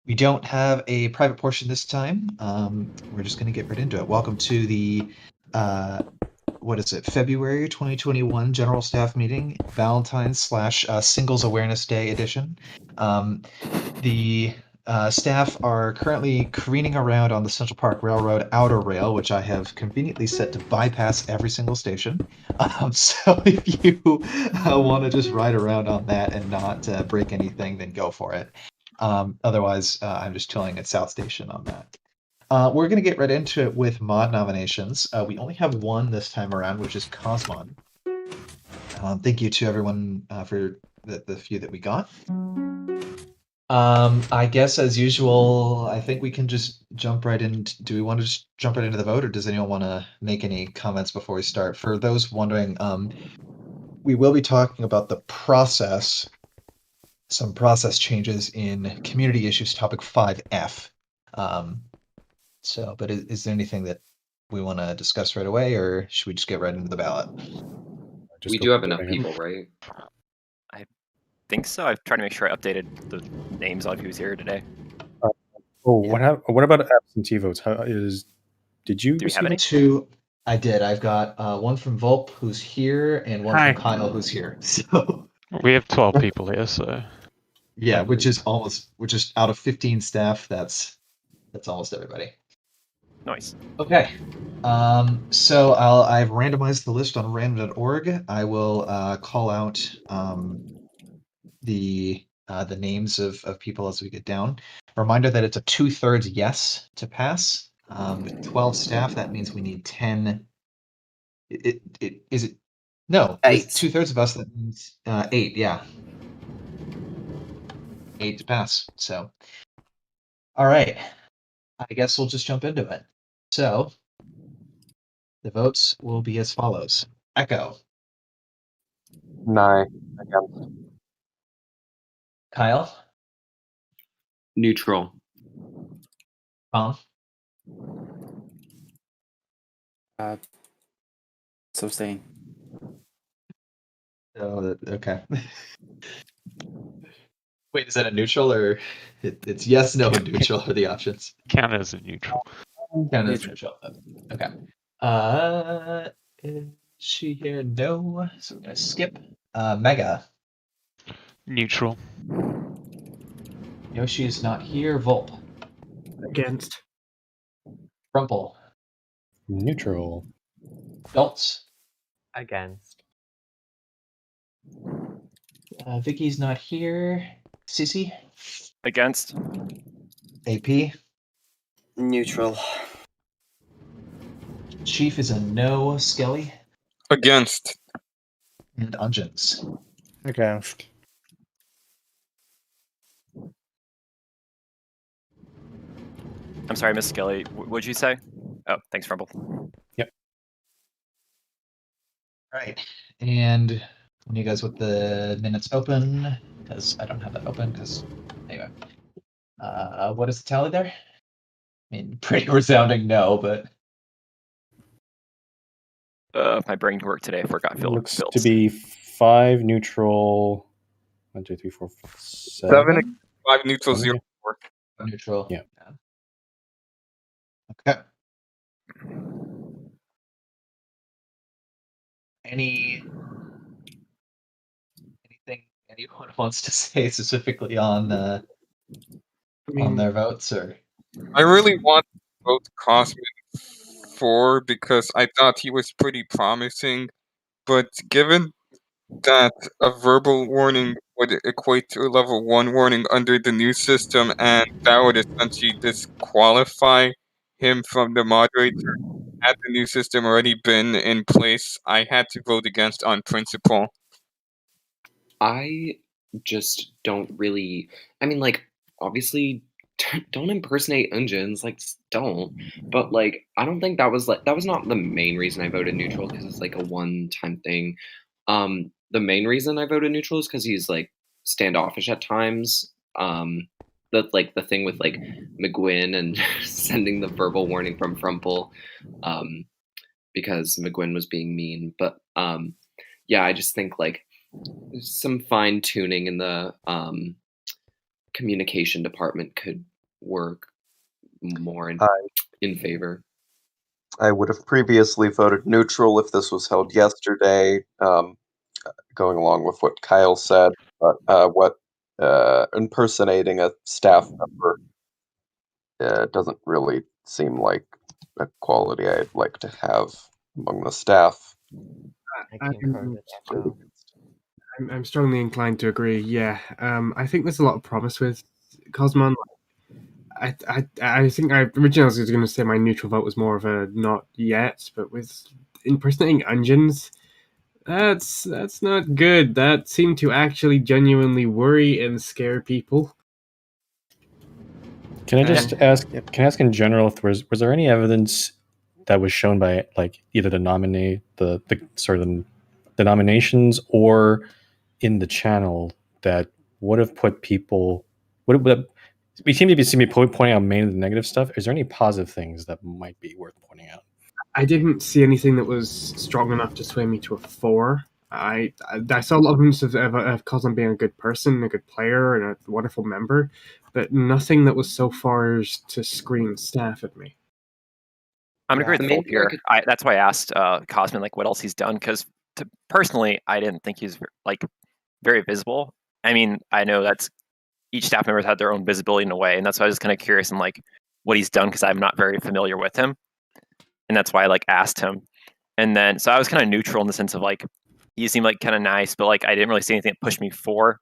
We don't have a private portion this time. We're just going to get right into it. Welcome to the, what is it, February 2021 General Staff Meeting, Valentine's slash Singles Awareness Day edition. The staff are currently careening around on the Central Park Railroad outer rail, which I have conveniently set to bypass every single station. So if you want to just ride around on that and not break anything, then go for it. Otherwise, I'm just chilling at South Station on that. We're going to get right into it with mod nominations. We only have one this time around, which is Cosmon. Thank you to everyone for the few that we got. I guess as usual, I think we can just jump right in. Do we want to just jump right into the vote, or does anyone want to make any comments before we start? For those wondering, we will be talking about the process, some process changes in community issues topic 5F. But is there anything that we want to discuss right away, or should we just get right into the ballot? We do have enough people, right? I think so. I've tried to make sure I updated the names on who's here today. Yeah. What about absentee votes? Did you Do we have any? Two. I did. I've got one from Volp who's here and one from Kyle who's here. So we have 12 people here, so yeah, which is out of 15 staff. That's almost everybody. Nice. Okay. So I've randomized the list on random.org. I will call out the names of people as we get down. Reminder that it's a 2/3 yes to pass. With 12 staff, that means we need 10. Is it? No, 8. 2/3 of us. That means 8. Yeah, 8 to pass. So, all right. I guess we'll just jump into it. So, the votes will be as follows. Echo. Nye. Against. Kyle. Neutral. Tom. Sustain. Oh, okay. Wait, is that a neutral or it's yes, no, and neutral are the options? count as a neutral. Count as neutral. Okay. Is she here? No. So we're gonna skip. Mega. Neutral. Yoshi is not here. Volp. Against. Rumple. Neutral. Belts. Against. Vicky's not here. Sissy. Against. AP. Neutral. Chief is a no. Skelly. Against. And Ungens. Against. I'm sorry, Miss Skelly. What'd you say? Oh, thanks, Rumble. Yep. All right. And when you guys with the minutes open, because I don't have that open, because anyway. What is the tally there? I mean, pretty resounding no, but My brain worked today. I forgot. Looks to be 5 neutral. 1, 2, 3, 4, 5, 7. 5 neutral, 7, 0 4. Neutral. Yeah. Okay. Anything anyone wants to say specifically on their votes, or? I really want to vote Cosmin for because I thought he was pretty promising, but given that a verbal warning would equate to a level 1 warning under the new system, and that would essentially disqualify him from the moderator, had the new system already been in place, I had to vote against on principle. I just don't really. I mean, like, obviously, don't impersonate Ungens. Like, don't. But like, I don't think that was not the main reason I voted neutral, because it's like a one-time thing. The main reason I voted neutral is because he's like standoffish at times. The thing with like McGuinn and sending the verbal warning from Frumple, because McGuinn was being mean. But yeah, I just think like some fine tuning in the communication department could work more in favor. I would have previously voted neutral if this was held yesterday, going along with what Kyle said, but impersonating a staff member doesn't really seem like a quality I'd like to have among the staff. I concur with that, Joe. I'm strongly inclined to agree. Yeah, I think there's a lot of promise with Cosmon. I think originally I was going to say my neutral vote was more of a not yet, but with impersonating Ungins, that's not good. That seemed to actually genuinely worry and scare people. Can I just ask? Can I ask in general if was there any evidence that was shown by like either the nominations or in the channel that would have put people we seem to be pointing out mainly the negative stuff. Is there any positive things that might be worth pointing out? I didn't see anything that was strong enough to sway me to a 4. I saw a lot of evidence of Cosmon being a good person, a good player, and a wonderful member, but nothing that was so far as to scream staff at me. I'm gonna agree with Volk here. That's why I asked Cosmin like what else he's done, because personally, I didn't think he's like very visible. I mean, I know that's each staff member's had their own visibility in a way, and that's why I was kind of curious in like what he's done because I'm not very familiar with him, and that's why I like asked him. And then so I was kind of neutral in the sense of like he seemed like kind of nice, but like I didn't really see anything that pushed me for.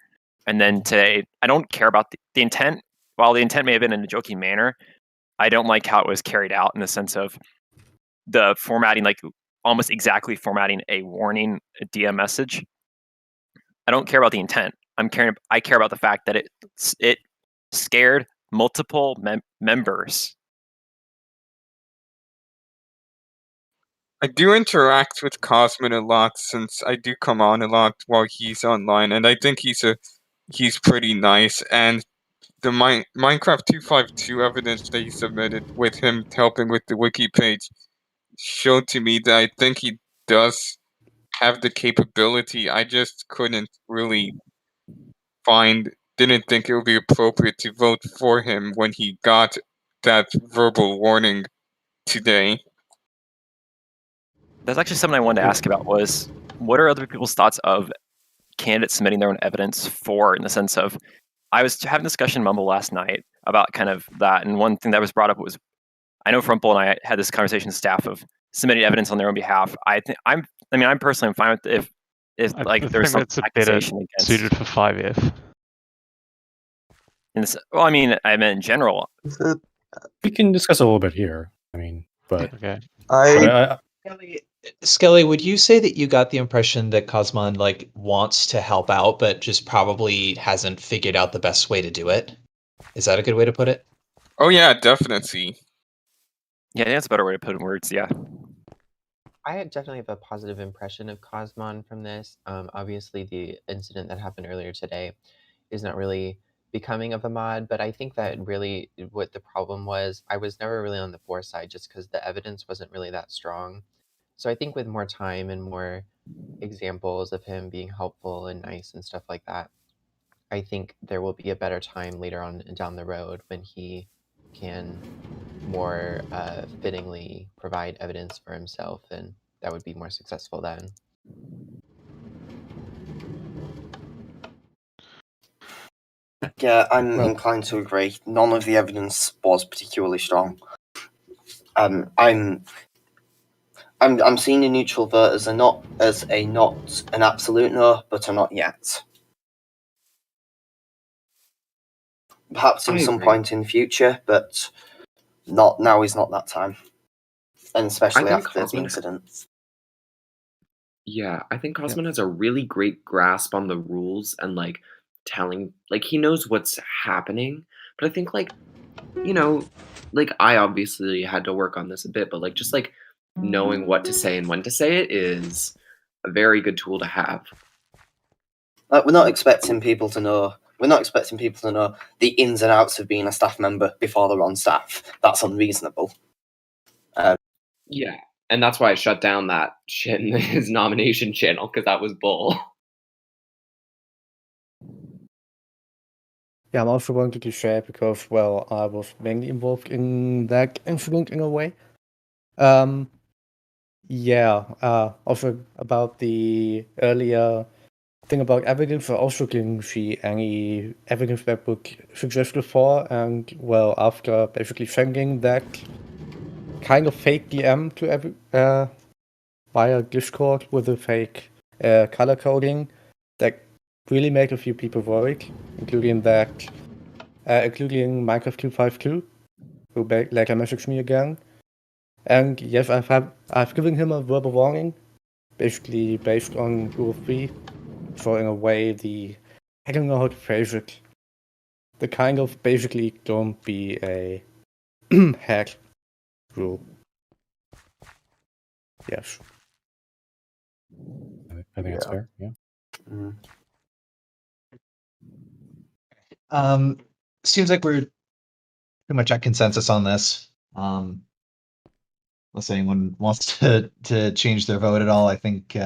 And then today, I don't care about the intent. While the intent may have been in a joking manner, I don't like how it was carried out in the sense of the formatting, like almost exactly formatting a warning a DM message. I don't care about the intent. I care about the fact that it scared multiple members. I do interact with Cosmin a lot since I do come on a lot while he's online, and I think he's pretty nice. And the Minecraft 252 evidence that he submitted with him helping with the wiki page showed to me that I think he does have the capability. I just didn't think it would be appropriate to vote for him when he got that verbal warning today. That's actually something I wanted to ask about was what are other people's thoughts of candidates submitting their own evidence for, in the sense of, I was having a discussion in Mumble last night about kind of that, and one thing that was brought up was, I know Frumple and I had this conversation with staff of submitting evidence on their own behalf. I'm personally fine with if like there's some that's a better accusation against suited for 5F. Well, I mean, I meant in general. We can discuss a little bit here. I mean, but okay. Skelly, would you say that you got the impression that Cosmon like wants to help out, but just probably hasn't figured out the best way to do it? Is that a good way to put it? Oh yeah, definitely. Yeah, I think that's a better way to put it in words. Yeah. I definitely have a positive impression of Cosmon from this. Obviously, the incident that happened earlier today is not really becoming of a mod, but I think that really what the problem was, I was never really on the 4 side just because the evidence wasn't really that strong. So I think with more time and more examples of him being helpful and nice and stuff like that, I think there will be a better time later on down the road when he can more fittingly provide evidence for himself, and that would be more successful then. Yeah, I'm inclined to agree. None of the evidence was particularly strong. I'm seeing a neutral vote as not an absolute no, but a not yet. Perhaps in some point in the future, but not now is not that time. And especially after the incident. Yeah, I think Cosmin has a really great grasp on the rules and like he knows what's happening. But I think like I obviously had to work on this a bit, but like just like knowing what to say and when to say it is a very good tool to have. We're not expecting people to know the ins and outs of being a staff member before they're on staff. That's unreasonable. Yeah, and that's why I shut down that shit in his nomination channel, because that was bull. Yeah, I'm also wanted to share because, well, I was mainly involved in that incident in a way. Also about the earlier thing about evidence, I also didn't see any evidence that would suggest before, and, well, after basically sending that kind of fake DM to via Discord with a fake color coding, that really made a few people worried, including Minecraft 252, who later messaged me again. And yes, I've given him a verbal warning, basically based on Rule 3. So in a way, I don't know how to phrase it. The kind of basically don't be a hack rule. Yes. I think that's fair. Yeah. Seems like we're pretty much at consensus on this. Unless anyone wants to change their vote at all, I think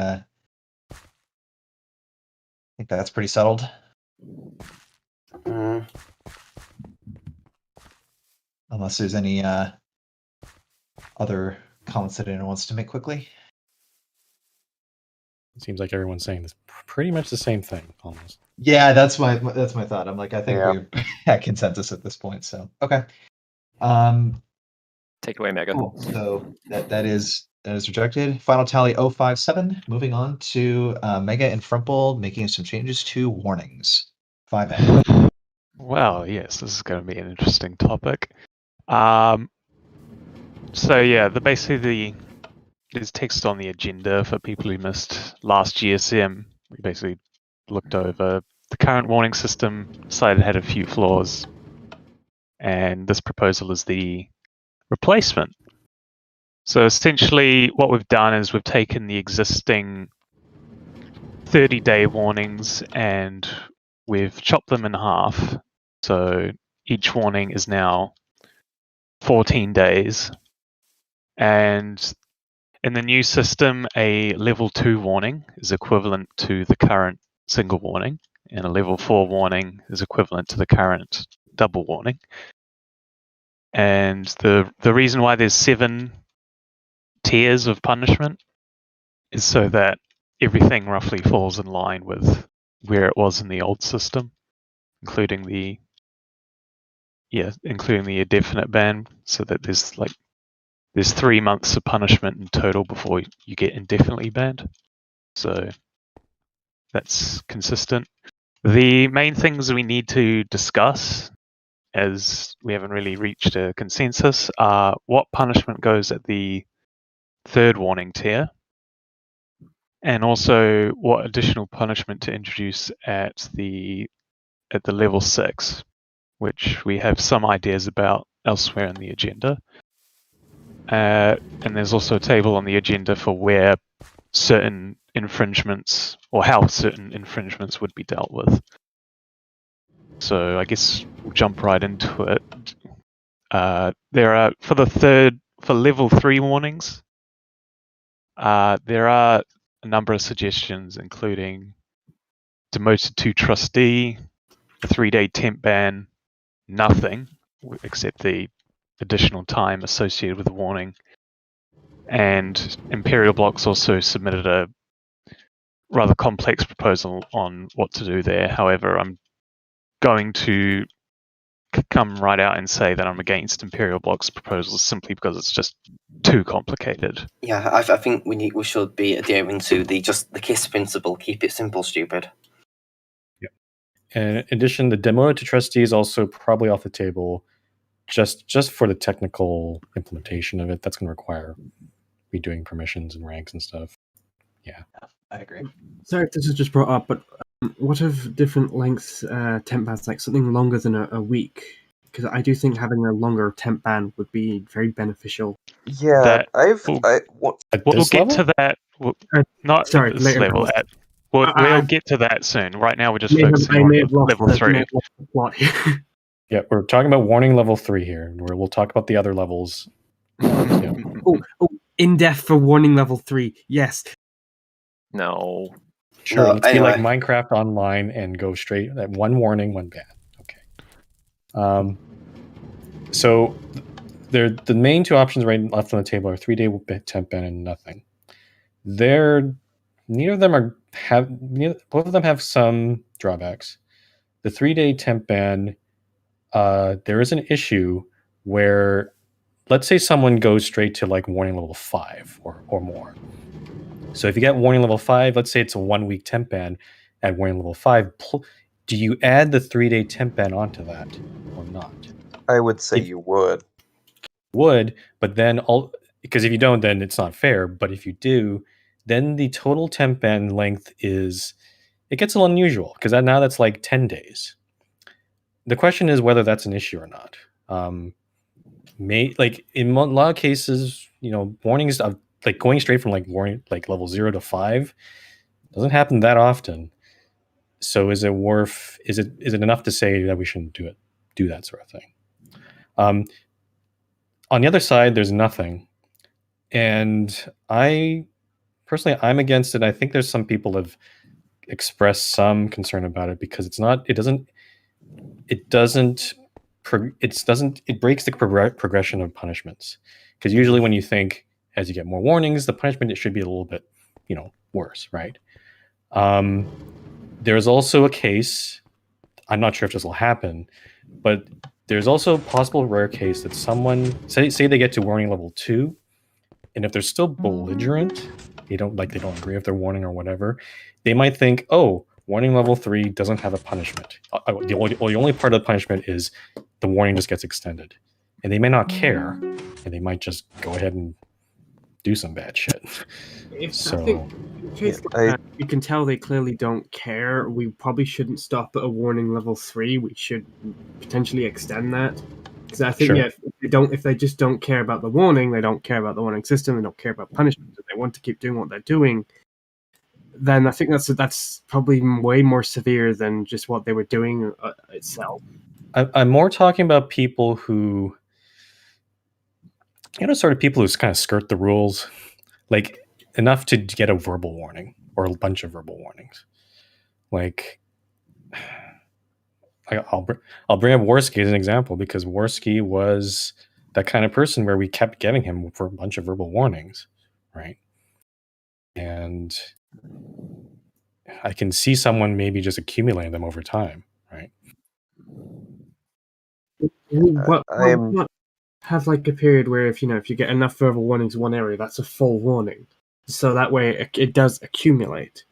that's pretty settled. Unless there's any other comments that anyone wants to make quickly. It seems like everyone's saying this pretty much the same thing, almost. Yeah, that's my thought. I'm like, I think we're at consensus at this point. So okay. Take it away, Mega. Cool. So that is rejected. Final tally 057. Moving on to Mega and Frumple making some changes to warnings. 5A. Well, yes, this is going to be an interesting topic. So yeah, there's text on the agenda for people who missed last GSM. We basically looked over the current warning system, decided it had a few flaws, and this proposal is the replacement. So essentially what we've done is we've taken the existing 30-day warnings and we've chopped them in half. So each warning is now 14 days. And in the new system, a level 2 warning is equivalent to the current single warning, and a level 4 warning is equivalent to the current double warning. And the reason why there's 7 tiers of punishment is so that everything roughly falls in line with where it was in the old system, including the indefinite ban, so that there's 3 months of punishment in total before you get indefinitely banned. So that's consistent. The main things we need to discuss, as we haven't really reached a consensus, are what punishment goes at the 3rd warning tier, and also what additional punishment to introduce at the level 6, which we have some ideas about elsewhere in the agenda. And there's also a table on the agenda for where certain infringements, or how certain infringements would be dealt with. So I guess we'll jump right into it. There are, for level 3 warnings, there are a number of suggestions, including demoted to trustee, a 3-day temp ban, nothing except the additional time associated with the warning. And Imperial Blocks also submitted a rather complex proposal on what to do there. However, I'm going to come right out and say that I'm against Imperial Block's proposals simply because it's just too complicated. Yeah, I think we should be adhering to the KISS principle. Keep it simple, stupid. Yeah. And in addition, the demo to trustee is also probably off the table, just for the technical implementation of it. That's going to require redoing permissions and ranks and stuff. Yeah, I agree. Sorry if this is just brought up, but what of different lengths temp bans, like something longer than a week? Because I do think having a longer temp ban would be very beneficial. Yeah, we'll get to that. Not sorry, at this level. We'll get to that soon. Right now, we're just focusing on level 3. Yeah, we're talking about warning level 3 here, where we'll talk about the other levels. In depth for warning level 3. Yes. No. Sure, let's be like Minecraft Online and go straight at one warning, one ban. Okay. So the main two options right left on the table are 3-day temp ban and nothing. Neither of them both of them have some drawbacks. The 3-day temp ban, there is an issue where, let's say someone goes straight to like warning level 5 or more. So if you get warning level 5, let's say it's a 1-week temp ban at warning level 5, do you add the 3-day temp ban onto that or not? I would say you would. But then because if you don't, then it's not fair. But if you do, then the total temp ban length it gets a little unusual because now that's like 10 days. The question is whether that's an issue or not. Like in a lot of cases, warnings of like going straight from like warning like level 0 to 5 doesn't happen that often. So is it enough to say that we shouldn't do that sort of thing? On the other side, there's nothing. And I'm against it. I think there's some people have expressed some concern about it because it breaks the progression of punishments. Because usually when you think as you get more warnings, the punishment, it should be a little bit, worse, right? There's also a case, I'm not sure if this will happen, but there's also a possible rare case that someone, say they get to warning level 2, and if they're still belligerent, they don't agree with their warning or whatever, they might think, oh, warning level 3 doesn't have a punishment. The only part of the punishment is the warning just gets extended. And they may not care, and they might just go ahead and do some bad shit. I think in a case like that, you can tell they clearly don't care. We probably shouldn't stop at a warning level 3. We should potentially extend that. Because I think, if they just don't care about the warning, they don't care about the warning system, they don't care about punishment, and they want to keep doing what they're doing, then I think that's probably way more severe than just what they were doing itself. I'm more talking about people who, sort of people who kind of skirt the rules, like enough to get a verbal warning or a bunch of verbal warnings. Like, I'll bring up Worski as an example because Worski was that kind of person where we kept getting him for a bunch of verbal warnings, right? And I can see someone maybe just accumulating them over time, right? Have like a period where if you get enough verbal warnings in one area, that's a full warning. So that way it does accumulate.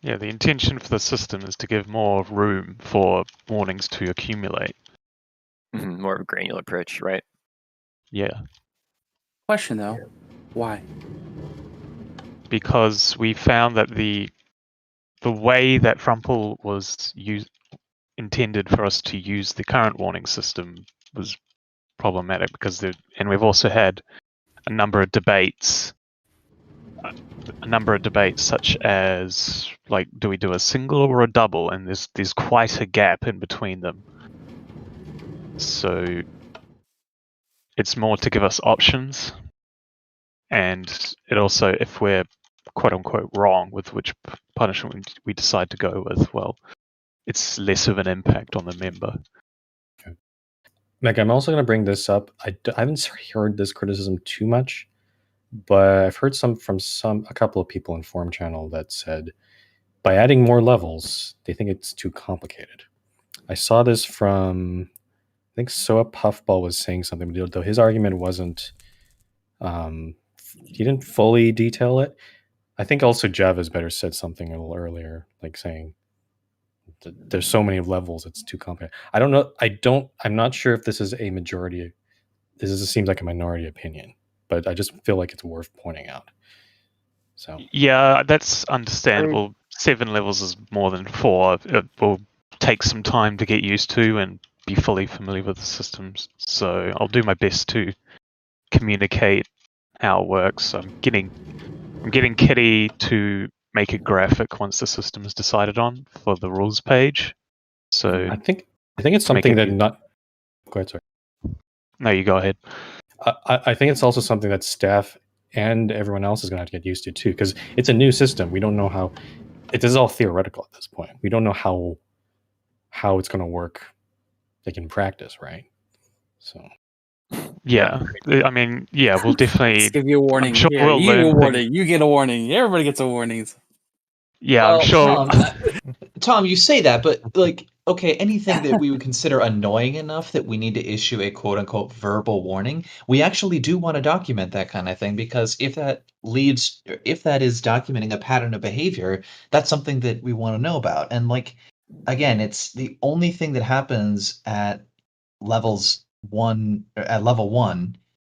Yeah, the intention for the system is to give more room for warnings to accumulate. More of a granular approach, right? Yeah. Question though, why? Because we found that the way that Frumple was intended for us to use the current warning system was problematic and we've also had a number of debates such as like, do we do a single or a double, and there's quite a gap in between them, so it's more to give us options, and it also, if we're quote unquote wrong with which punishment we decide to go with, well, it's less of an impact on the member. Meg, I'm also going to bring this up. I haven't heard this criticism too much, but I've heard a couple of people in Forum Channel that said by adding more levels, they think it's too complicated. I saw this from, I think Soa Puffball was saying something, though his argument wasn't, he didn't fully detail it. I think also Java's better said something a little earlier, like saying there's so many levels, it's too complicated. I don't know. I'm not sure if this is a majority. This seems like a minority opinion, but I just feel like it's worth pointing out. So yeah, that's understandable. 7 levels is more than 4. It will take some time to get used to and be fully familiar with the systems. So I'll do my best to communicate how it works. I'm getting Kitty to make a graphic once the system is decided on for the rules page. So I think it's something that not. Go ahead, sorry. No, you go ahead. I think it's also something that staff and everyone else is going to have to get used to too, because it's a new system. We don't know how. This is all theoretical at this point. We don't know how it's going to work like in practice, right? So yeah, I mean, yeah, we'll definitely. Let's give you a warning. I'm sure Here, we'll you get a learn warning. things. You get a warning. Everybody gets a warning. Yeah, Well, I'm sure. Tom, you say that, but like, okay, anything that we would consider annoying enough that we need to issue a quote unquote verbal warning, we actually do want to document that kind of thing because if that is documenting a pattern of behavior, that's something that we want to know about. And like, again, it's the only thing that happens at level 1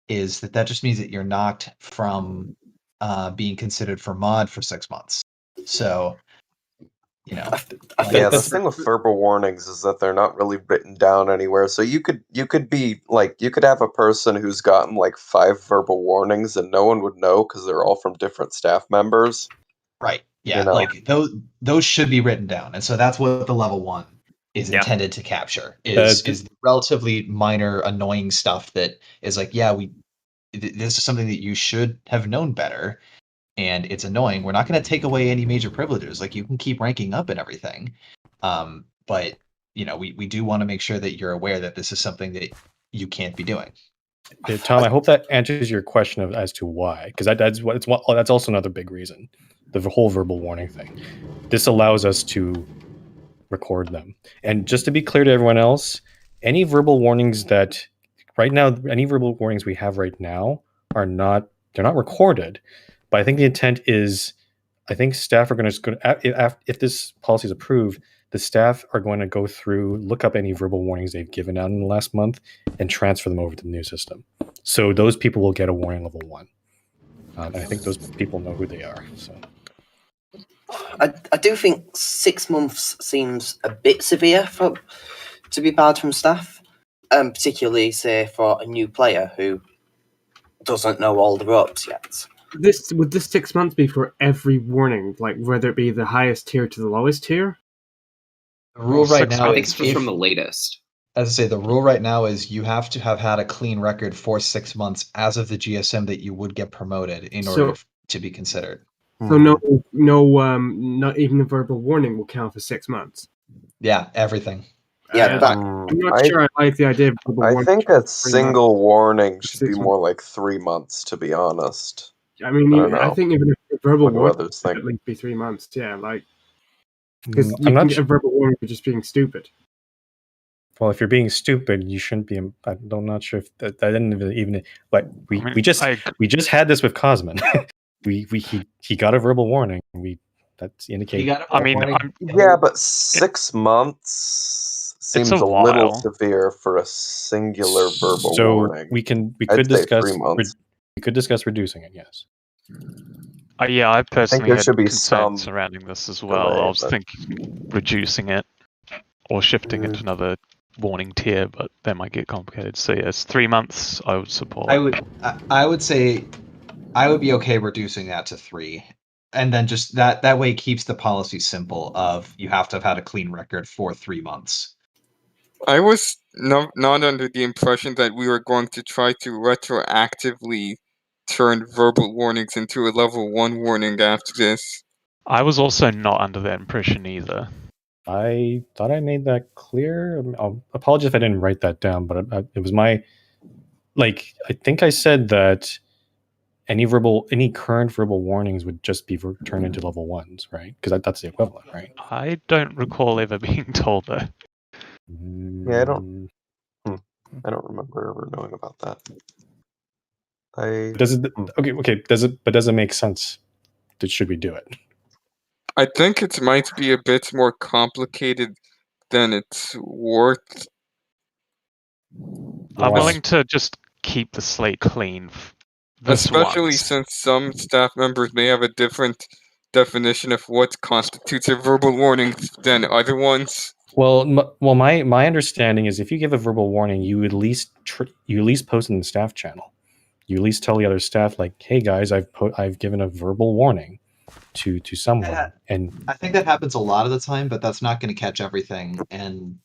is that just means that you're knocked from being considered for mod for 6 months. So, you know, Yeah, the thing with verbal warnings is that they're not really written down anywhere. So you could be like, you could have a person who's gotten like 5 verbal warnings and no one would know because they're all from different staff members. Right. Yeah. You know? Like those should be written down, and so that's what the level 1 is intended to capture. Is the relatively minor, annoying stuff that is like, yeah, this is something that you should have known better, and it's annoying. We're not going to take away any major privileges. Like, you can keep ranking up and everything, but you know, we do want to make sure that you're aware that this is something that you can't be doing. Tom, I hope that answers your question as to why, because that's also another big reason, the whole verbal warning thing. This allows us to record them, and just to be clear to everyone else, any verbal warnings that any verbal warnings we have right now they're not recorded. But I think the intent is, I think staff are going to, if this policy is approved, the staff are going to go through, look up any verbal warnings they've given out in the last month, and transfer them over to the new system. So those people will get a warning level 1. And I think those people know who they are. So I do think 6 months seems a bit severe to be barred from staff, particularly, say, for a new player who doesn't know all the ropes yet. Would this 6 months be for every warning, like whether it be the highest tier to the lowest tier? The rule right now, I think it's just from the latest. As I say, the rule right now is you have to have had a clean record for 6 months as of the GSM that you would get promoted in order to be considered. So not even a verbal warning will count for 6 months. Yeah, everything. Yeah, I'm not sure I like the idea of verbal warning. I think a single warning should be more like 3 months, to be honest. I mean, I don't know. I think even a verbal What do warning others should think? at least be 3 months. Yeah, like, because you I'm can not get a verbal warning for just being stupid. Well, if you're being stupid, you shouldn't be. I'm not sure if that didn't even. But we just had this with Cosmin. he got a verbal warning. That's indicated. Yeah, but 6 months seems a little severe for a singular verbal warning. We could I'd say discuss 3 months. we could discuss reducing it. Yes. Yeah, I personally there had should be concerns some surrounding this as well. delay, I was thinking reducing it or shifting it to another warning tier, but that might get complicated. So yes, 3 months I would support. I would say I would be okay reducing that to 3, and then just that way keeps the policy simple of you have to have had a clean record for 3 months. I was not under the impression that we were going to try to retroactively turn verbal warnings into a level 1 warning after this. I was also not under that impression either. I thought I made that clear. I'll apologize if I didn't write that down, but it was my, I think I said that any current verbal warnings would just be turned into level 1s, right? Because that's the equivalent, right? I don't recall ever being told that. Yeah, I don't remember ever knowing about that. Does it make sense? Should we do it? I think it might be a bit more complicated than it's worth. I'm willing to just keep the slate clean. Especially since some staff members may have a different definition of what constitutes a verbal warning than other ones. Well, my understanding is if you give a verbal warning, you at least post it in the staff channel. You at least tell the other staff, like, "Hey guys, I've given a verbal warning to someone." Yeah, and I think that happens a lot of the time, but that's not going to catch everything. And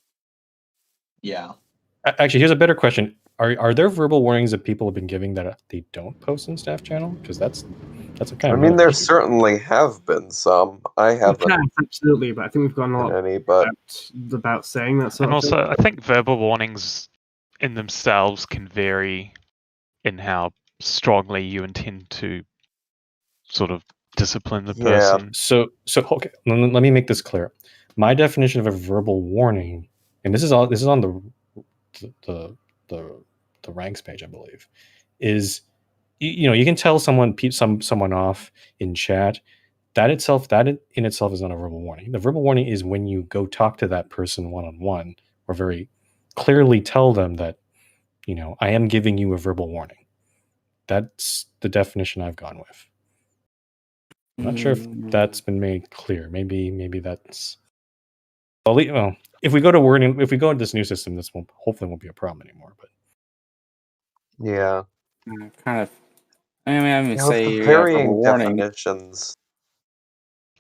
yeah, actually, here's a better question: Are there verbal warnings that people have been giving that they don't post in staff channel? Because That's a kind I of mean, another there issue. certainly have been some. I haven't Yeah, absolutely, but I think we've gotten a lot any, but about saying that sort And of thing. also, I think verbal warnings in themselves can vary in how strongly you intend to sort of discipline the yeah, person. So okay, let me make this clear. My definition of a verbal warning, and this is on the ranks page, I believe, is you can tell someone off in chat. That in itself is not a verbal warning. The verbal warning is when you go talk to that person one-on-one or very clearly tell them that, I am giving you a verbal warning. That's the definition I've gone with. I'm not sure if that's been made clear. Maybe that's. Well, if we go to this new system, this hopefully won't be a problem anymore. But yeah. Kind of. I mean, I'm gonna With say the you have a varying warning. definitions.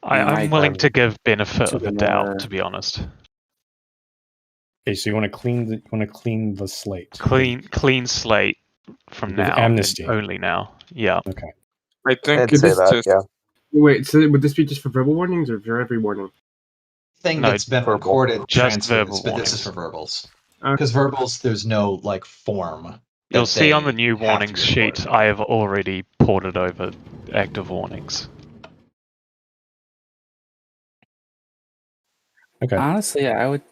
I'm willing to give benefit to of the the doubt, more- to be honest. okay, so you want to clean the slate. Clean slate from With now. amnesty. And only now. Yeah. Okay. I think I'd it's say that, just yeah. Wait, so would this be just for verbal warnings or for every warning? Thing No, that's been verbal. recorded Just transfers, verbal but this is for warnings. verbals. Because verbals, there's no like form. You'll that see on the they new have to warnings be recorded. sheet, I have already ported over active warnings. Okay. Honestly, I would.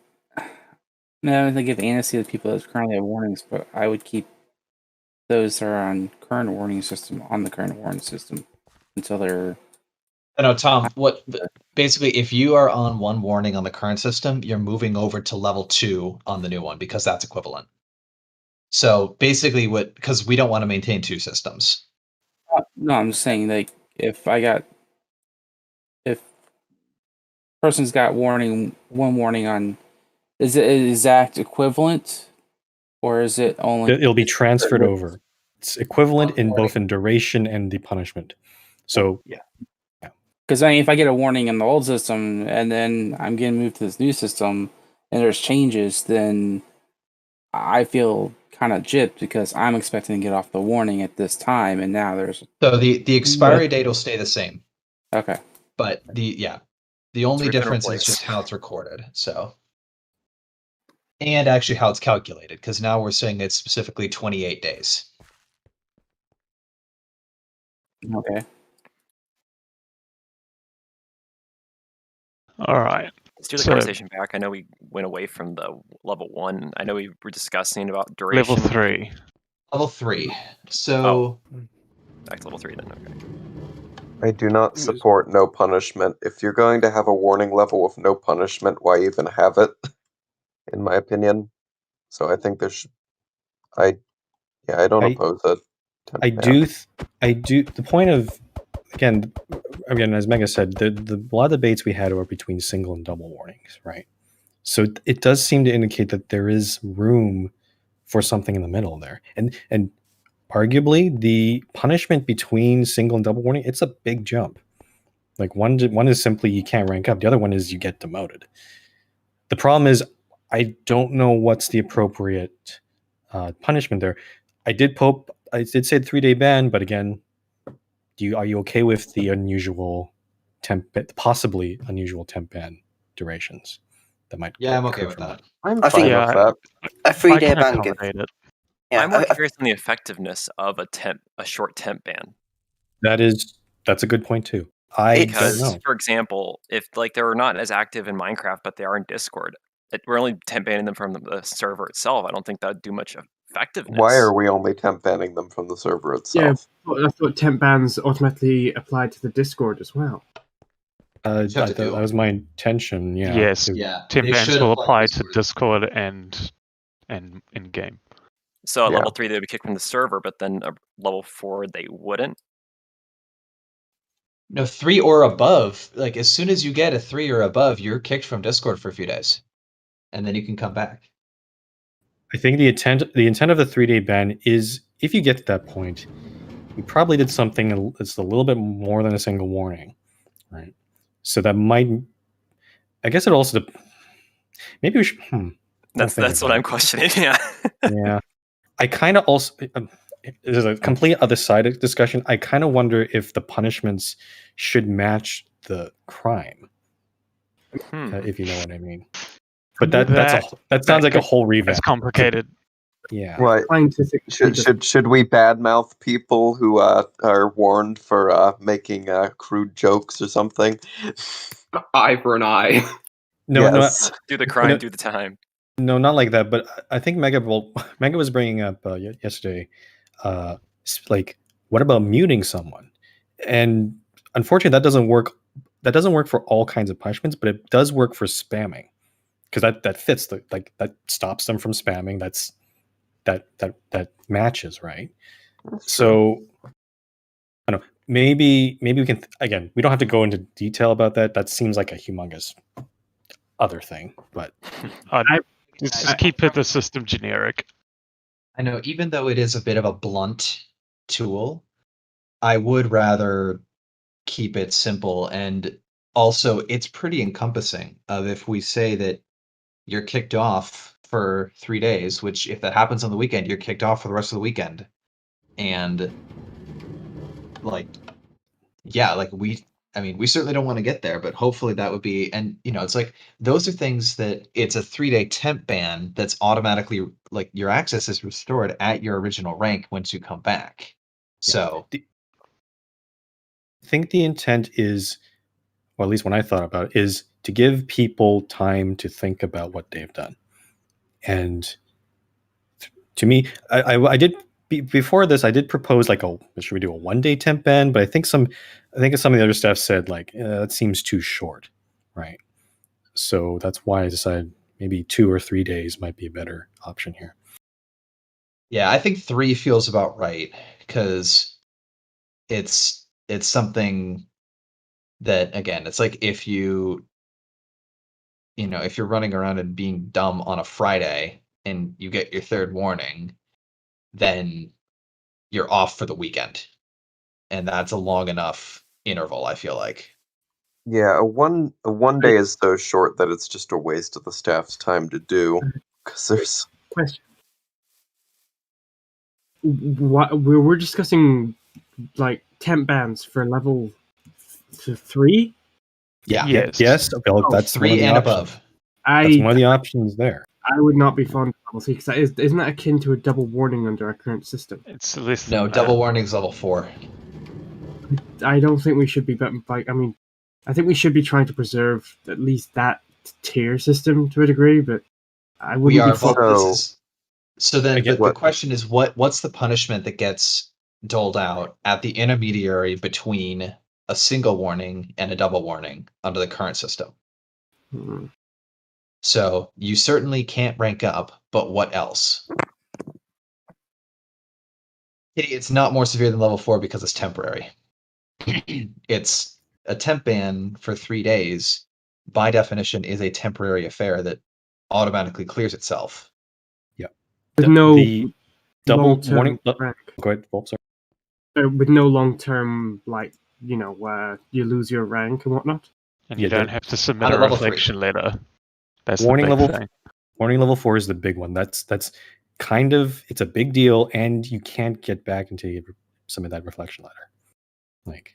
No, I don't think give amnesty to people that currently have warnings, but I would keep those that are on current warning system on the current warning system until they're. I know, Tom. Basically, if you are on one warning on the current system, you're moving over to level 2 on the new one because that's equivalent. So basically, because we don't want to maintain 2 systems. No, I'm just saying, like, if person's got one warning on, is it an exact equivalent, or is it only? It'll be transferred over. It's equivalent in both in duration and the punishment. So yeah. Because I mean, if I get a warning in the old system and then I'm getting moved to this new system and there's changes, then I feel kind of gypped because I'm expecting to get off the warning at this time, and now there's. So the expiry date will stay the same. Okay. But the only rip and difference is replace. just how it's recorded. So. And actually how it's calculated, because now we're saying it's specifically 28 days. Okay. All right. Let's do the conversation back. I know we went away from the level 1. I know we were discussing about duration. Level 3. Level 3. So. Back to level 3 then. Okay. I do not support no punishment. If you're going to have a warning level with no punishment, why even have it? In my opinion. So I think there should. I don't oppose it. I do. The point of again, as Mega said, the a lot of debates we had were between single and double warnings, right? So it does seem to indicate that there is room for something in the middle there, and arguably the punishment between single and double warning, it's a big jump. Like one is simply you can't rank up. The other one is you get demoted. The problem is I don't know what's the appropriate punishment there. I did say 3-day ban, but again, are you okay with the possibly unusual temp ban durations that might? Yeah, I'm okay with that. I'm fine with that. A 3-day ban accommodate it. Yeah, I'm more curious on the effectiveness of a short temp ban. That's a good point too. Because, don't know. for example, if like they're not as active in Minecraft, but they are in Discord, we're only temp banning them from the server itself. I don't think that would do much effectiveness. Why are we only temp banning them from the server itself? Yeah, I thought temp bans automatically applied to the Discord as well. That was my intention. Yeah. Yes. Yeah. Temp they bans should will apply apply to Discord and in game. So at level 3 they would be kicked from the server, but then at level 4 they wouldn't. No, 3 or above. Like as soon as you get a 3 or above, you're kicked from Discord for a few days, and then you can come back. I think the intent of the 3-day ban is if you get to that point, you probably did something that's a little bit more than a single warning, right? So that might. I guess it also. Maybe we should. That's what I'm questioning. Yeah. Yeah. I kind of also. there's a complete other side of discussion. I kind of wonder if the punishments should match the crime, if you know what I mean. But that sounds like a whole revamp. That's complicated. Yeah. What should we badmouth people who are warned for making crude jokes or something? Eye for an eye. No, Yes. Do the crime, do the time. No, not like that. But I think Mega was bringing up yesterday, like, what about muting someone? And unfortunately, that doesn't work. That doesn't work for all kinds of punishments, but it does work for spamming, because that fits that stops them from spamming. That matches, right? So I don't know. Maybe we can again. We don't have to go into detail about that. That seems like a humongous other thing, but just keep the system generic. I know, even though it is a bit of a blunt tool, I would rather keep it simple. And also, it's pretty encompassing of if we say that you're kicked off for 3 days, which if that happens on the weekend, you're kicked off for the rest of the weekend. And like, yeah, like we certainly don't want to get there, but hopefully that would be, and it's like those are things that it's a 3-day temp ban that's automatically, like, your access is restored at your original rank once you come back. So I think the intent is, or at least when I thought about it, is to give people time to think about what they've done. And to me, I did before this, I did propose like, should we do a 1-day temp ban? But I think some of the other staff said like, that seems too short, right? So that's why I decided maybe 2 or 3 days might be a better option here. Yeah, I think 3 feels about right, because it's something that, again, it's like if you're running around and being dumb on a Friday and you get your 3rd warning, then you're off for the weekend. And that's a long enough interval, I feel like. Yeah, a one day is so short that it's just a waste of the staff's time to do, because there's question. What we're discussing, like, temp bans for level 3? Yeah. Yes. Well, that's 3 one of the and options. above. That's one of the options there. I would not be fond of level 3, because isn't that akin to a double warning under our current system? It's less No, than double that. warning's level 4. I don't think we should be, I think we should be trying to preserve at least that tier system to a degree, but I wouldn't We are, be fond but so then, but the what? question is, what's the punishment that gets doled out at the intermediary between a single warning and a double warning under the current system? So you certainly can't rank up, but what else? It's not more severe than level 4 because it's temporary. It's a temp ban for 3 days, by definition, is a temporary affair that automatically clears itself. Yeah. With no the double long-term warning. rank. Go ahead, Bolt, sorry. With no long-term, you lose your rank and whatnot. And you don't have to submit a reflection letter. That's warning the big level. thing. Warning level 4 is the big one. That's kind of, it's a big deal, and you can't get back until you submit that reflection letter. Like,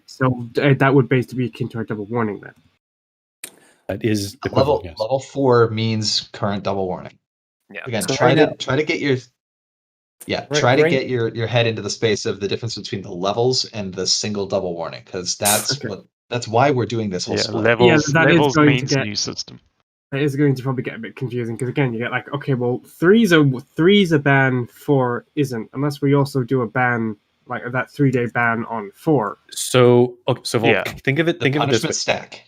so that would basically be akin to our double warning then. That is the level 4 means current double warning. Yeah. Again, So try right to get your get your head into the space of the difference between the levels and the single double warning, because that's that's why we're doing this whole split. Levels means new system. That is going to probably get a bit confusing, because again, you get like, okay, well, three's a ban, 4 isn't, unless we also do a ban, like that 3-day ban on 4. So think of it. Think of it this way. Stack.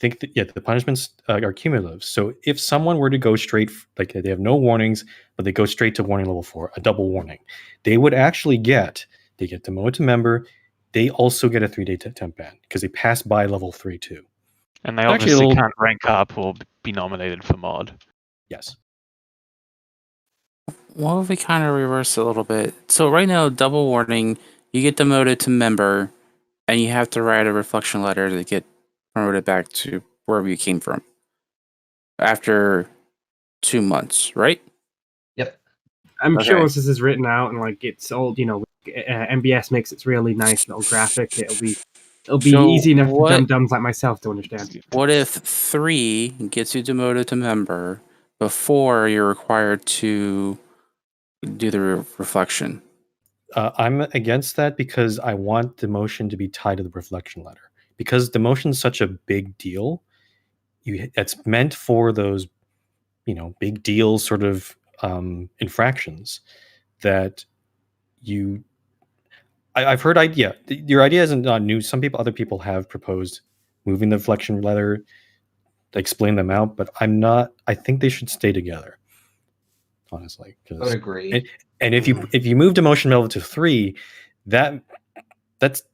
The punishments are cumulative. So if someone were to go straight, like they have no warnings, but they go straight to warning level 4, a double warning, they would actually get demoted to member. They also get a 3-day temp ban because they pass by level 3 too. And they obviously can't rank up or be nominated for mod. Yes. What if we kind of reverse it a little bit? So right now, double warning, you get demoted to member, and you have to write a reflection letter to get promoted back to wherever you came from after 2 months, right? Yep. I'm sure Okay. once this is written out and like it's all, MBS makes its really nice little graphic. It'll be So easy enough for what- dum-dums like myself to understand. What if 3 gets you demoted to member before you're required to do the reflection? I'm against that because I want demotion to be tied to the reflection letter. Because demotion's such a big deal, it's meant for those, big deal sort of infractions that you. I've heard idea. Your idea isn't not new. Other people have proposed moving the reflection letter to explain them out, but I'm not. I think they should stay together. Honestly, I would agree. And if you move demotion level to 3, that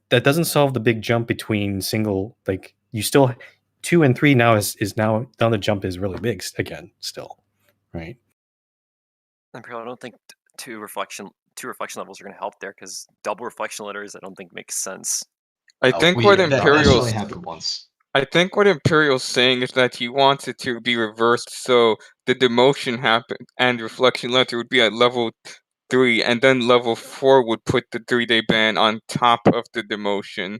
doesn't solve the big jump between single. Like you still 2 and 3 now is now the jump is really big again still, right? I don't think two reflection levels are going to help there because double reflection letters I don't think makes sense. I think what That's Imperial's only happened once. I think what Imperial's saying is that he wants it to be reversed, so the demotion happen and reflection letter would be at level 3, and then level 4 would put the 3-day ban on top of the demotion.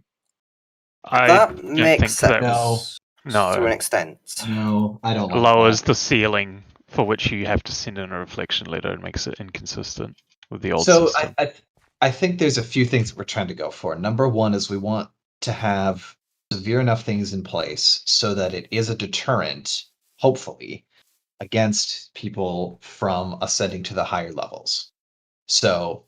That makes sense No. to an extent. No, I don't like Lowers that. the ceiling for which you have to send in a reflection letter and makes it inconsistent with the old So system. I think there's a few things that we're trying to go for. Number one is we want to have severe enough things in place so that it is a deterrent, hopefully, against people from ascending to the higher levels. So,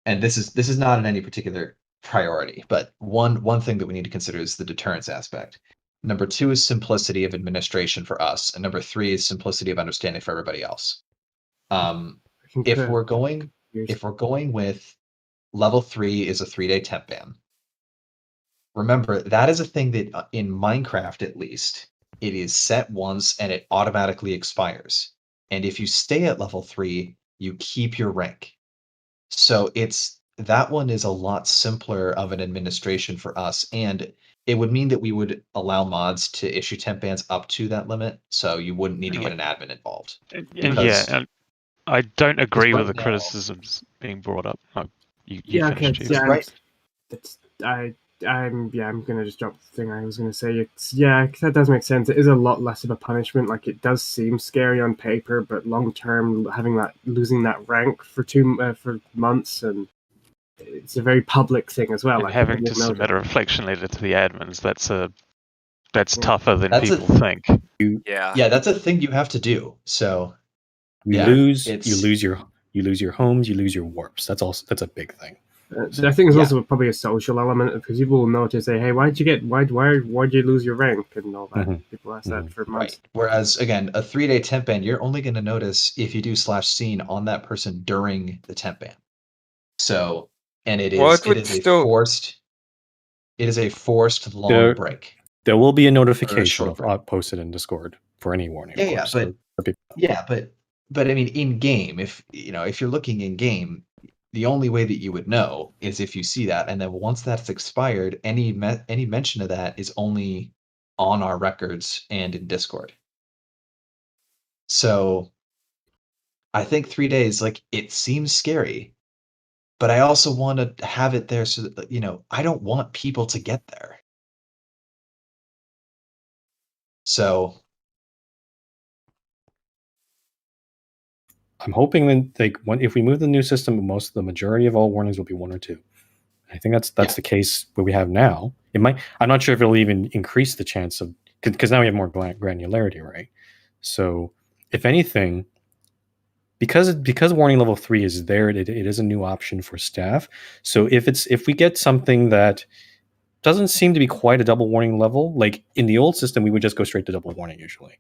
and this is not in any particular priority, but one thing that we need to consider is the deterrence aspect. Number 2 is simplicity of administration for us, and number 3 is simplicity of understanding for everybody else. If we're going with level 3 is a 3-day temp ban. Remember, that is a thing that in Minecraft, at least, it is set once and it automatically expires. And if you stay at level 3, you keep your rank. So that one is a lot simpler of an administration for us, and it would mean that we would allow mods to issue temp bans up to that limit, so you wouldn't need to get an admin involved. And I don't agree with the now, criticisms being brought up. I'm gonna just drop the thing I was gonna say. That does make sense. It is a lot less of a punishment. Like it does seem scary on paper, but long term, losing that rank for months, and it's a very public thing as well. And like having to submit a reflection letter to the admins, that's tougher than people think. Yeah, that's a thing you have to do. So you lose your homes, you lose your warps. That's a big thing. So I think there's also probably a social element because people will notice, hey, why'd you lose your rank and all that. Mm-hmm. People ask that for months. Right. Whereas again, a 3-day temp ban, you're only going to notice if you do /scene on that person during the temp ban. So, and it is a forced long break. There will be a notification posted in Discord for any warning. But I mean, in game, if you're looking in game, the only way that you would know is if you see that, and then once that's expired, any mention of that is only on our records and in Discord. So, I think 3 days, like it seems scary, but I also want to have it there so that I don't want people to get there. So. I'm hoping that if we move the new system, the majority of all warnings will be 1 or 2. I think that's the case where we have now. It might. I'm not sure if it'll even increase the chance of because now we have more granularity, right? So if anything, because warning level 3 is there, it is a new option for staff. So if we get something that doesn't seem to be quite a double warning level, like in the old system, we would just go straight to double warning usually.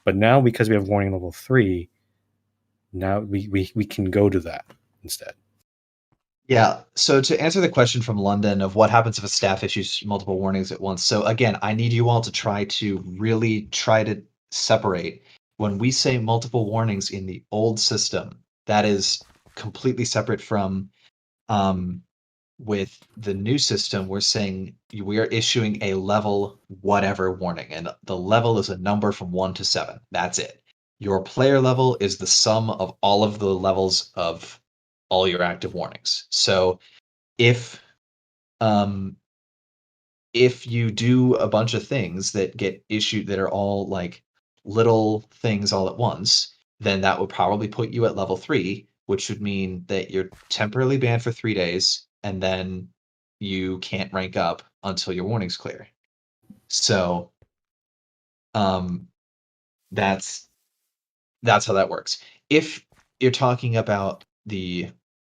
But now because we have warning level 3. Now we can go to that instead. Yeah. So to answer the question from London of what happens if a staff issues multiple warnings at once. So again, I need you all to really try to separate when we say multiple warnings in the old system, that is completely separate from with the new system, we're saying we are issuing a level whatever warning, and the level is a number from 1 to 7. That's it. your player level is the sum of all of the levels of all your active warnings. So if you do a bunch of things that get issued that are all like little things all at once, then that would probably put you at level 3, which would mean that you're temporarily banned for 3 days, and then you can't rank up until your warnings clear. So that's how that works. If you're talking about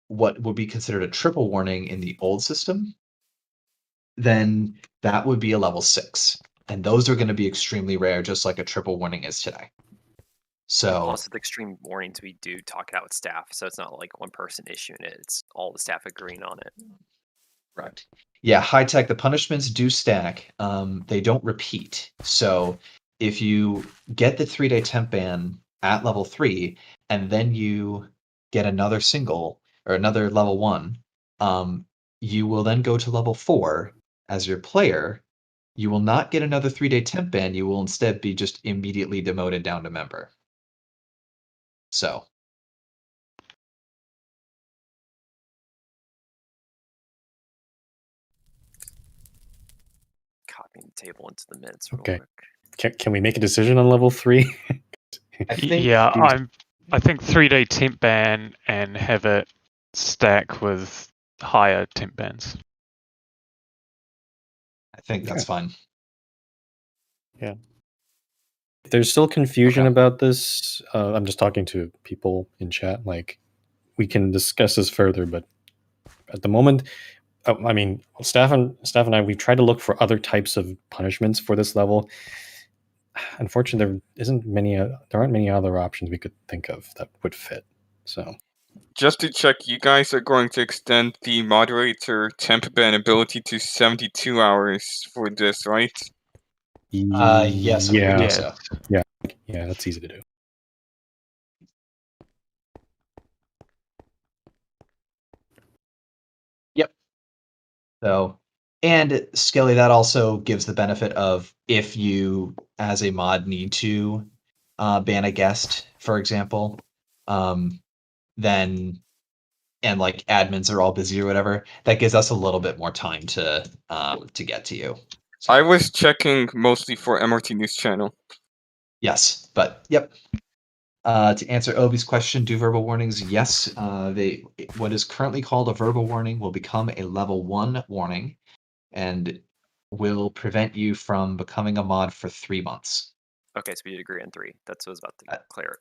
what would be considered a triple warning in the old system, then that would be a level 6. And those are going to be extremely rare, just like a triple warning is today. So also the extreme warnings, we do talk it out with staff, so it's not like one person issuing it, it's all the staff agreeing on it. right. Yeah, high tech, the punishments do stack. They don't repeat. So if you get the 3-day temp ban at level 3, and then you get another single or another level 1, you will then go to level 4 as your player. You will not get another 3-day temp ban. You will instead be just immediately demoted down to member. So copying the table into the minutes real Okay. quick. Can we make a decision on level 3? I think I think 3-day temp ban and have it stack with higher temp bans. I think that's fine. Yeah. If there's still confusion about this, I'm just talking to people in chat. Like, we can discuss this further, but at the moment, I mean, staff and I, we've tried to look for other types of punishments for this level. Unfortunately, there aren't many other options we could think of that would fit. So, just to check, you guys are going to extend the moderator temp ban ability to 72 hours for this, right? Yes, I believe so. Yeah, that's easy to do. Yep. So, and Skelly, that also gives the benefit of if you, as a mod, need to ban a guest, for example, then and like admins are all busy or whatever, that gives us a little bit more time to get to you. I was checking mostly for MRT News Channel. Yes, but yep. To answer Obi's question, do verbal warnings? Yes. What is currently called a verbal warning will become a level 1 warning, and will prevent you from becoming a mod for 3 months. Okay, so we did agree on 3. That's what I was about to clear.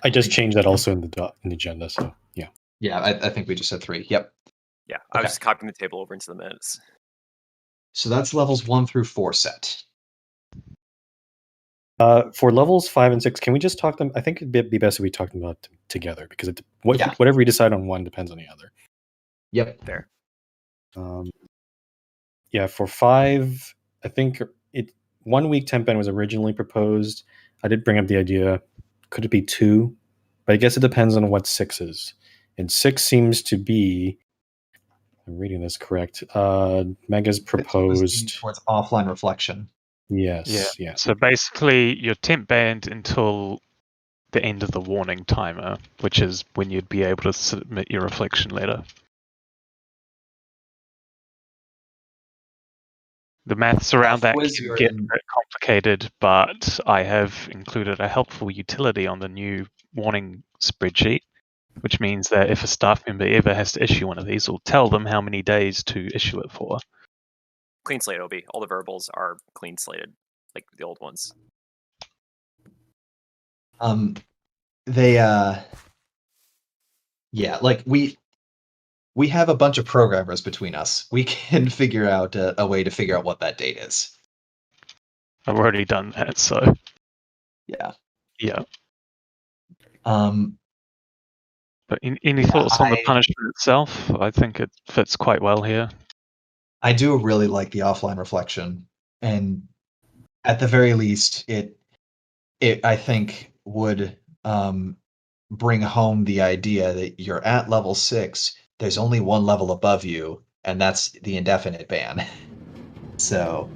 I just changed that also in the agenda. So yeah. Yeah, I think we just said 3. Yep. Yeah, I was just copying the table over into the minutes. So that's levels 1 through 4 set. For levels 5 and 6, can we just talk them? I think it'd be best if we talked them about together, because whatever we decide on one depends on the other. Yep. There. Yeah, for 5, I think 1 week temp ban was originally proposed. I did bring up the idea, could it be 2? But I guess it depends on what 6 is. And 6 seems to be, I'm reading this correct, Mega's proposed towards offline reflection. Yes. Yeah. So basically, you're temp banned until the end of the warning timer, which is when you'd be able to submit your reflection letter. The maths around that can get a bit complicated, but I have included a helpful utility on the new warning spreadsheet, which means that if a staff member ever has to issue one of these, it'll tell them how many days to issue it for. Clean slate, OB. All the verbals are clean slated, like the old ones. Yeah, like we have a bunch of programmers between us. We can figure out a way to figure out what that date is. I've already done that, so yeah. But any thoughts on the punishment itself? I think it fits quite well here. I do really like the offline reflection, and at the very least, it I think would bring home the idea that you're at level 6. There's only one level above you, and that's the indefinite ban. So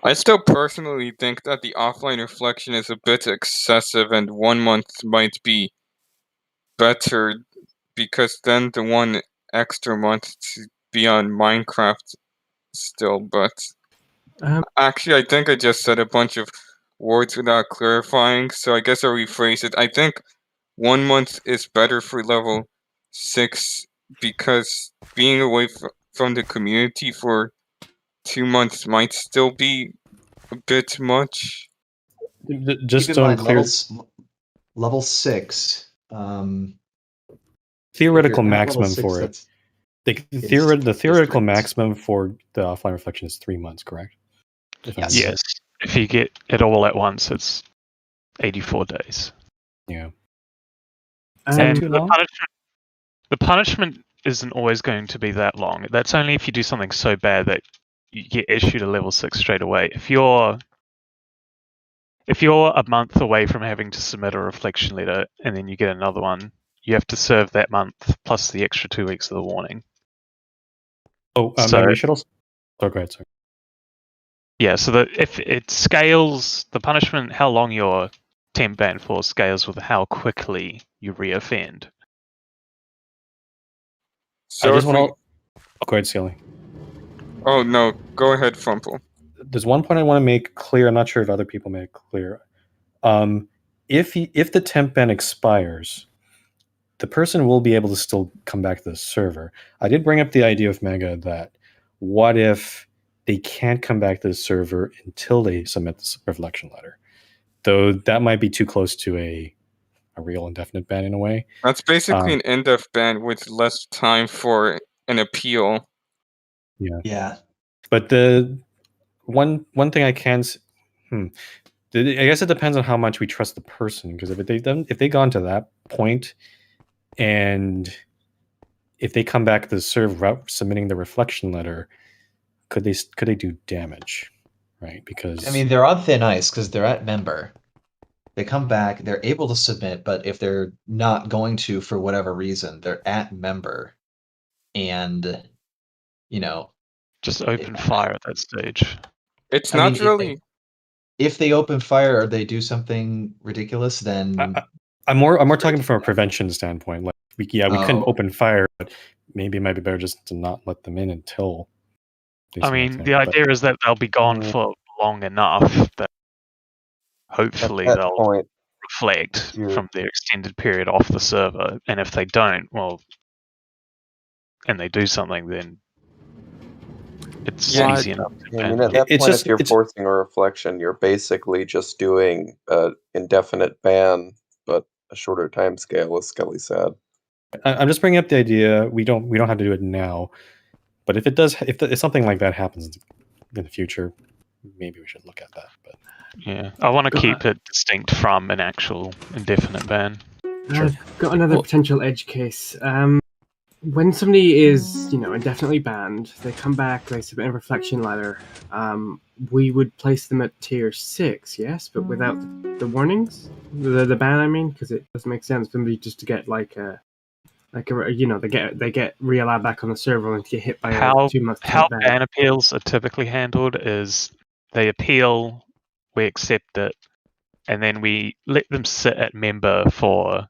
I still personally think that the offline reflection is a bit excessive, and 1 month might be better, because then the 1 extra month to be on Minecraft still. But actually, I think I just said a bunch of words without clarifying, so I guess I'll rephrase it. I think 1 month is better for level 6, because being away from the community for 2 months might still be a bit much. Just Keep in so I'm mind, clear, level 6. Theoretical at level maximum 6, for it. that's The theoretical maximum for the offline reflection is 3 months, correct? Yes. Yes. If you get it all at once, it's 84 days. Yeah. And that too long? The punishment isn't always going to be that long. That's only if you do something so bad that you get issued a level 6 straight away. If you're a month away from having to submit a reflection letter and then you get another one, you have to serve that month plus the extra 2 weeks of the warning. Oh, So- maybe we should also. Oh, go ahead, sorry. Yeah, so that if it scales, the punishment, how long your temp ban for scales with how quickly you reoffend. So I just if want we... to. Oh, go ahead, Scaly. Oh no, go ahead, Frumple. There's one point I want to make clear. I'm not sure if other people made it clear. If the temp ban expires, the person will be able to still come back to the server. I did bring up the idea of Mega that what if they can't come back to the server until they submit the reflection letter? Though that might be too close to a real indefinite ban in a way. That's basically an indef ban with less time for an appeal. Yeah. But the one thing I can, I guess it depends on how much we trust the person. Because if they gone to that point, and if they come back to the server submitting the reflection letter, could they do damage, right? Because I mean, they're on thin ice because they're at member. They come back, they're able to submit, but if they're not going to for whatever reason, they're at member, and just open fire at that stage. It's not really. If they open fire or they do something ridiculous, then I'm more talking from a prevention standpoint. Like we couldn't open fire, but maybe it might be better just to not let them in until. I mean, the idea is that they'll be gone for long enough that hopefully they'll reflect from their extended period off the server. And if they don't, well, and they do something, then it's easy enough to ban. I mean, at that point, if you're forcing a reflection, you're basically just doing an indefinite ban, but a shorter time scale, as Skelly said. I'm just bringing up the idea. We don't have to do it now, but if something like that happens in the future, maybe we should look at that. But yeah, I want to keep it distinct from an actual indefinite ban. Sure. I've got another potential edge case. When somebody is, indefinitely banned, they come back, they submit a reflection letter. We would place them at tier 6, yes, but without the warnings, the ban. I mean, because it doesn't make sense for somebody just to get they get re-allowed back on the server and get hit by a 2 month ban. How ban appeals are typically handled is they appeal, we accept it, and then we let them sit at member for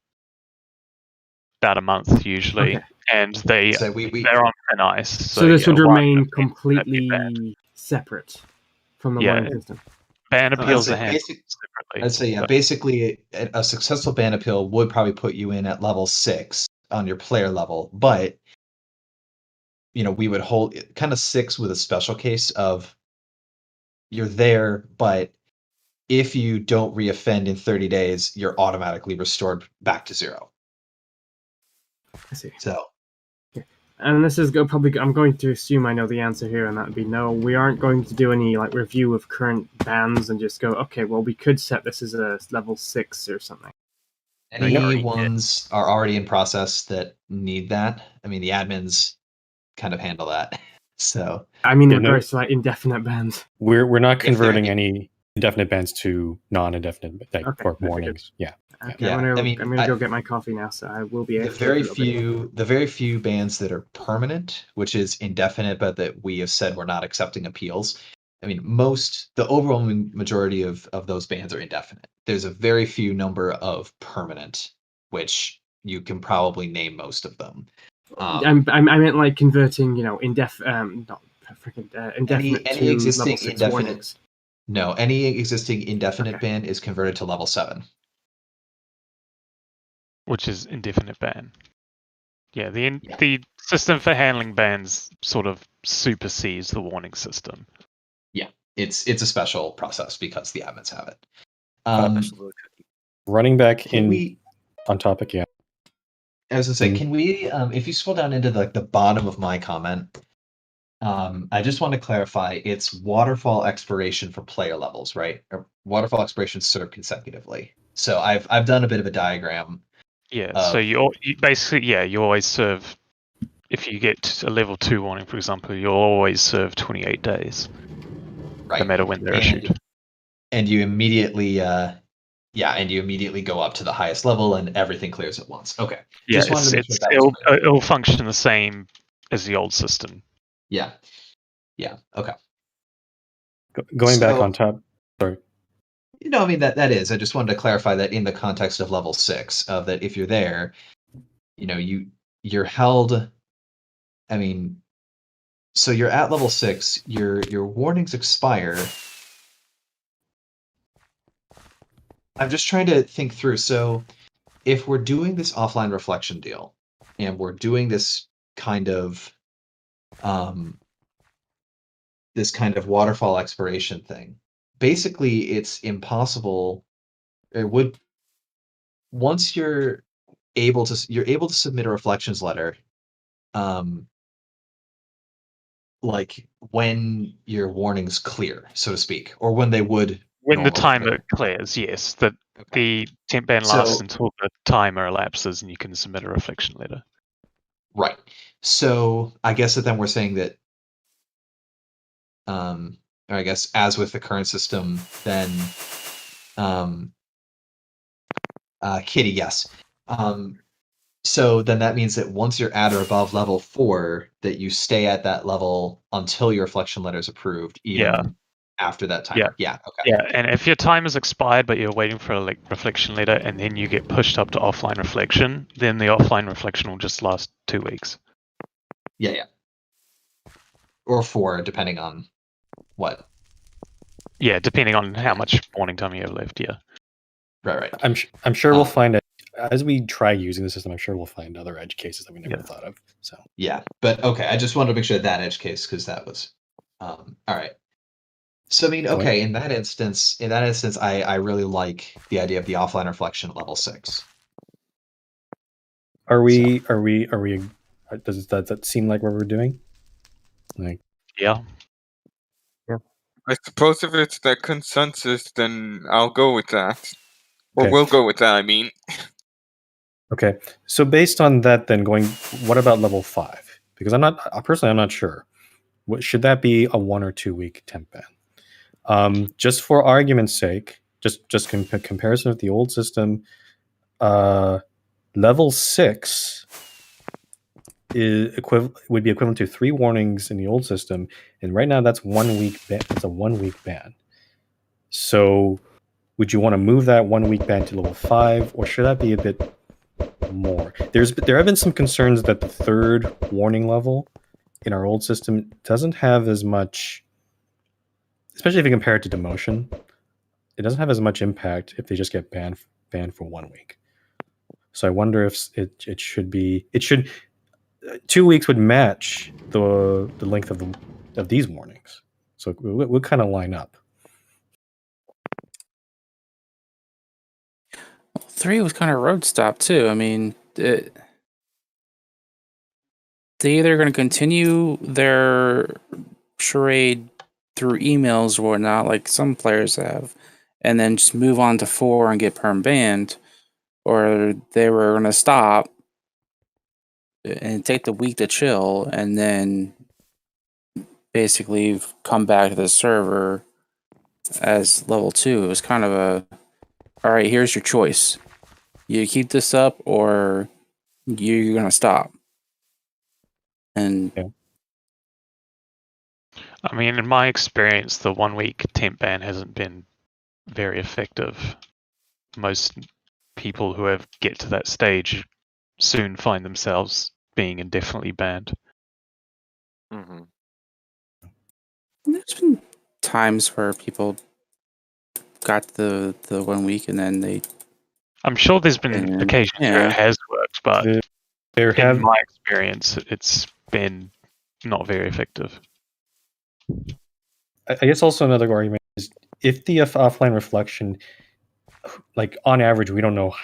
about a month usually. Okay. And they're on thin ice. So this would remain completely separate from the warning system. Ban appeals are handled separately. I'd say, basically a successful ban appeal would probably put you in at level 6 on your player level, but we would hold kind of 6 with a special case of you're there, but if you don't reoffend in 30 days, you're automatically restored back to 0. I see. So, and this is probably, I'm going to assume I know the answer here, and that would be no. We aren't going to do any review of current bans and just go, okay, well, we could set this as a level 6 or something. Any ones are already in process that need that. I mean, the admins kind of handle that. So, I mean, in regards to indefinite bans, we're not converting any indefinite bans to non-indefinite or warnings. Yeah. Okay, I'm gonna go get my coffee now, so I will be. The very few bans that are permanent, which is indefinite, but that we have said we're not accepting appeals. I mean, the overwhelming majority of those bans are indefinite. There's a very few number of permanent, which you can probably name most of them. I meant like converting, not indefinite any to existing level 6 indefinite warnings. No, any existing indefinite Okay. ban is converted to level 7. Which is indefinite ban. Yeah, the system for handling bans sort of supersedes the warning system. Yeah, it's a special process because the admins have it. Running back on topic, yeah. I was gonna say, can we, if you scroll down into the bottom of my comment, I just want to clarify, it's waterfall expiration for player levels, right? Or waterfall expiration served consecutively. So I've done a bit of a diagram. Yeah, so you basically, you always serve, if you get a level 2 warning, for example, you'll always serve 28 days. Right. No matter when they're issued. And you immediately go up to the highest level and everything clears at once. Okay. Yeah, Just wanted to make sure that was clear. it'll function the same as the old system. Yeah. Yeah. Okay. Going back on top. Sorry. I mean that is. I just wanted to clarify that in the context of level 6, of that if you're there, you're held. I mean, so you're at level 6. Your warnings expire. I'm just trying to think through. So, if we're doing this offline reflection deal, and we're doing this kind of waterfall expiration thing, basically it's impossible. It would, once you're able to submit a reflections letter, like when your warnings clear, so to speak, or when they would when the normally timer clear. clears, yes. The temp ban lasts until the timer elapses and you can submit a reflection letter. Right. So I guess that then we're saying that, or I guess as with the current system, then, Kitty, yes. So then that means that once you're at or above level 4, that you stay at that level until your reflection letter is approved, even after that timer. Yeah. Okay. Yeah, and if your time is expired but you're waiting for a reflection letter and then you get pushed up to offline reflection, then the offline reflection will just last 2 weeks. Yeah. Or 4, depending on what. Yeah, depending on how much warning time you have left. Yeah. Right. I'm sure we'll find it as we try using the system. I'm sure we'll find other edge cases that we never thought of. So yeah, but okay, I just wanted to make sure that edge case, because that was all right. So I mean, okay, in that instance, I really like the idea of the offline reflection at level 6. Are we? Does that seem like what we're doing? Yeah. I suppose if it's the consensus, then I'll go with that. Or we'll go with that, I mean. Okay. So based on that, then what about level 5? Because I'm not sure. Should that be a 1 or 2 week temp ban? Just for argument's sake, just comparison with the old system, level 6 would be equivalent to 3 warnings in the old system, and right now that's 1 week ban. It's a 1 week ban. So would you want to move that 1 week ban to level 5, or should that be a bit more? There have been some concerns that the 3rd warning level in our old system doesn't have as much, especially if you compare it to demotion. It doesn't have as much impact if they just get banned for 1 week. So I wonder if it should 2 weeks would match the length of these warnings. So it would kind of line up. 3 was kind of road stop too. I mean, they either going to continue their charade through emails or whatnot, like some players have, and then just move on to 4 and get perm banned, or they were going to stop and take the week to chill and then basically come back to the server as level 2. It was kind of all right, here's your choice. You keep this up or you're going to stop. And I mean, in my experience, the 1 week temp ban hasn't been very effective. Most people who get to that stage soon find themselves being indefinitely banned. Mm-hmm. There's been times where people got the 1 week and then they. I'm sure there's been occasions where it has worked, but in my experience, it's been not very effective. I guess also another argument is if the offline reflection, like on average, we don't know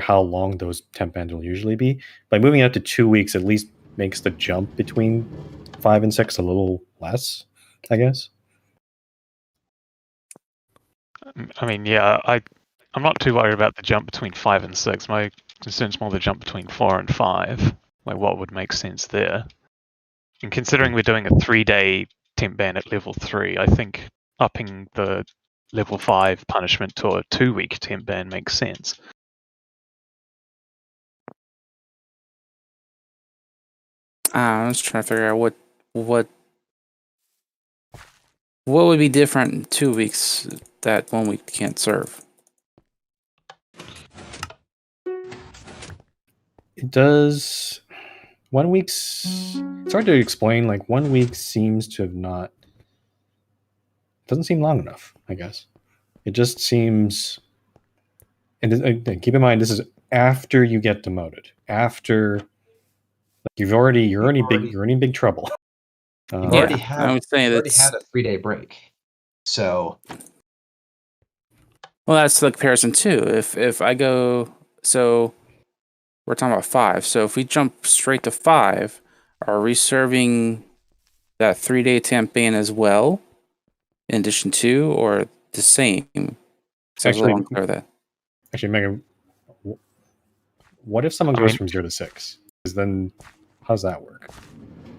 how long those temp bans will usually be. By moving out to 2 weeks, at least makes the jump between 5 and 6 a little less, I guess. I mean, yeah, I'm not too worried about the jump between 5 and 6. My concern's more the jump between 4 and 5. Like, what would make sense there? And considering we're doing a 3-day temp ban at level 3, I think upping the level 5 punishment to a 2-week temp ban makes sense. I was trying to figure out what would be different in 2 weeks that 1 week can't serve. It does. 1 week's. It's hard to explain. Like 1 week seems to have not. Doesn't seem long enough. I guess it just seems. And keep in mind, this is after you get demoted. After you're already in big trouble. You've already had a 3-day break, so. Well, that's the comparison too. If I go, so we're talking about 5. So if we jump straight to 5, are we serving that 3-day temp ban as well, in addition to, or the same? Actually, that. Actually, Megan, what if someone goes from 0 to 6? Because then, how does that work?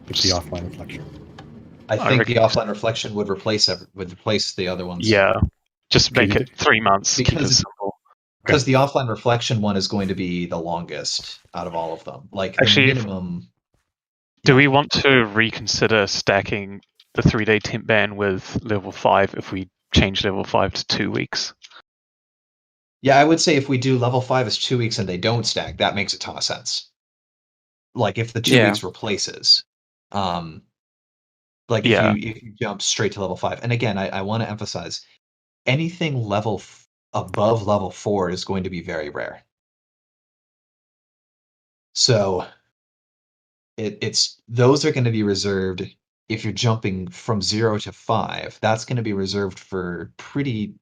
With the offline reflection. I think the offline reflection would replace the other ones. Yeah, just make it 3 months. Because the offline reflection one is going to be the longest out of all of them. Like the minimum. Do we want to reconsider stacking the 3-day temp ban with level 5 if we change level 5 to 2 weeks? Yeah, I would say if we do level 5 as 2 weeks and they don't stack, that makes a ton of sense. Like if the 2 weeks replaces. Like if you jump straight to level 5. And again, I want to emphasize anything above level 4 is going to be very rare. So those are going to be reserved if you're jumping from 0 to 5. That's going to be reserved for pretty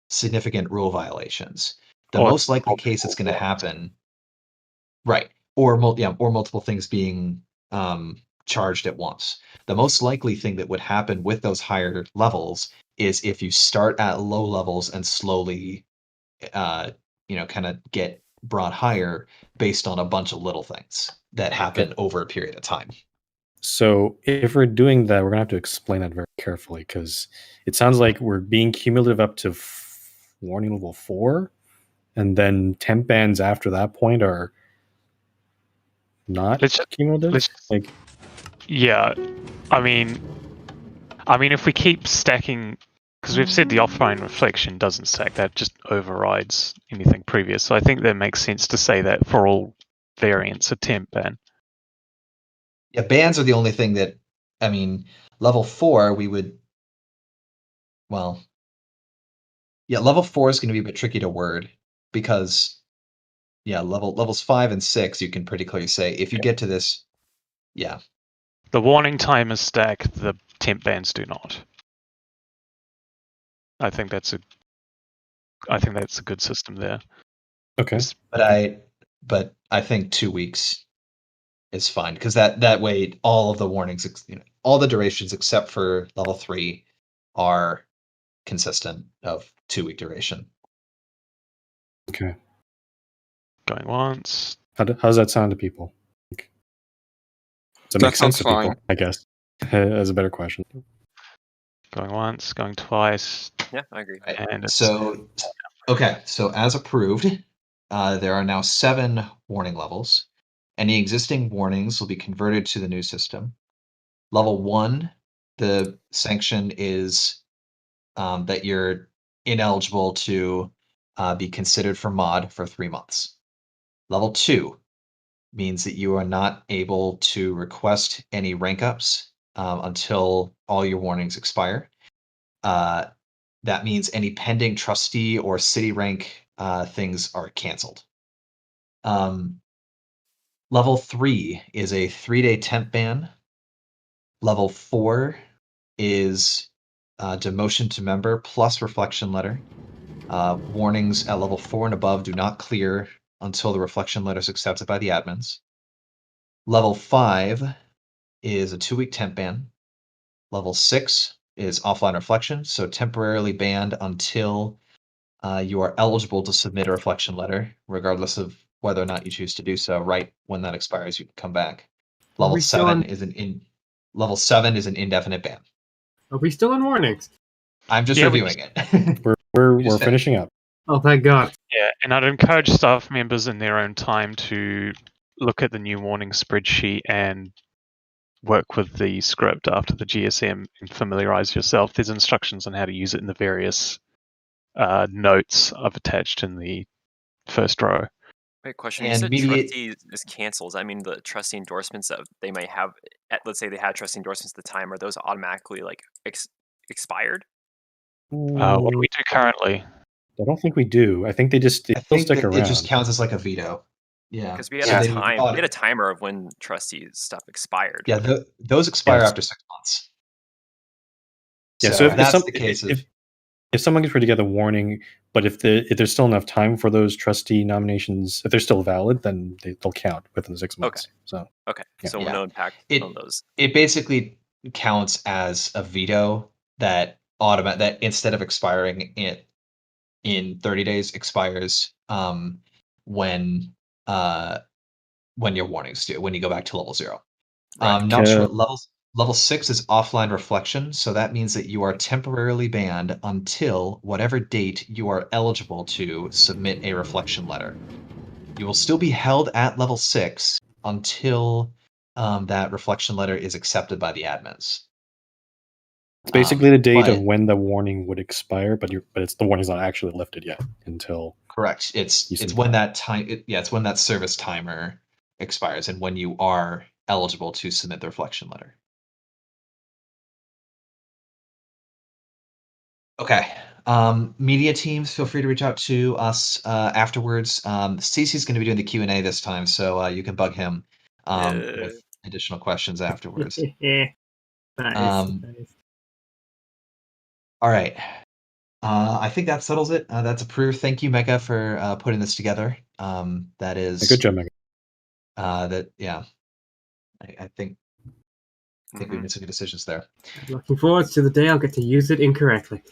significant rule violations. The most likely case it's going to happen, right? Or multiple things being charged at once. The most likely thing that would happen with those higher levels is if you start at low levels and slowly, kind of get brought higher based on a bunch of little things that happen over a period of time. So if we're doing that, we're going to have to explain that very carefully because it sounds like we're being cumulative up to warning level 4, and then temp bans after that point are not cumulative. Yeah, I mean, if we keep stacking, because we've said the offline reflection doesn't stack, that just overrides anything previous. So I think that makes sense to say that for all variants of temp ban. Yeah, bans are the only thing that, level 4 we would, level 4 is going to be a bit tricky to word because, levels 5 and 6 you can pretty clearly say if you get to this, the warning timers stack, the temp bans do not. I think that's a good system there. Okay, but I think 2 weeks is fine because that way all of the warnings, all the durations except for level 3 are consistent of 2-week duration. Okay. Going once. How does that sound to people? Does that make sense to people? I guess that's a better question. Going once, going twice. Yeah, I agree. Right. And so as approved, there are now 7 warning levels. Any existing warnings will be converted to the new system. Level 1 the sanction is that you're ineligible to be considered for mod for 3 months. Level 2 means that you are not able to request any rank ups until all your warnings expire. That means any pending trustee or city rank things are canceled. Level 3 is a 3-day temp ban. Level 4 is demotion to member plus reflection letter. Warnings at level 4 and above do not clear until the reflection letter is accepted by the admins. Level 5 is a 2-week temp ban. Level 6 is offline reflection, so temporarily banned until you are eligible to submit a reflection letter, regardless of whether or not you choose to do so. Right when that expires, you can come back. Level 7 is Level 7 is an indefinite ban. Are we still on warnings? I'm just reviewing it. We're finishing up. Oh, thank God. Yeah, and I'd encourage staff members in their own time to look at the new warning spreadsheet and work with the script after the GSM and familiarize yourself. There's instructions on how to use it in the various notes I've attached in the first row. Wait, question. And You said trustee is canceled. Does that mean the trustee endorsements that they might have, let's say they had trustee endorsements at the time, are those automatically like expired? What do we do currently? I don't think we do. I think they still stick around. It just counts as like a veto. Yeah, because we had we had a timer of when trustee stuff expired. Yeah, those expire after 6 months. Yeah, so if someone gets ready to get a warning, but if there's still enough time for those trustee nominations, if they're still valid, then they'll count within the 6 months. So so no impact on those. It basically counts as a veto that that instead of expiring in 30 days expires when your warnings do, when you go back to level 0. Right. Not sure what level 6 is offline reflection, so that means that you are temporarily banned until whatever date you are eligible to submit a reflection letter. You will still be held at level 6 until that reflection letter is accepted by the admins. It's basically the date of when the warning would expire, but it's the warning's not actually lifted yet until. Correct. It's when that time. It's when that service timer expires and when you are eligible to submit the reflection letter. Okay. Media teams, feel free to reach out to us afterwards. Cece's going to be doing the Q&A this time, so you can bug him with additional questions afterwards. Nice. All right. I think that settles it. That's approved. Thank you, Mega, for putting this together. That is good job, Mega. I think we made some good decisions there. I'm looking forward to the day I'll get to use it incorrectly.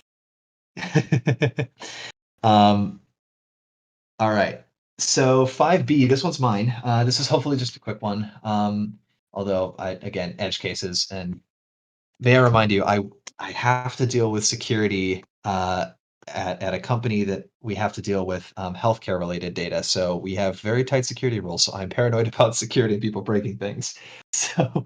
All right. So 5B, this one's mine. This is hopefully just a quick one. Although again, edge cases, and may I remind you, I have to deal with security at a company that we have to deal with healthcare related data. So we have very tight security rules. So I'm paranoid about security and people breaking things. So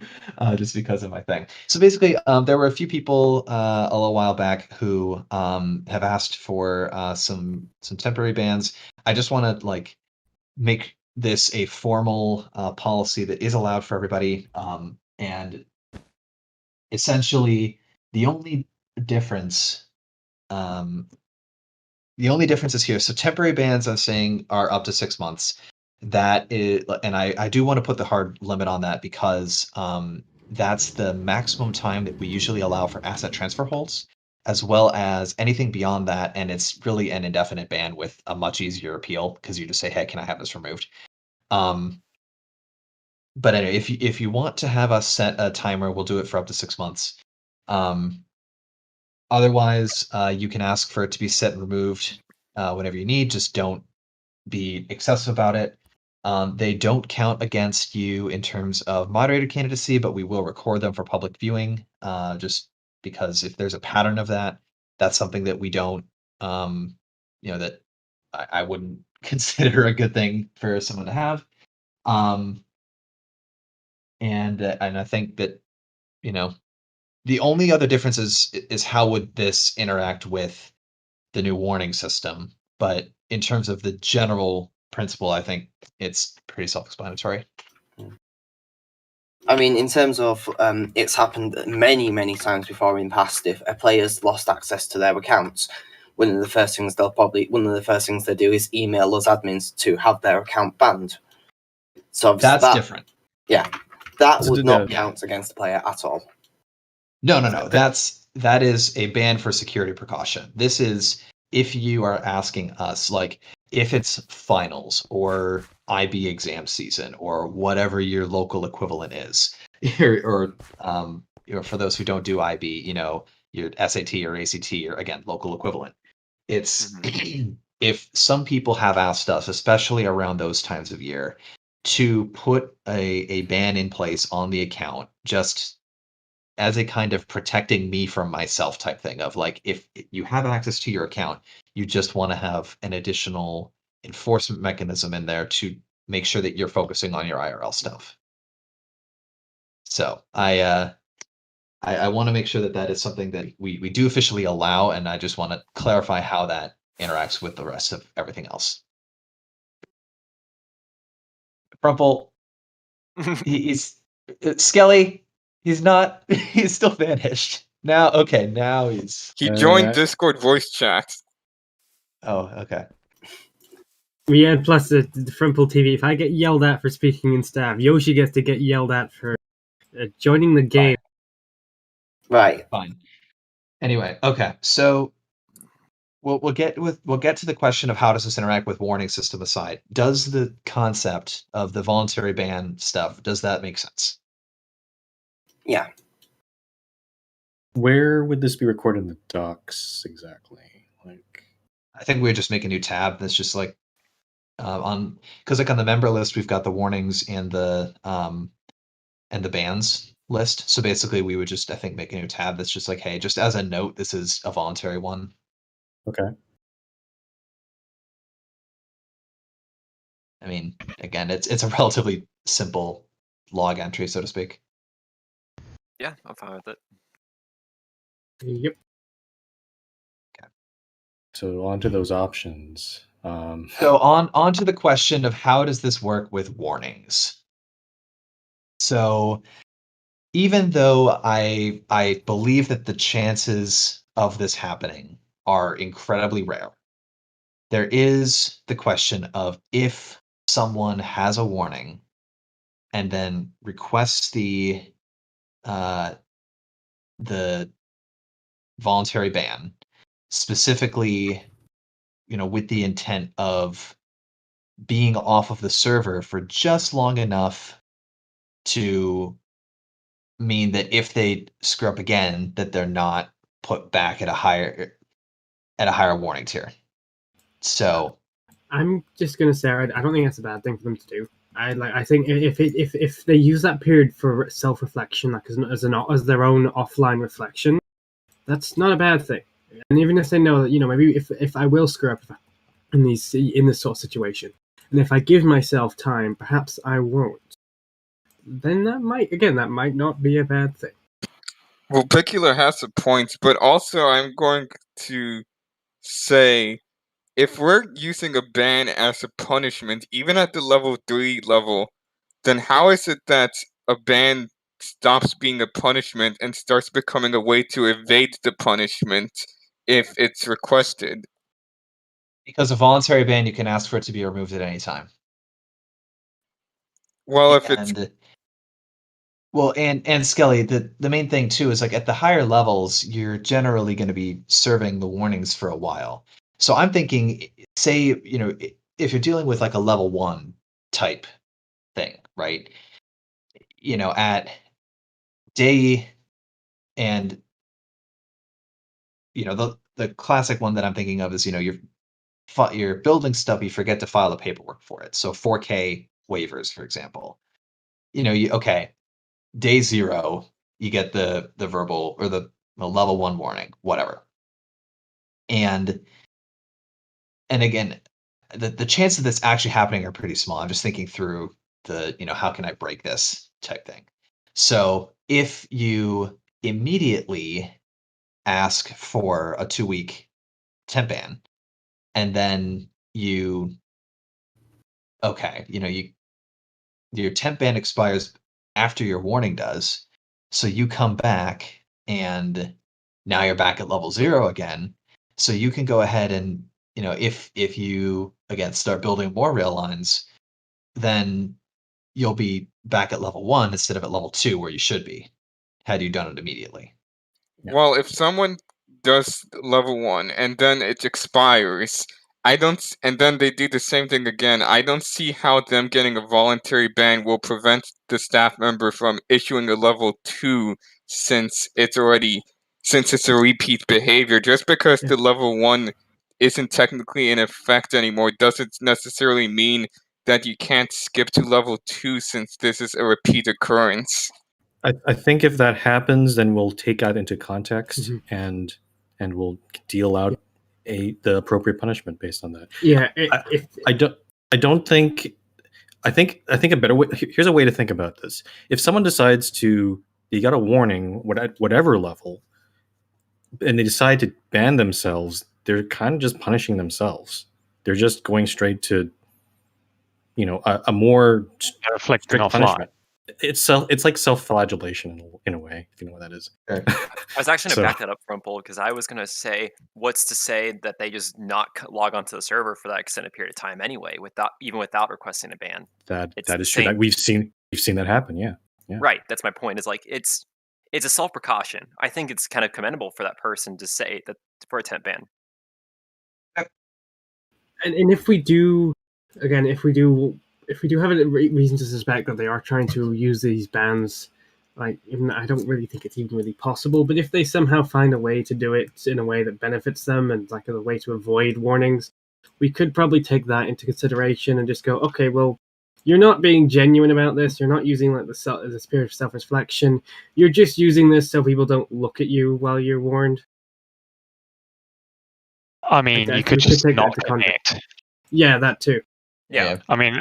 just because of my thing. So basically, there were a few people a little while back who have asked for some temporary bans. I just want to make this a formal policy that is allowed for everybody. And essentially, the only difference is here. So temporary bans, I'm saying, are up to 6 months. That is, and I do want to put the hard limit on that because that's the maximum time that we usually allow for asset transfer holds, as well as anything beyond that. And it's really an indefinite ban with a much easier appeal because you just say, hey, can I have this removed? But anyway, if you want to have us set a timer, we'll do it for up to 6 months. Otherwise, you can ask for it to be set and removed whenever you need. Just don't be excessive about it. They don't count against you in terms of moderator candidacy, but we will record them for public viewing. Just because if there's a pattern of that, that's something that we don't, that I wouldn't consider a good thing for someone to have. And I think that, The only other difference is how would this interact with the new warning system. But in terms of the general principle, I think it's pretty self-explanatory. I mean, in terms of it's happened many times before in the past. If a player's lost access to their accounts, one of the first things they do is email us admins to have their account banned. So that's different. Yeah, that So would not count against the player at all. No. That is a ban for security precaution. This is if you are asking us, like, if it's finals or IB exam season or whatever your local equivalent is, or for those who don't do IB, your SAT or ACT or again local equivalent. It's if some people have asked us, especially around those times of year, to put a ban in place on the account just as a kind of protecting me from myself type thing of like, if you have access to your account, you just want to have an additional enforcement mechanism in there to make sure that you're focusing on your IRL stuff. So I want to make sure that that is something that we do officially allow, and I just want to clarify how that interacts with the rest of everything else. Frumple, he's Skelly. He's not. He's still vanished. Now he's. He joined Discord voice chat. Oh, okay. Yeah, plus the Frimple TV. If I get yelled at for speaking in staff, Yoshi gets to get yelled at for joining the game. Right. Fine. Anyway, okay. So we'll get to the question of how does this interact with warning system aside. Does the concept of the voluntary ban stuff, does that make sense? Yeah. Where would this be recorded in the docs exactly? Like, I think we would just make a new tab that's just like on, because like on the member list we've got the warnings and the bans list. So basically we would just, I think, make a new tab that's just like, hey, just as a note, this is a voluntary one. Okay. I mean, again, it's a relatively simple log entry, so to speak. Yeah, I'm fine with it. Yep. Okay. So on to those options. So on to the question of how does this work with warnings? So even though I believe that the chances of this happening are incredibly rare, there is the question of if someone has a warning and then requests the voluntary ban, specifically, with the intent of being off of the server for just long enough to mean that if they screw up again, that they're not put back at a higher warning tier. So I'm just gonna say I don't think that's a bad thing for them to do. I think if they use that period for self-reflection, like as their own offline reflection, that's not a bad thing. And even if they know that maybe if I will screw up in this sort of situation, and if I give myself time, perhaps I won't. Then that might not be a bad thing. Well, Picular has a point, but also I'm going to say, if we're using a ban as a punishment, even at the level 3 level, then how is it that a ban stops being a punishment and starts becoming a way to evade the punishment if it's requested? because a voluntary ban, you can ask for it to be removed at any time. Well, if it's Well, and Skelly, the main thing too is like at the higher levels, you're generally going to be serving the warnings for a while. So I'm thinking, say, if you're dealing with like a level 1 type thing, right? At day and the classic one that I'm thinking of is, you're building stuff, you forget to file the paperwork for it. So 4K waivers, for example. Okay, day 0, you get the verbal or the level 1 warning, whatever. And again, the chance of this actually happening are pretty small. I'm just thinking through the, how can I break this type thing. So if you immediately ask for a 2-week temp ban, and then your temp ban expires after your warning does, so you come back and now you're back at level 0 again. So you can go ahead and, if you again start building more rail lines, then you'll be back at level 1 instead of at level 2 where you should be, had you done it immediately. Well, if someone does level 1 and then it expires, and then they do the same thing again, I don't see how them getting a voluntary ban will prevent the staff member from issuing a level 2 since it's a repeat behavior. Just because the level 1 isn't technically in effect anymore doesn't necessarily mean that you can't skip to level 2 since this is a repeat occurrence. I think if that happens, then we'll take that into context and we'll deal out the appropriate punishment based on that. Yeah, I think a better way. Here's a way to think about this: if someone decides you got a warning, whatever level, and they decide to ban themselves, they're kind of just punishing themselves. They're just going straight to, a more reflecting strict punishment. It's like self-flagellation in a way, if you know what that is. I was actually going to back that up, Frumple, because I was going to say, what's to say that they just not log onto the server for that extended period of time anyway, even without requesting a ban. That is true. We've seen that happen. Yeah. Right. That's my point. Is like it's a self precaution. I think it's kind of commendable for that person to say that for a temp ban. And if we do have a reason to suspect that they are trying to use these bans, I don't really think it's even really possible, but if they somehow find a way to do it in a way that benefits them and like a way to avoid warnings, we could probably take that into consideration and just go, okay, well, you're not being genuine about this. You're not using like the spirit of self-reflection. You're just using this so people don't look at you while you're warned. I mean, you could just not connect. Yeah, that too. Yeah. I mean,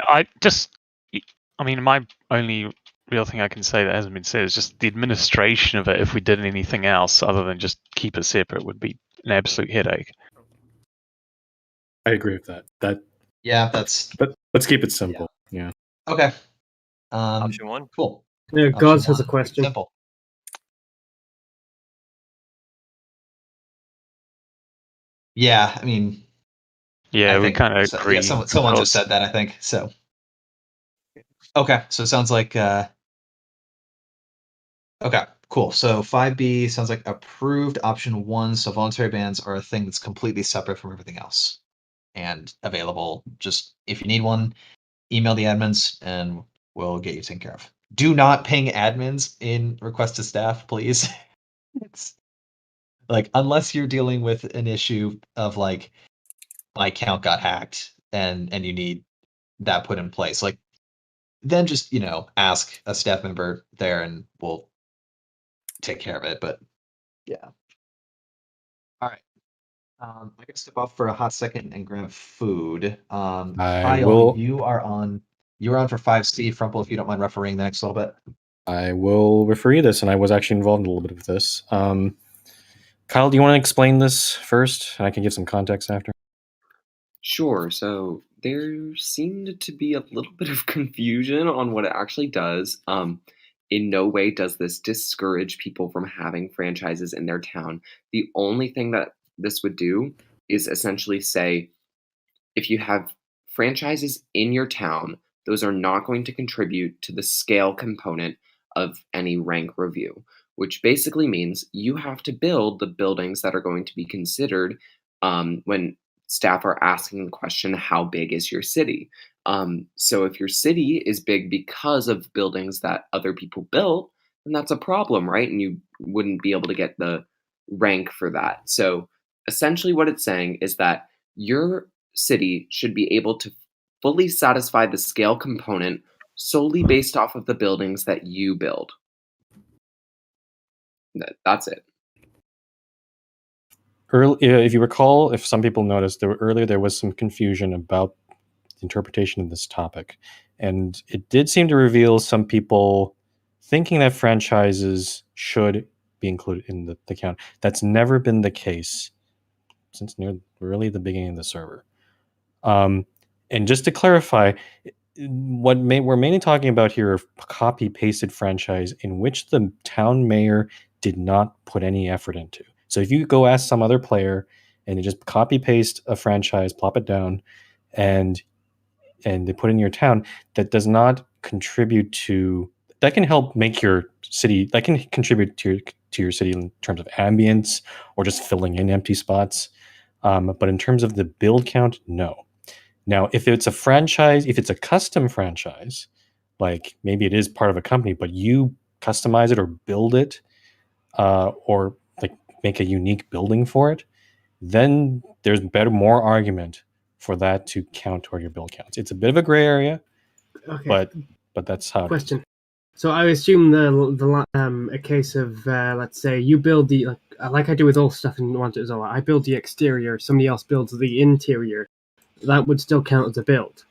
my only real thing I can say that hasn't been said is just the administration of it. If we did anything else other than just keep it separate, would be an absolute headache. I agree with that. But let's keep it simple. Yeah. Okay. Option 1. Cool. Yeah, Gods has a question. Simple. Yeah, I mean. Yeah, we kind of agree. Yeah, someone just said that, I think. So. Okay, so it sounds like. Okay, cool. So 5B sounds like approved option 1. So voluntary bans are a thing that's completely separate from everything else, and available. Just if you need one, email the admins, and we'll get you taken care of. Do not ping admins in request to staff, please. It's like, unless you're dealing with an issue of like, my account got hacked and you need that put in place, like, then just ask a staff member there and we'll take care of it. But yeah. All right. I can step off for a hot second and grab food. Kyle, you are on for 5C. Frumple, if you don't mind refereeing the next little bit. I will referee this, and I was actually involved in a little bit of this. Kyle, do you want to explain this first? And I can give some context after. Sure. So there seemed to be a little bit of confusion on what it actually does. In no way does this discourage people from having franchises in their town. The only thing that this would do is essentially say, if you have franchises in your town, those are not going to contribute to the scale component of any rank review, which basically means you have to build the buildings that are going to be considered when staff are asking the question, how big is your city? So if your city is big because of buildings that other people built, then that's a problem, right? And you wouldn't be able to get the rank for that. So essentially what it's saying is that your city should be able to fully satisfy the scale component solely based off of the buildings that you build. That's it. If you recall, if some people noticed, there was some confusion about the interpretation of this topic, and it did seem to reveal some people thinking that franchises should be included in the count. That's never been the case since near really the beginning of the server. And just to clarify, we're mainly talking about here are copy-pasted franchise in which the town mayor did not put any effort into. So if you go ask some other player and you just copy-paste a franchise, plop it down, and they put it in your town, that does not contribute to, that can help make your city, that can contribute to your city in terms of ambience or just filling in empty spots. But in terms of the build count, no. Now, if it's a franchise, if it's a custom franchise, like maybe it is part of a company, but you customize it or build it, or like make a unique building for it, then there's more argument for that to count toward your build counts. It's a bit of a gray area, Okay. but that's how. Question. So I assume a case of let's say you build the like I do with all stuff in Wanted as well. I build the exterior, somebody else builds the interior. That would still count as a build.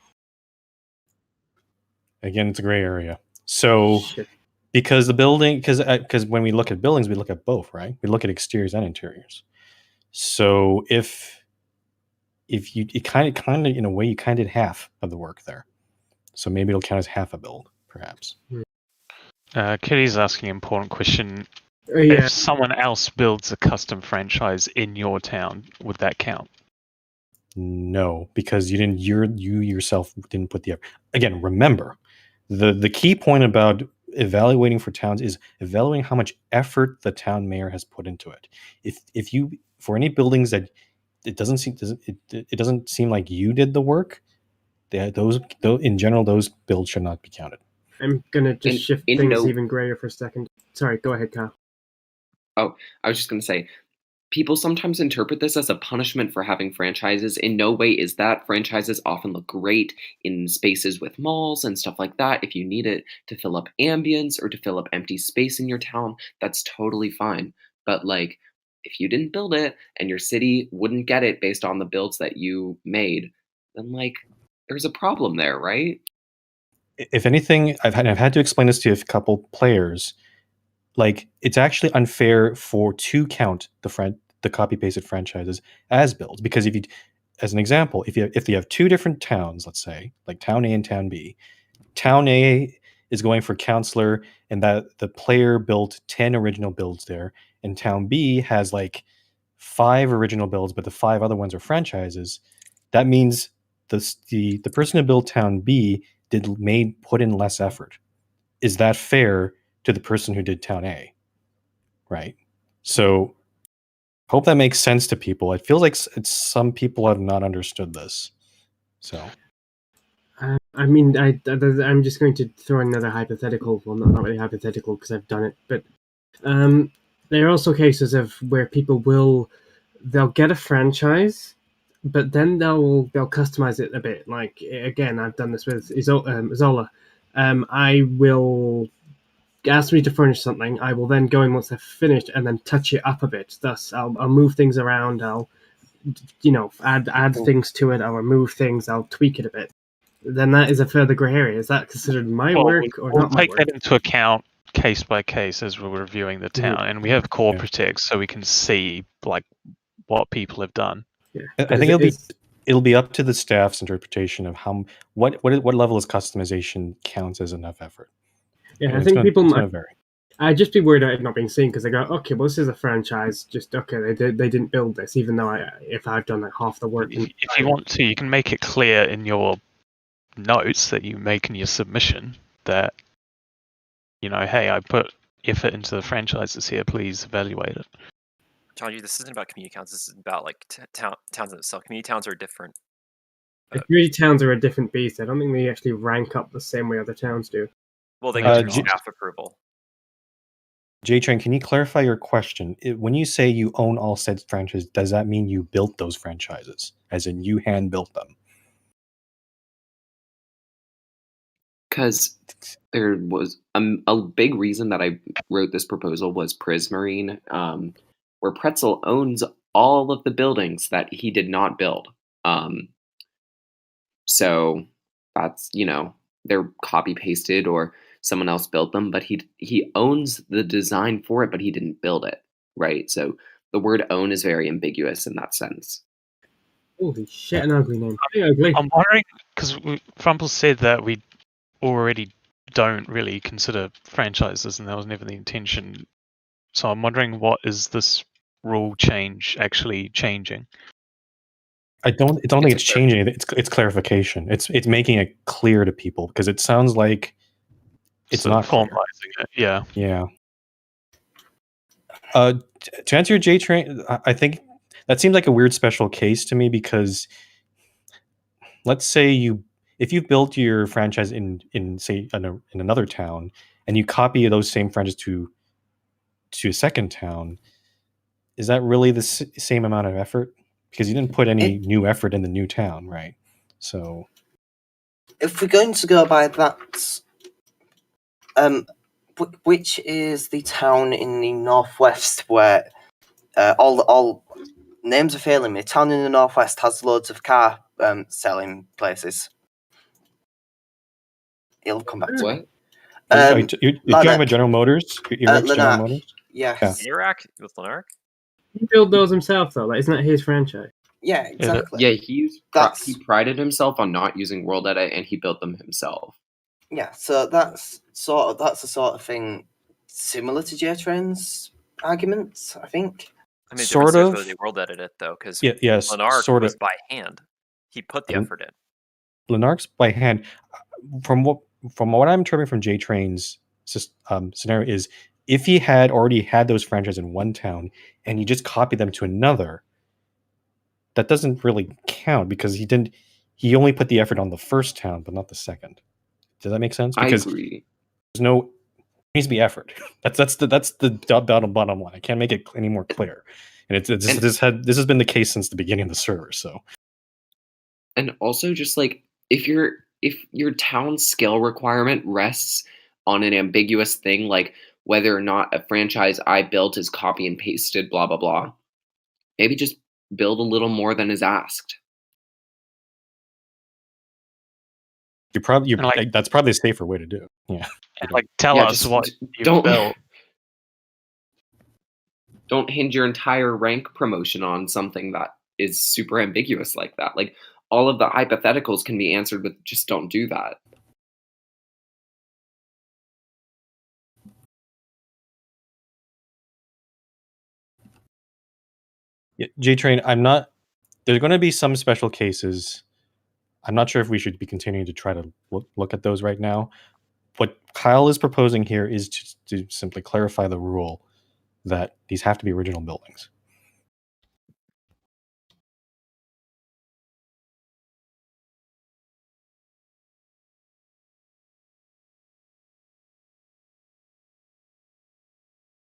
Again, it's a gray area. So because the building, because when we look at buildings, we look at both, right? We look at exteriors and interiors. So if you kind of in a way you kind of did half of the work there, so maybe it'll count as half a build, perhaps. Kitty's asking an important question. Yeah. If someone else builds a custom franchise in your town, would that count? No, because you yourself didn't put the effort. Again, remember, the key point about evaluating for towns is evaluating how much effort the town mayor has put into it. If you, for any buildings that it doesn't seem like you did the work, those in general, those builds should not be counted. I'm gonna just shift things even grayer for a second. Sorry, go ahead, Kyle. Oh, I was just gonna say, people sometimes interpret this as a punishment for having franchises. In no way is that. Franchises often look great in spaces with malls and stuff like that. If you need it to fill up ambience or to fill up empty space in your town, that's totally fine. But like, if you didn't build it and your city wouldn't get it based on the builds that you made, then like, there's a problem there, right? If anything, I've had to explain this to a couple players. Like, it's actually unfair to count the copy-pasted franchises as builds, because if you, as an example, if you have two different towns, let's say, like Town A and Town B, Town A is going for counselor, and that the player built 10 original builds there, and Town B has like 5 original builds, but the 5 other ones are franchises. That means the person who built Town B put in less effort. Is that fair to the person who did Town A? Right. So hope that makes sense to people. It feels like some people have not understood this. So I mean, I'm just going to throw another hypothetical. Well, not really hypothetical because I've done it, but there are also cases of where people they'll get a franchise, but then they'll customize it a bit. Like, again, I've done this with Zola. I will ask me to furnish something. I will then go in once I've finished and then touch it up a bit. Thus, I'll move things around. I'll add things to it. I'll remove things. I'll tweak it a bit. Then that is a further gray area. Is that considered my work or not my work? We'll take that into account case by case as we're reviewing the town, and we have core protects so we can see like what people have done. Yeah. I think it'll be up to the staff's interpretation of what level of customization counts as enough effort. Yeah, I think people might vary. I'd just be worried about it not being seen because they go, okay, well, this is a franchise. Just okay, they didn't build this, even though if I've done like half the work. If you want to, you can make it clear in your notes that you make in your submission that, hey, I put effort into the franchises here, please evaluate it. John, this isn't about community towns. This is about like towns themselves. Community towns are different. Community towns are a different beast. I don't think they actually rank up the same way other towns do. Well, they get staff approval. J-Train, can you clarify your question? When you say you own all said franchises, does that mean you built those franchises, as in you hand built them? Because there was a big reason that I wrote this proposal was Prismarine, where Pretzel owns all of the buildings that he did not build. So that's, they're copy pasted, or someone else built them, but he owns the design for it, but he didn't build it, right? So the word own is very ambiguous in that sense. Holy shit, an ugly name. Ugly. I'm wondering, because Frumple said that we already don't really consider franchises, and that was never the intention. So I'm wondering, what is this rule change actually changing? I don't think it's changing. It's clarification. It's making it clear to people, because it sounds like it's So not formalizing clear. it. Yeah. Yeah. To answer your J-Train, I think that seems like a weird special case to me, because let's say if you built your franchise in say in another town, and you copy those same franchises to a second town, is that really the same amount of effort? Because you didn't put any new effort in the new town, right? So if we're going to go by that, which is the town in the northwest where all names are failing me. Town in the northwest has loads of car selling places. It'll come back to me. you're talking about General Motors? Iraq's General Motors? Yes. Iraq with Lanark? He built those himself, though. Like, isn't that his franchise? Yeah, exactly. Yeah, he prided himself on not using World Edit, and he built them himself. Yeah, so that's the sort of thing similar to J-Train's arguments, I think. I mean, Sort of. whether they World Edit it though, because yes, Lanark sort was of. by hand. He put the effort in. Lanark's by hand. From what I'm interpreting from J-Train's scenario is, if he had already had those franchises in one town and he just copied them to another, that doesn't really count, because he only put the effort on the first town but not the second. Does that make sense? Because I agree. There needs to be effort. That's the bottom line. I can't make it any more clear. And this has been the case since the beginning of the server. So, and also just like if your town skill requirement rests on an ambiguous thing, like whether or not a franchise I built is copy and pasted, blah blah blah, maybe just build a little more than is asked. That's probably a safer way to do it. Yeah. Tell us what you built. Don't hinge your entire rank promotion on something that is super ambiguous like that. Like, all of the hypotheticals can be answered with just don't do that. Yeah, J-Train, there's going to be some special cases. I'm not sure if we should be continuing to try to look at those right now. What Kyle is proposing here is to simply clarify the rule that these have to be original buildings.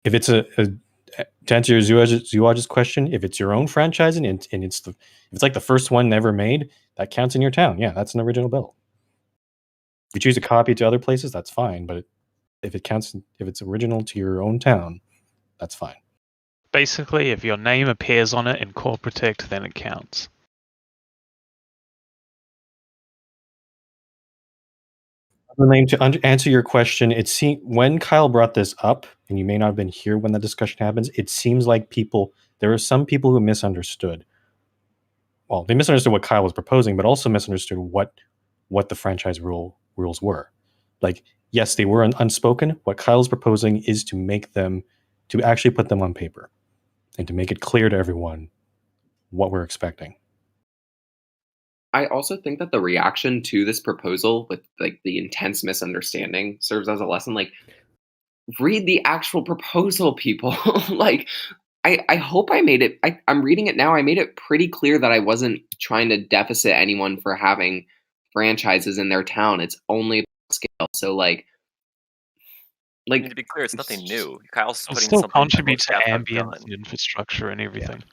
If it's to answer your Zoologist question, if it's your own franchise and if it's like the first one never made, that counts in your town. Yeah, that's an original build. If you choose to copy to other places, that's fine. But if it's original to your own town, that's fine. Basically, if your name appears on it in Core Protect, then it counts. To answer your question, when Kyle brought this up, and you may not have been here when the discussion happens, it seems like there are some people who misunderstood. Well, they misunderstood what Kyle was proposing, but also misunderstood what the franchise rules were. Like, yes, they were unspoken. What Kyle's proposing is to actually put them on paper and to make it clear to everyone what we're expecting. I also think that the reaction to this proposal with like the intense misunderstanding serves as a lesson. Like, read the actual proposal, people. Like, I hope I made it. I'm reading it now. I made it pretty clear that I wasn't trying to deficit anyone for having franchises in their town. It's only scale. So like to be clear, it's nothing new. Kyle's It'll putting still something contribute to staff have ambience done. and infrastructure and everything.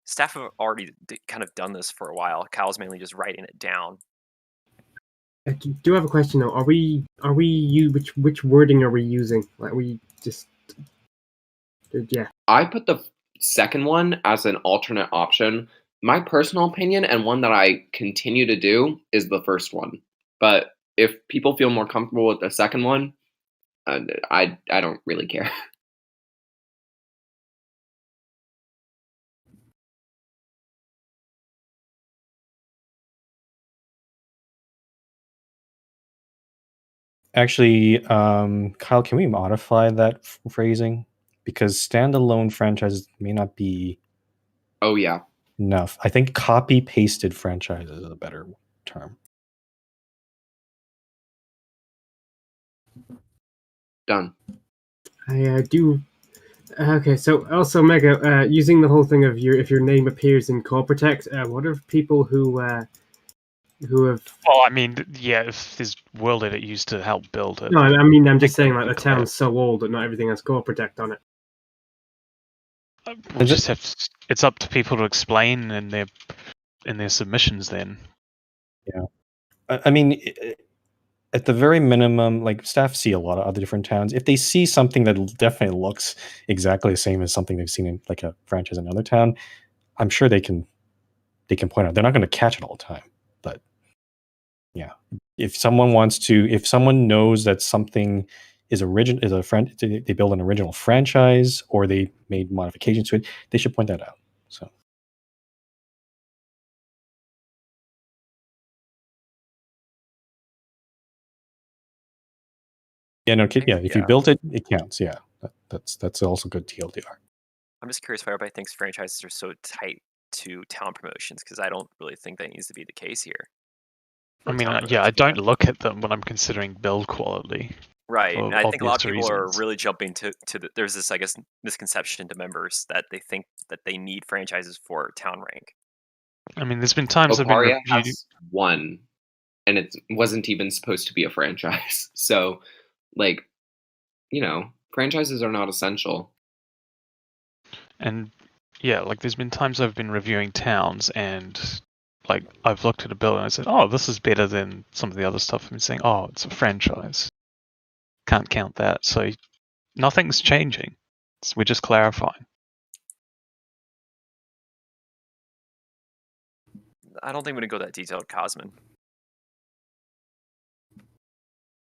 Staff have already kind of done this for a while. Kyle's mainly just writing it down. I do have a question though. Which wording are we using? Like, we just yeah. I put the second one as an alternate option. My personal opinion, and one that I continue to do, is the first one. But if people feel more comfortable with the second one, I don't really care. Actually, Kyle, can we modify that phrasing? Because standalone franchises may not be Oh yeah. enough. I think copy-pasted franchise is a better term. Done. I do. Okay, so also Mega, using the whole thing of if your name appears in Core Protect, what are people who have? Well, I mean, yeah, if there's world edit used to help build it. No, I mean I'm just they saying can like the declare. town's so old that not everything has Core Protect on it. We'll just have to, it's up to people to explain in their submissions then. Yeah, I mean, at the very minimum, like staff see a lot of other different towns. If they see something that definitely looks exactly the same as something they've seen in like a franchise in another town, I'm sure they can point out. They're not going to catch it all the time, but yeah, if someone knows that something is they build an original franchise or they made modifications to it, they should point that out. So. Yeah, no, yeah. If you built it, it counts. Yeah, that's also good TLDR. I'm just curious why everybody thinks franchises are so tight to town promotions, because I don't really think that needs to be the case here. I mean, yeah, I don't look at them when I'm considering build quality. Right, and I think a lot of people reasons. are really jumping to there's this, I guess, misconception to members that they think that they need franchises for town rank. I mean, there's been times Oparia I've been reviewed. has one, and it wasn't even supposed to be a franchise. So, like, franchises are not essential. And yeah, like there's been times I've been reviewing towns and like I've looked at a build and I said, oh, this is better than some of the other stuff. I've been saying, oh, it's a franchise. Can't count that. So nothing's changing. We're just clarifying. I don't think we're going to go that detailed, Cosmin.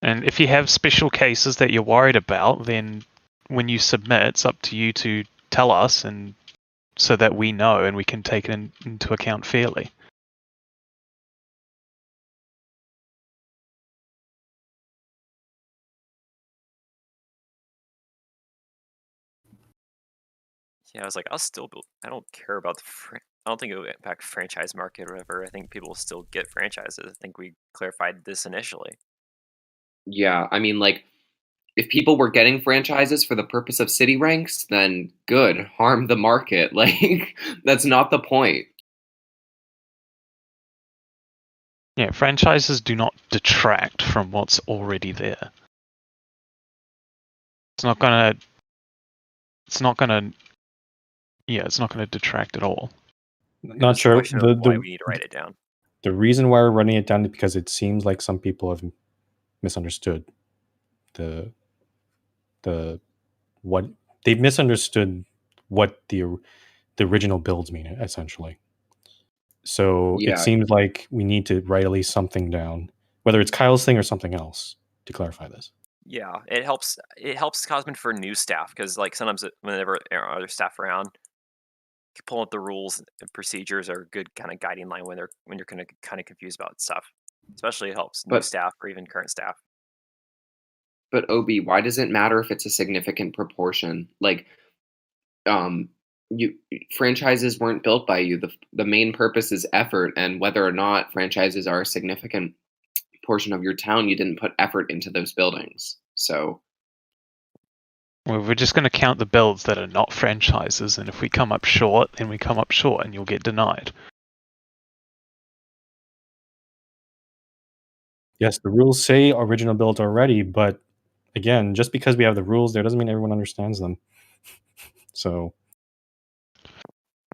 And if you have special cases that you're worried about, then when you submit, it's up to you to tell us, and so that we know and we can take it into account fairly. Yeah, I was like, I'll still build. I don't care about I don't think it will impact franchise market or whatever. I think people will still get franchises. I think we clarified this initially. Yeah, I mean, like, if people were getting franchises for the purpose of city ranks, then good, harm the market. Like, that's not the point. Yeah, franchises do not detract from what's already there. It's not gonna detract at all. Not sure. Why we need to write it down. The reason why we're running it down is because it seems like some people have misunderstood what they've misunderstood what the original builds mean, essentially. So Yeah. It seems like we need to write at least something down, whether it's Kyle's thing or something else, to clarify this. Yeah, it helps. It helps Cosmin for new staff, because like sometimes whenever there are other staff around, pulling up the rules and procedures are a good kind of guiding line when you're kind of confused about stuff. Especially it helps new staff or even current staff. But Obi, why does it matter if it's a significant proportion? Like, franchises weren't built by you. The main purpose is effort, and whether or not franchises are a significant portion of your town, you didn't put effort into those buildings. So, well, we're just going to count the builds that are not franchises, and if we come up short, then we come up short, and you'll get denied. Yes, the rules say original builds already, but again, just because we have the rules there doesn't mean everyone understands them. So,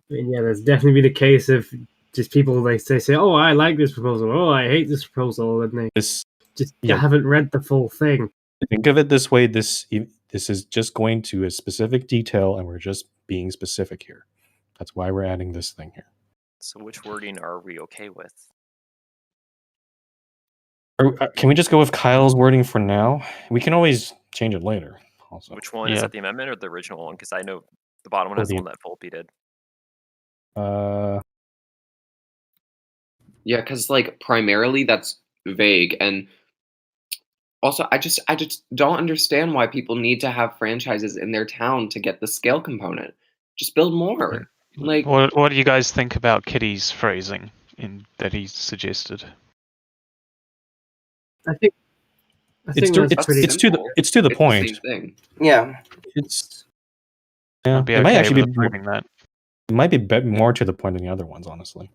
yeah, there's definitely been a case of just people they say, "Oh, I like this proposal. Oh, I hate this proposal," and they haven't read the full thing. Think of it this way: this is just going to a specific detail, and we're just being specific here. That's why we're adding this thing here. So, which wording are we okay with? Can we just go with Kyle's wording for now? We can always change it later. Also, which one is that? The amendment or the original one? Because I know the bottom one has the one that Volpe did. Yeah, because like primarily that's vague, and also I just don't understand why people need to have franchises in their town to get the scale component. Just build more. Like, what do you guys think about Kitty's phrasing that he suggested? I think it's to the point. The same thing. Yeah. I'd be it might actually be approving that. It might be more to the point than the other ones, honestly.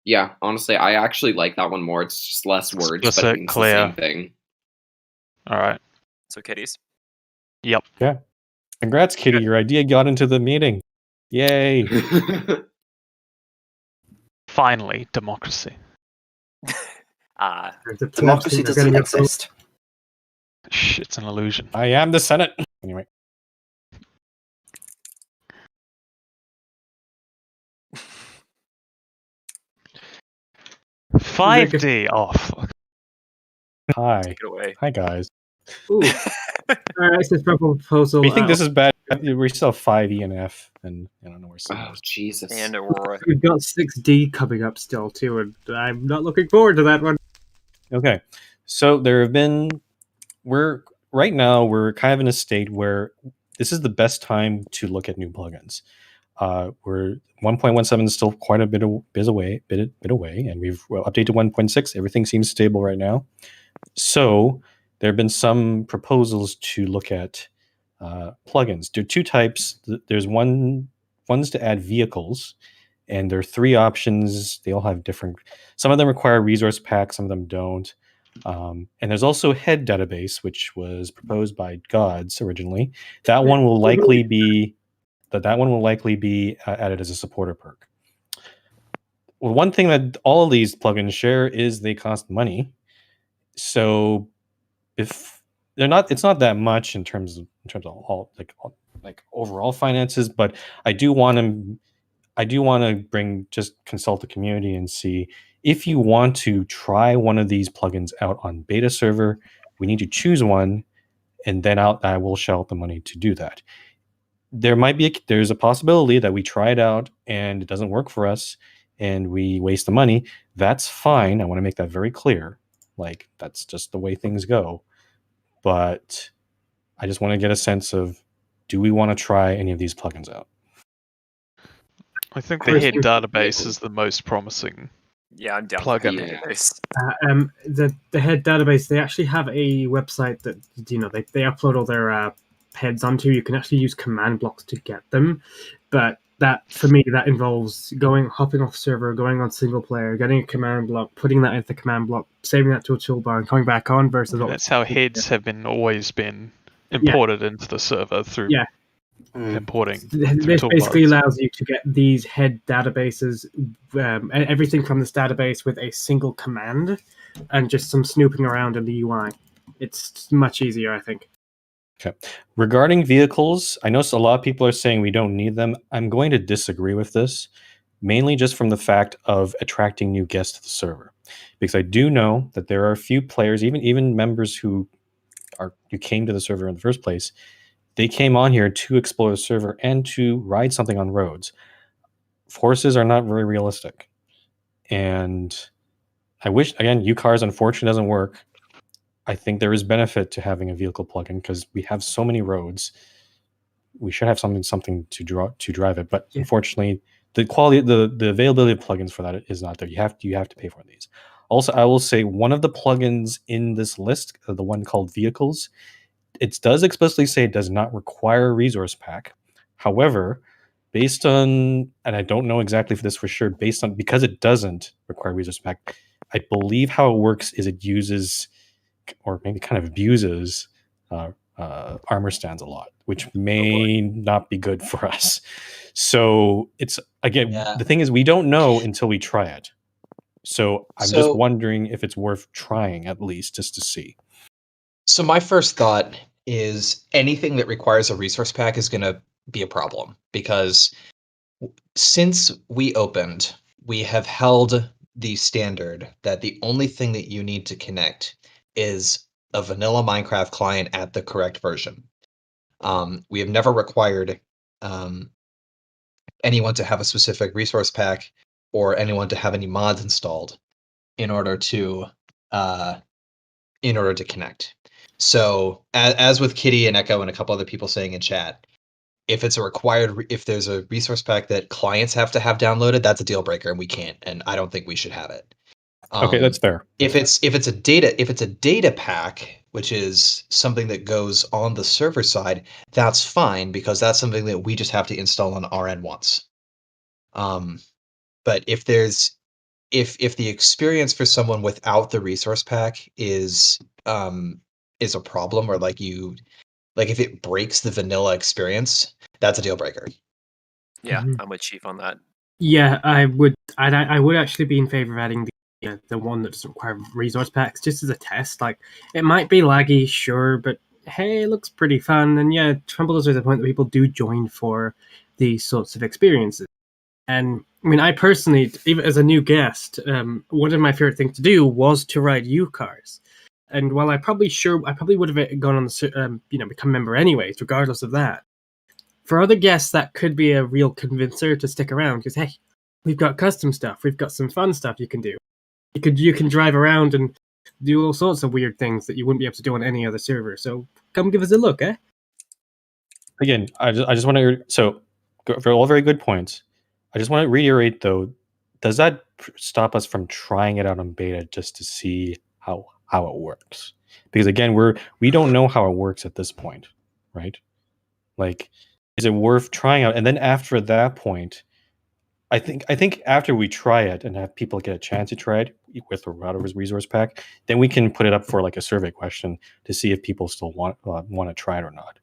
Yeah, honestly, I actually like that one more. It's just less words, but it means clear. the same thing. All right. So Kitty's. Yep. Yeah. Congrats, Kitty. Your idea got into the meeting. Yay. Finally, democracy. Democracy doesn't exist. Shh, it's an illusion. I am the Senate. Anyway. $5D off. Hi. Take it away. Hi, guys. Ooh. This is proposal. We think this is bad. We still have 5E and F, and I don't know where C is. Oh, Jesus. And Aurora. We've got 6D coming up still, too, and I'm not looking forward to that one. Okay. So there have been... Right now, we're kind of in a state where this is the best time to look at new plugins. We're 1.17 is still quite a bit away, and we've updated 1.6. Everything seems stable right now. So there have been some proposals to look at plugins. There are two types. There's ones to add vehicles, and there are three options. They all have different. Some of them require resource packs, some of them don't. And there's also head database, which was proposed by Gods originally. That one will likely be added as a supporter perk. Well, one thing that all of these plugins share is they cost money. So if they're not, it's not that much in terms of all like overall finances, but I do want to consult the community and see if you want to try one of these plugins out on beta server. We need to choose one, and then I will shell out the money to do that. There's a possibility that we try it out and it doesn't work for us and we waste the money. That's fine. I want to make that very clear. Like, that's just the way things go. But I just want to get a sense of, do we want to try any of these plugins out? I think the head database is the most promising. Yeah, I'm down plugin. for the database. The head database, they actually have a website that they upload all their heads onto. You can actually use command blocks to get them, but that for me that involves hopping off server, going on single player, getting a command block, putting that into the command block, saving that to a toolbar, and coming back on. Versus that's how heads have always been imported into the server through importing. This basically allows you to get these head databases, everything from this database with a single command, and just some snooping around in the UI. It's much easier, I think. Okay. Regarding vehicles, I know a lot of people are saying we don't need them. I'm going to disagree with this, mainly just from the fact of attracting new guests to the server. Because I do know that there are a few players, even members who came to the server in the first place, they came on here to explore the server and to ride something on roads. Horses are not very realistic. And I wish, again, UCars unfortunately doesn't work. I think there is benefit to having a vehicle plugin because we have so many roads. We should have something to drive it, but unfortunately, the quality, the availability of plugins for that is not there. You have to pay for these. Also, I will say one of the plugins in this list, the one called Vehicles, it does explicitly say it does not require a resource pack. However, based on, and I don't know exactly for this for sure, because it doesn't require a resource pack, I believe how it works is it uses, or maybe kind of abuses, armor stands a lot, which may not be good for us. So it's, again, the thing is we don't know until we try it. So I'm just wondering if it's worth trying at least just to see. So my first thought is anything that requires a resource pack is going to be a problem, because since we opened, we have held the standard that the only thing that you need to connect is a vanilla Minecraft client at the correct version. We have never required anyone to have a specific resource pack or anyone to have any mods installed in order to connect. So as with Kitty and Echo and a couple other people saying in chat, if it's a required, if there's a resource pack that clients have to have downloaded, that's a deal breaker, and we can't, and I don't think we should have it. Okay, that's fair. If it's a data pack, which is something that goes on the server side, that's fine because that's something that we just have to install on our end once. But if the experience for someone without the resource pack is a problem, or if it breaks the vanilla experience, that's a deal breaker. Yeah, I'm with Chief on that. Yeah, I would actually be in favor of adding the one that doesn't require resource packs just as a test. Like, it might be laggy, sure, but hey, it looks pretty fun. And yeah, Trumbull is the point that people do join for these sorts of experiences. And I mean, I personally, even as a new guest, one of my favorite things to do was to ride U-cars. And while I probably would have gone on the become a member anyways, regardless of that. For other guests, that could be a real convincer to stick around because hey, we've got custom stuff, we've got some fun stuff you can do. You can drive around and do all sorts of weird things that you wouldn't be able to do on any other server. So come give us a look, eh? Again, I just want to for all very good points. I just want to reiterate though, does that stop us from trying it out on beta just to see how it works? Because again, we don't know how it works at this point, right? Like, is it worth trying out? And then after that point, I think after we try it and have people get a chance to try it with or without a resource pack, then we can put it up for like a survey question to see if people still want to try it or not,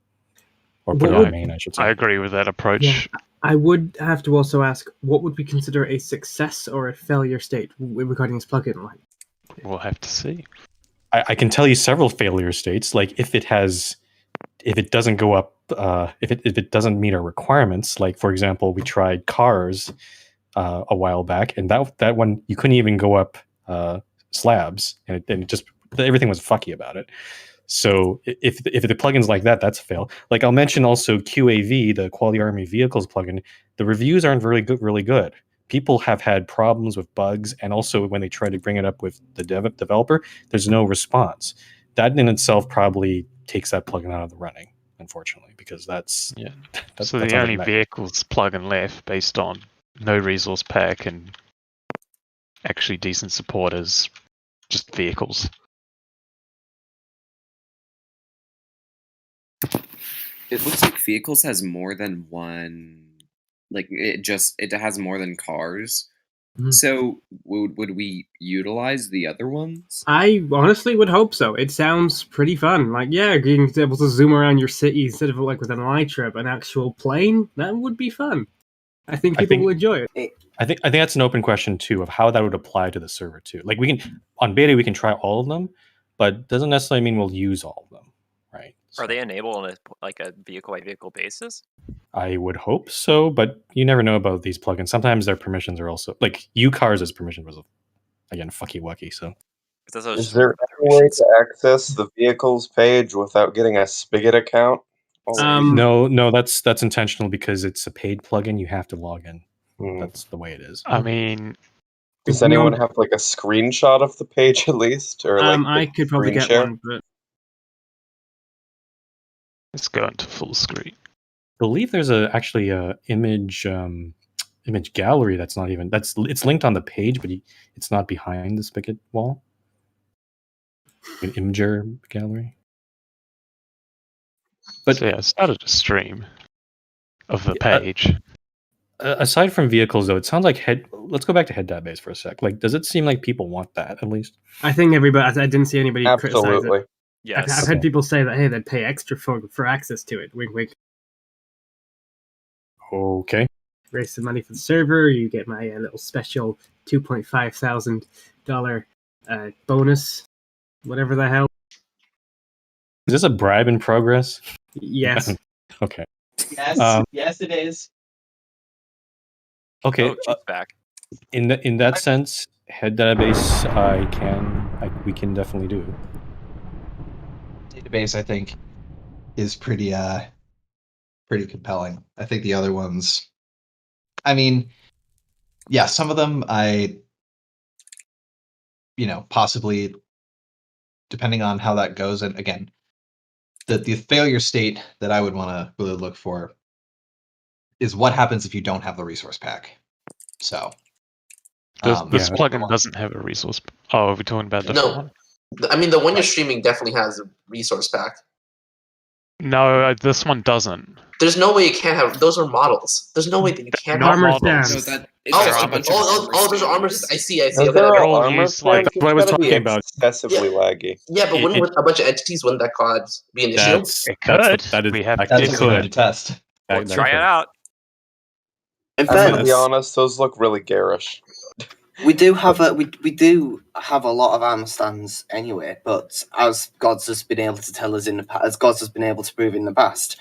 or put it on main. I should say. I agree with that approach. Yeah. I would have to also ask, what would we consider a success or a failure state regarding this plugin? Like, we'll have to see. I can tell you several failure states. Like if it doesn't go up, if it doesn't meet our requirements. Like for example, we tried cars a while back, and that one you couldn't even go up slabs, and it just everything was fucky about it. So if the plugin's like that, that's a fail. Like I'll mention also QAV, the Quality Army Vehicles plugin. The reviews aren't really good. People have had problems with bugs, and also when they try to bring it up with the developer, there's no response. That in itself probably takes that plugin out of the running, unfortunately, because that's so the only vehicles plugin left based on no resource pack and actually decent support is just vehicles. It looks like vehicles has more than one. Like it has more than cars. Mm-hmm. So would we utilize the other ones? I honestly would hope so. It sounds pretty fun. Like, yeah, being able to zoom around your city instead of like with an elytra, an actual plane, that would be fun. I think people will enjoy it. I think that's an open question too of how that would apply to the server too. Like we can on beta we can try all of them, but doesn't necessarily mean we'll use all of them, right? Are they enabled on a vehicle by vehicle basis? I would hope so, but you never know about these plugins. Sometimes their permissions are also like UCars' permission was again fucky wucky. So is there any way to access the vehicles page without getting a Spigot account? No, that's intentional because it's a paid plugin. You have to log in. That's the way it is. I mean, does anyone have like a screenshot of the page at least, or like I could probably get one, but let's go into full screen. I believe there's actually a image gallery that's not even it's linked on the page, but it's not behind the Spigot wall. An imager gallery. But so yeah, I started a stream of the page. Aside from vehicles, though, it sounds like let's go back to head database for a sec. Like, does it seem like people want that at least? I think everybody. I didn't see anybody criticize it. Yes. I've had people say that hey, they'd pay extra for access to it. Wink, wink. Okay. Raise some money for the server. You get my little special $2,500 bonus, whatever the hell. Is this a bribe in progress? Yes. Okay. Yes. Yes, it is. Okay. Back. In that sense, Head database, we can definitely do. Database, I think, is pretty compelling. I think the other ones, I mean, yeah, some of them possibly, depending on how that goes. And again, the failure state that I would want to really look for is what happens if you don't have the resource pack. So this plugin doesn't have a resource. Oh, are we talking about a different one? I mean, the one you're streaming definitely has a resource pack. No, this one doesn't. There's no way you can't have. Those are models. There's no way that you can't Not have models. those are armor. I see. Okay. They're all armor stands. That's what I was talking about. Excessively laggy. Yeah, but wouldn't with a bunch of entities, wouldn't that cause be an issue? It could. We have to test. We'll try it out. I'm gonna be honest; those look really garish. We do have a lot of armor stands anyway, but as Gods has been able to tell us as Gods has been able to prove in the past,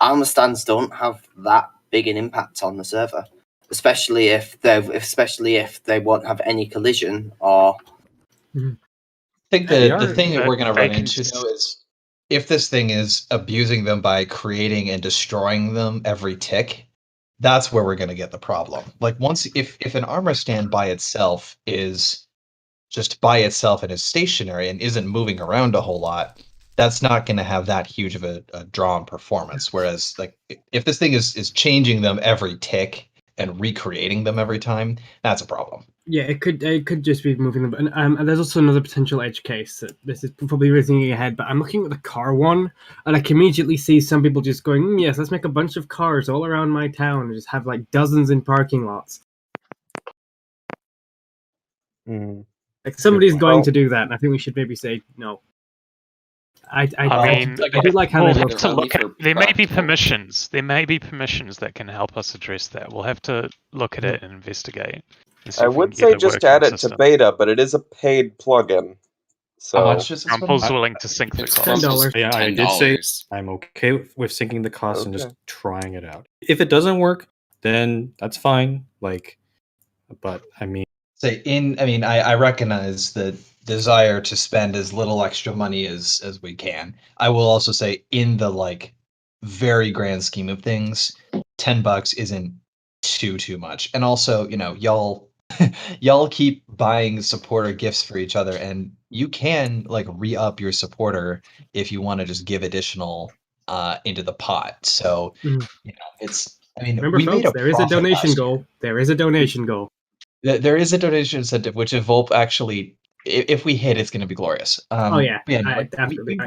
armor stands don't have that big an impact on the server, especially if they won't have any collision or. I think the thing that we're going to run into though is if this thing is abusing them by creating and destroying them every tick. That's where we're going to get the problem. Like if an armor stand by itself is just by itself and is stationary and isn't moving around a whole lot, that's not going to have that huge of a draw on performance. Whereas like if this thing is changing them every tick and recreating them every time, that's a problem. Yeah, it could just be moving them. And there's also another potential edge case. That this is probably really thinking ahead, but I'm looking at the car one, and I can immediately see some people just going, yes, let's make a bunch of cars all around my town and just have like dozens in parking lots. Like somebody's going to do that, and I think we should maybe say no. I do like how they look. To look at, there may be permissions. There may be permissions that can help us address that. We'll have to look at it and investigate. I would say just add it to beta, but it is a paid plugin. So Rumple's willing to sink the cost. $10. Yeah, I did say I'm okay with sinking the cost and just trying it out. If it doesn't work, then that's fine. But I mean, I recognize the desire to spend as little extra money as we can. I will also say, in the very grand scheme of things, $10 isn't too much. And also, y'all keep buying supporter gifts for each other, and you can re-up your supporter if you want to just give additional into the pot. So Remember, folks, there is a donation goal. There is a donation goal. There is a donation incentive, which Volp actually, if we hit, it's going to be glorious. Absolutely.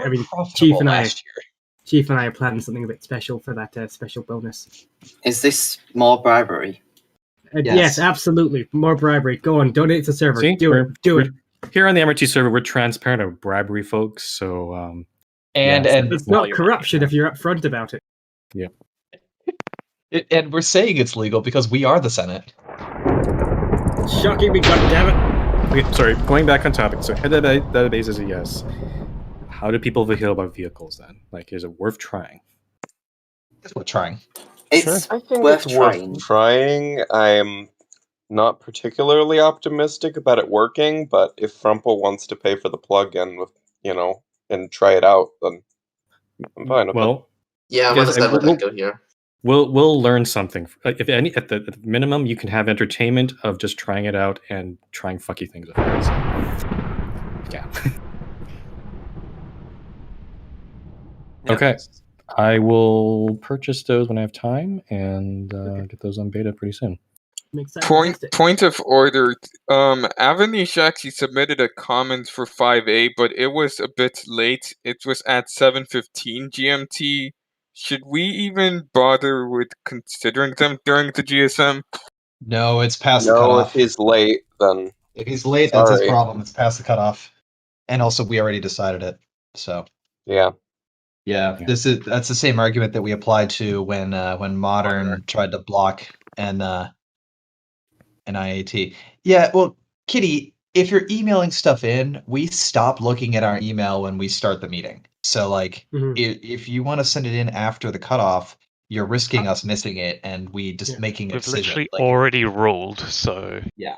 Chief and I are planning something a bit special for that special bonus. Is this more bribery? Yes, absolutely. More bribery. Go on, donate to the server. See, do it. Here on the MRT server, we're transparent of bribery, folks. So, and it's not corruption if you're upfront about it. Yeah. And we're saying it's legal because we are the Senate. Shocking me, goddammit. Okay, sorry, going back on topic. So head database is a yes. How do people feel about vehicles then? Is it worth trying? It's worth trying. I think it's worth trying. I'm not particularly optimistic about it working, but if Frumple wants to pay for the plugin and try it out, then I'm fine with it. Yeah, I'm gonna let that go here. We'll learn something. If any, at the minimum, you can have entertainment of just trying it out and trying fucky things out. So, yeah. Okay. I will purchase those when I have time and get those on beta pretty soon. Point of order. Avanish actually submitted a comment for 5A, but it was a bit late. It was at 7:15 GMT. Should we even bother with considering them during the GSM? No, it's past the cutoff. If he's late, then... If he's late, that's his problem. It's past the cutoff. And also, we already decided it, so... Yeah. Yeah, that's the same argument that we applied to when Modern tried to block an IAT. Yeah, well, Kitty, if you're emailing stuff in, we stop looking at our email when we start the meeting. So, if you want to send it in after the cutoff, you're risking us missing it, and we just making a decision. We've literally already ruled, so... Yeah.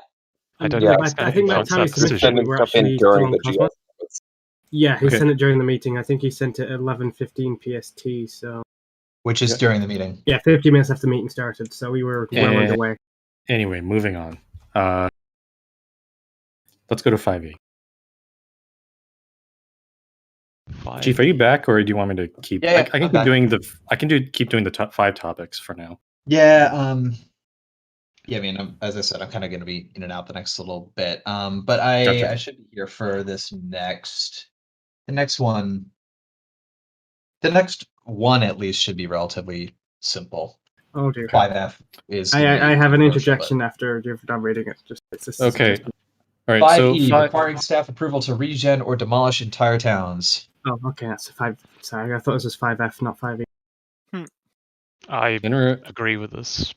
I don't Yeah, think I think by the time he that submitted it, we were actually still on Cosmos. Yeah, he sent it during the meeting. I think he sent it at 11:15 PST. So, which is during the meeting. Yeah, 50 minutes after the meeting started. So we were well underway. Anyway, moving on. Let's go to 5e. Chief, are you back, or do you want me to keep? Yeah, I can keep doing keep doing the top 5 topics for now. Yeah. Yeah, I mean, as I said, I'm kind of going to be in and out the next little bit. But I should be here for this the next one. The next one at least should be relatively simple. Oh dear. 5F is. I have an interjection after you're done reading it. Okay. All right. 5E, So requiring staff approval to regen or demolish entire towns. Oh, okay. That's 5. Sorry, I thought this was 5F, not 5E. I agree with this.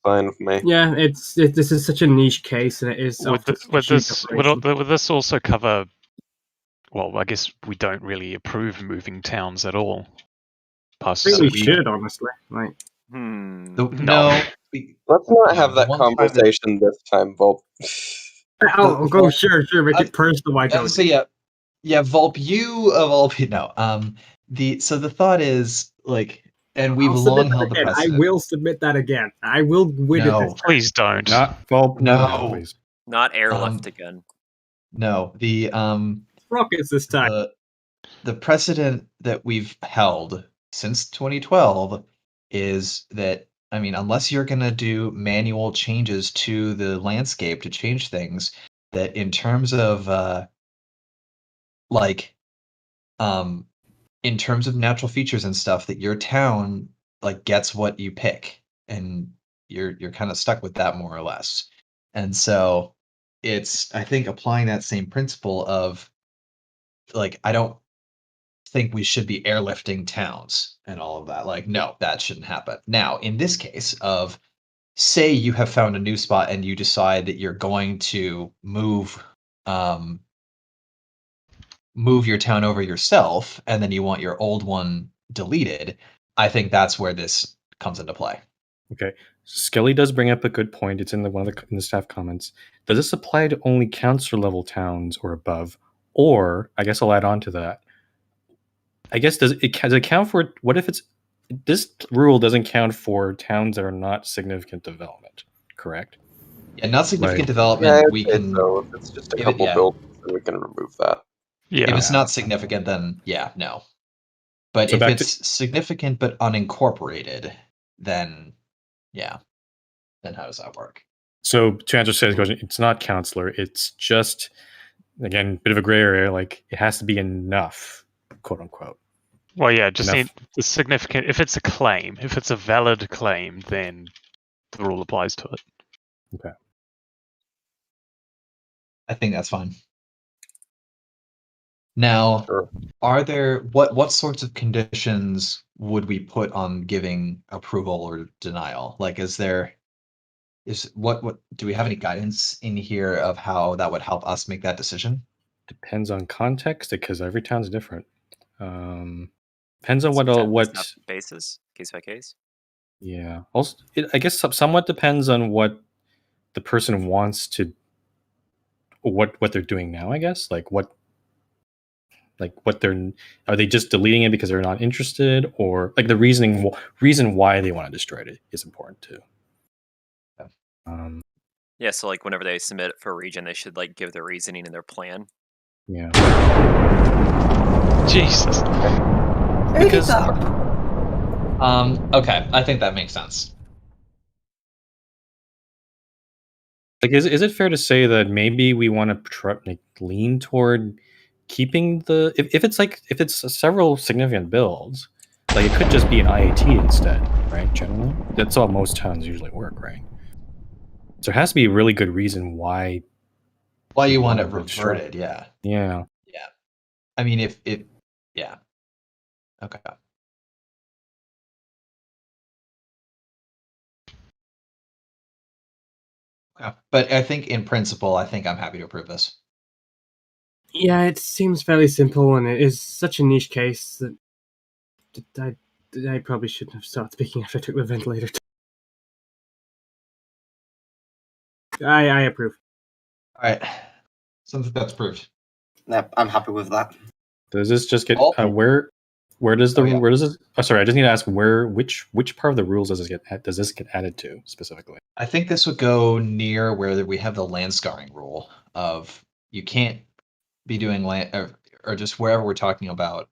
Fine with me. Yeah, this is such a niche case, and it is. Would this also cover? Well, I guess we don't really approve moving towns at all. I think we should, honestly. Like, no. Let's not have that conversation this time, Volp. Oh, go sure, make it personal. Why don't? So yeah, Volp, you of all people. No, the thought is like, and we've long held the precedent. I will submit that again. I will win it. This time. Please don't. Not Volp. No, please. Not airlift again. No, the rockets this time. The precedent that we've held since 2012 is that, I mean, unless you're going to do manual changes to the landscape to change things, that in terms of in terms of natural features and stuff, that your town like gets what you pick, and you're kind of stuck with that more or less. And so it's, I think, applying that same principle of like, I don't think we should be airlifting towns and all of that. Like, no, that shouldn't happen. Now, in this case of, say you have found a new spot and you decide that you're going to move your town over yourself, and then you want your old one deleted, I think that's where this comes into play. Okay. Skelly does bring up a good point. It's in in the staff comments. Does this apply to only councillor level towns or above? Or, I guess I'll add on to that. I guess does it count for, what if this rule doesn't count for towns that are not significant development, correct? Yeah, not significant development. We can. So if it's just a couple buildings, then we can remove that. Yeah. If it's not significant, then no. But if it's significant but unincorporated, then Then how does that work? So to answer Sarah's question, it's not councillor. It's just, again, bit of a gray area. Like, it has to be enough, quote unquote. Well, yeah, just need the significant. If it's a claim, if it's a valid claim, then the rule applies to it. Okay. I think that's fine. Now, are there what sorts of conditions would we put on giving approval or denial? Like, what do we have any guidance in here of how that would help us make that decision? Depends on context, because every town's different. Depends on what basis, case by case. Yeah. Also, I guess somewhat depends on what the person wants to, what they're doing now. I guess are they just deleting it because they're not interested, or like the reason why they want to destroy it is important too. Yeah, so like whenever they submit it for a region, they should like give their reasoning and their plan. Yeah. Jesus. Because okay, I think that makes sense. Like, is it fair to say that maybe we want to lean toward keeping the, if it's several significant builds, like it could just be an IAT instead, right? Generally, that's how most towns usually work, right? So there has to be a really good reason why you want it reverted. Yeah. I mean, if it, okay. Yeah, but I think in principle, I think I'm happy to approve this. Yeah, it seems fairly simple, and it is such a niche case that I probably shouldn't have started speaking after I took the ventilator. I approve. All right. Something that's approved. Yep, I'm happy with that. Does this just get Oh. where does the Oh, yeah. where does this? Oh, sorry, I just need to ask which part of the rules does this get added to specifically? I think this would go near where we have the land scarring rule of you can't be doing land or just wherever we're talking about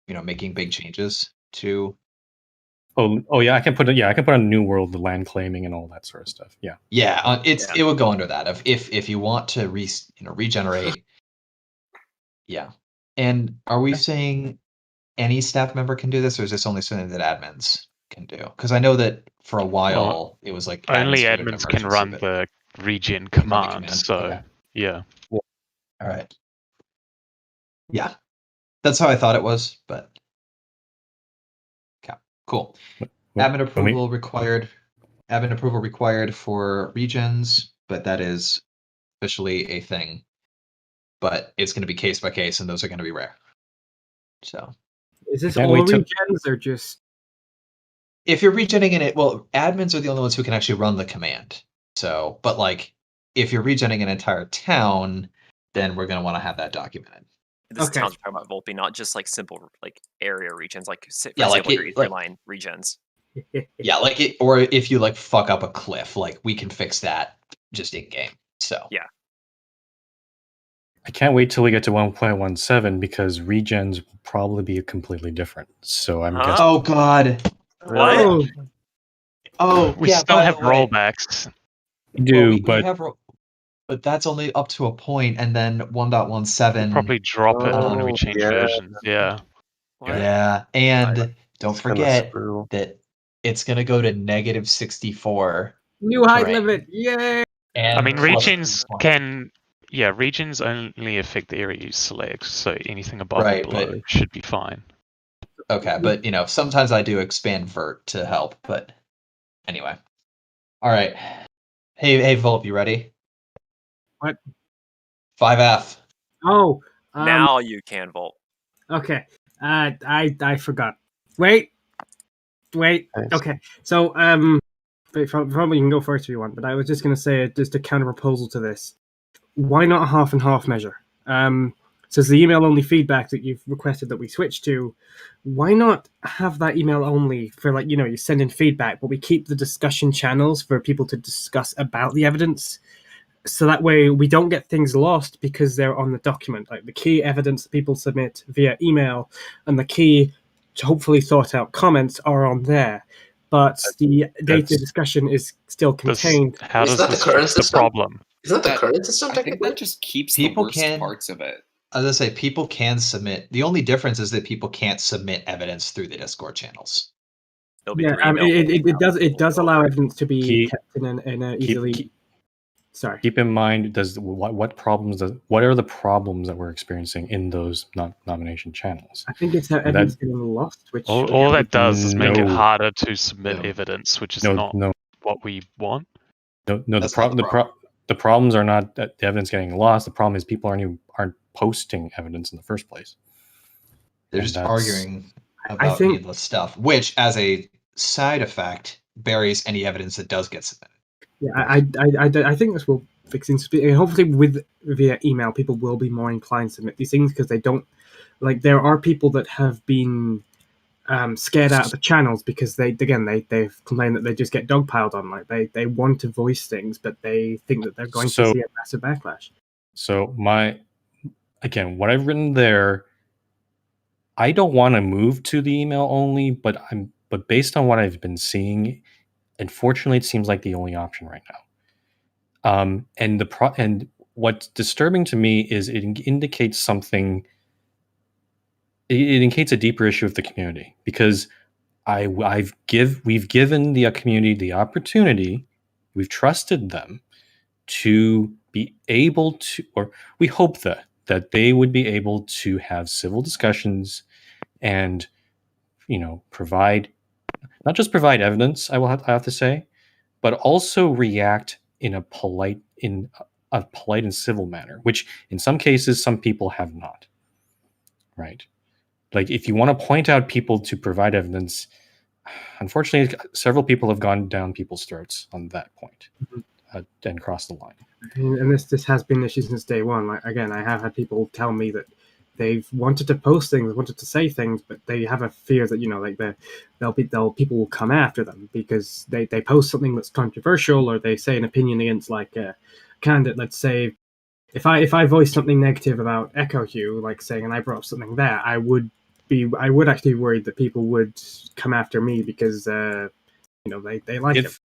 making big changes to. Oh yeah, I can put on New World, the land claiming and all that sort of stuff. Yeah. Yeah, it would go under that if you want to regenerate. Yeah. And are we saying any staff member can do this, or is this only something that admins can do? Because I know that for a while it was like only admins could do an admins can emergency, run but the regen can run the command. command. So Okay. yeah. All right. Yeah, that's how I thought it was, but okay, cool. Admin approval required. Admin approval required for regions, but that is officially a thing. But it's going to be case by case, and those are going to be rare. So, Is this Can't all wait to- regions or just? if you're regenning in it, well, admins are the only ones who can actually run the command. So, but like, if you're regenning an entire town, then we're going to want to have that documented. This Okay. town's talking about Volpe, not just like simple like area regions, like for Yeah, like example, your it- like- line regions. Yeah, like it, or if you like fuck up a cliff, like we can fix that just in game. So Yeah. I can't wait till we get to 1.17 because regens will probably be completely different. So I'm guessing. Oh God. What? Oh, We yeah, still by have the way. rollbacks. Do we have but that's only up to a point, and then 1.17. We'll probably drop it when we Oh, change yeah. versions. Yeah. What? Yeah, and don't It's gonna forget screw. that it's going to go to negative 64. New height terrain. limit! Yay! And I mean, plus regions 3 points. can. Yeah, regions only affect the area you select, so anything above Right, or below but- should be fine. Okay, but sometimes I do expand vert to help, but anyway. All right. Hey, Volp, you ready? What? 5F. Oh, Now you can Volt. okay. I forgot. Wait. Nice. Okay. So but probably you can go first if you want. But I was just going to say just a counter proposal to this. Why not a half and half measure? Says the email only feedback that you've requested that we switch to. Why not have that email only for like you send in feedback, but we keep the discussion channels for people to discuss about the evidence. So that way we don't get things lost because they're on the document. Like the key evidence that people submit via email and the key to hopefully thought out comments are on there. But the data discussion is still contained. How Is does that the this current fix the system? problem? Isn't that the That- current system I think technically? that just keeps People the worst can- parts of it. As I say, people can submit. The only difference is that people can't submit evidence through the Discord channels. It'll be Yeah, through email. it does allow evidence to be Keep- kept in a easily. Sorry. Keep in mind, what are the problems that we're experiencing in those nomination channels? I think it's how evidence getting lost. Which All that does is make it No. harder to submit No. evidence, which is No, not no, what we want. no. That's not the problem. The problems are not that the evidence getting lost. The problem is people aren't posting evidence in the first place. They're And just that's- arguing about think- needless stuff, which, as a side effect, buries any evidence that does get submitted. Yeah, I think this will fix things. Hopefully, via email, people will be more inclined to submit these things because they don't like. There are people that have been scared out of the channels because they've complained that they just get dogpiled on. Like they want to voice things, but they think that they're going to see a massive backlash. So what I've written there, I don't want to move to the email only, but based on what I've been seeing, unfortunately, it seems like the only option right now. And what's disturbing to me is it indicates something. It indicates a deeper issue with the community because we've given the community the opportunity, we've trusted them to be able to, or we hope that they would be able to have civil discussions and provide not just provide evidence. I have to say, but also react in a polite and civil manner, which in some cases some people have not. Right. Like if you want to point out people to provide evidence, unfortunately, several people have gone down people's throats on that point and crossed the line. And this has been an issue since day one. Like again, I have had people tell me that they've wanted to post things, wanted to say things, but they have a fear that like people will come after them because they post something that's controversial or they say an opinion against like a candidate. Let's say if I voice something negative about Echo Hue, like saying, and I brought up something there, I would actually be worried that people would come after me because they like it.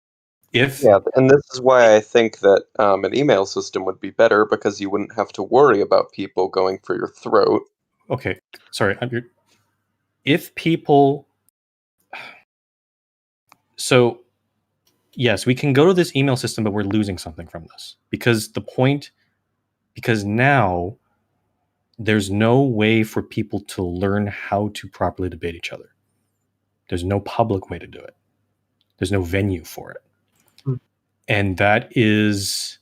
Yeah, and this is why I think that an email system would be better because you wouldn't have to worry about people going for your throat. Okay, sorry. If people, so yes, we can go to this email system, but we're losing something from this because now there's no way for people to learn how to properly debate each other. There's no public way to do it. There's no venue for it. And that is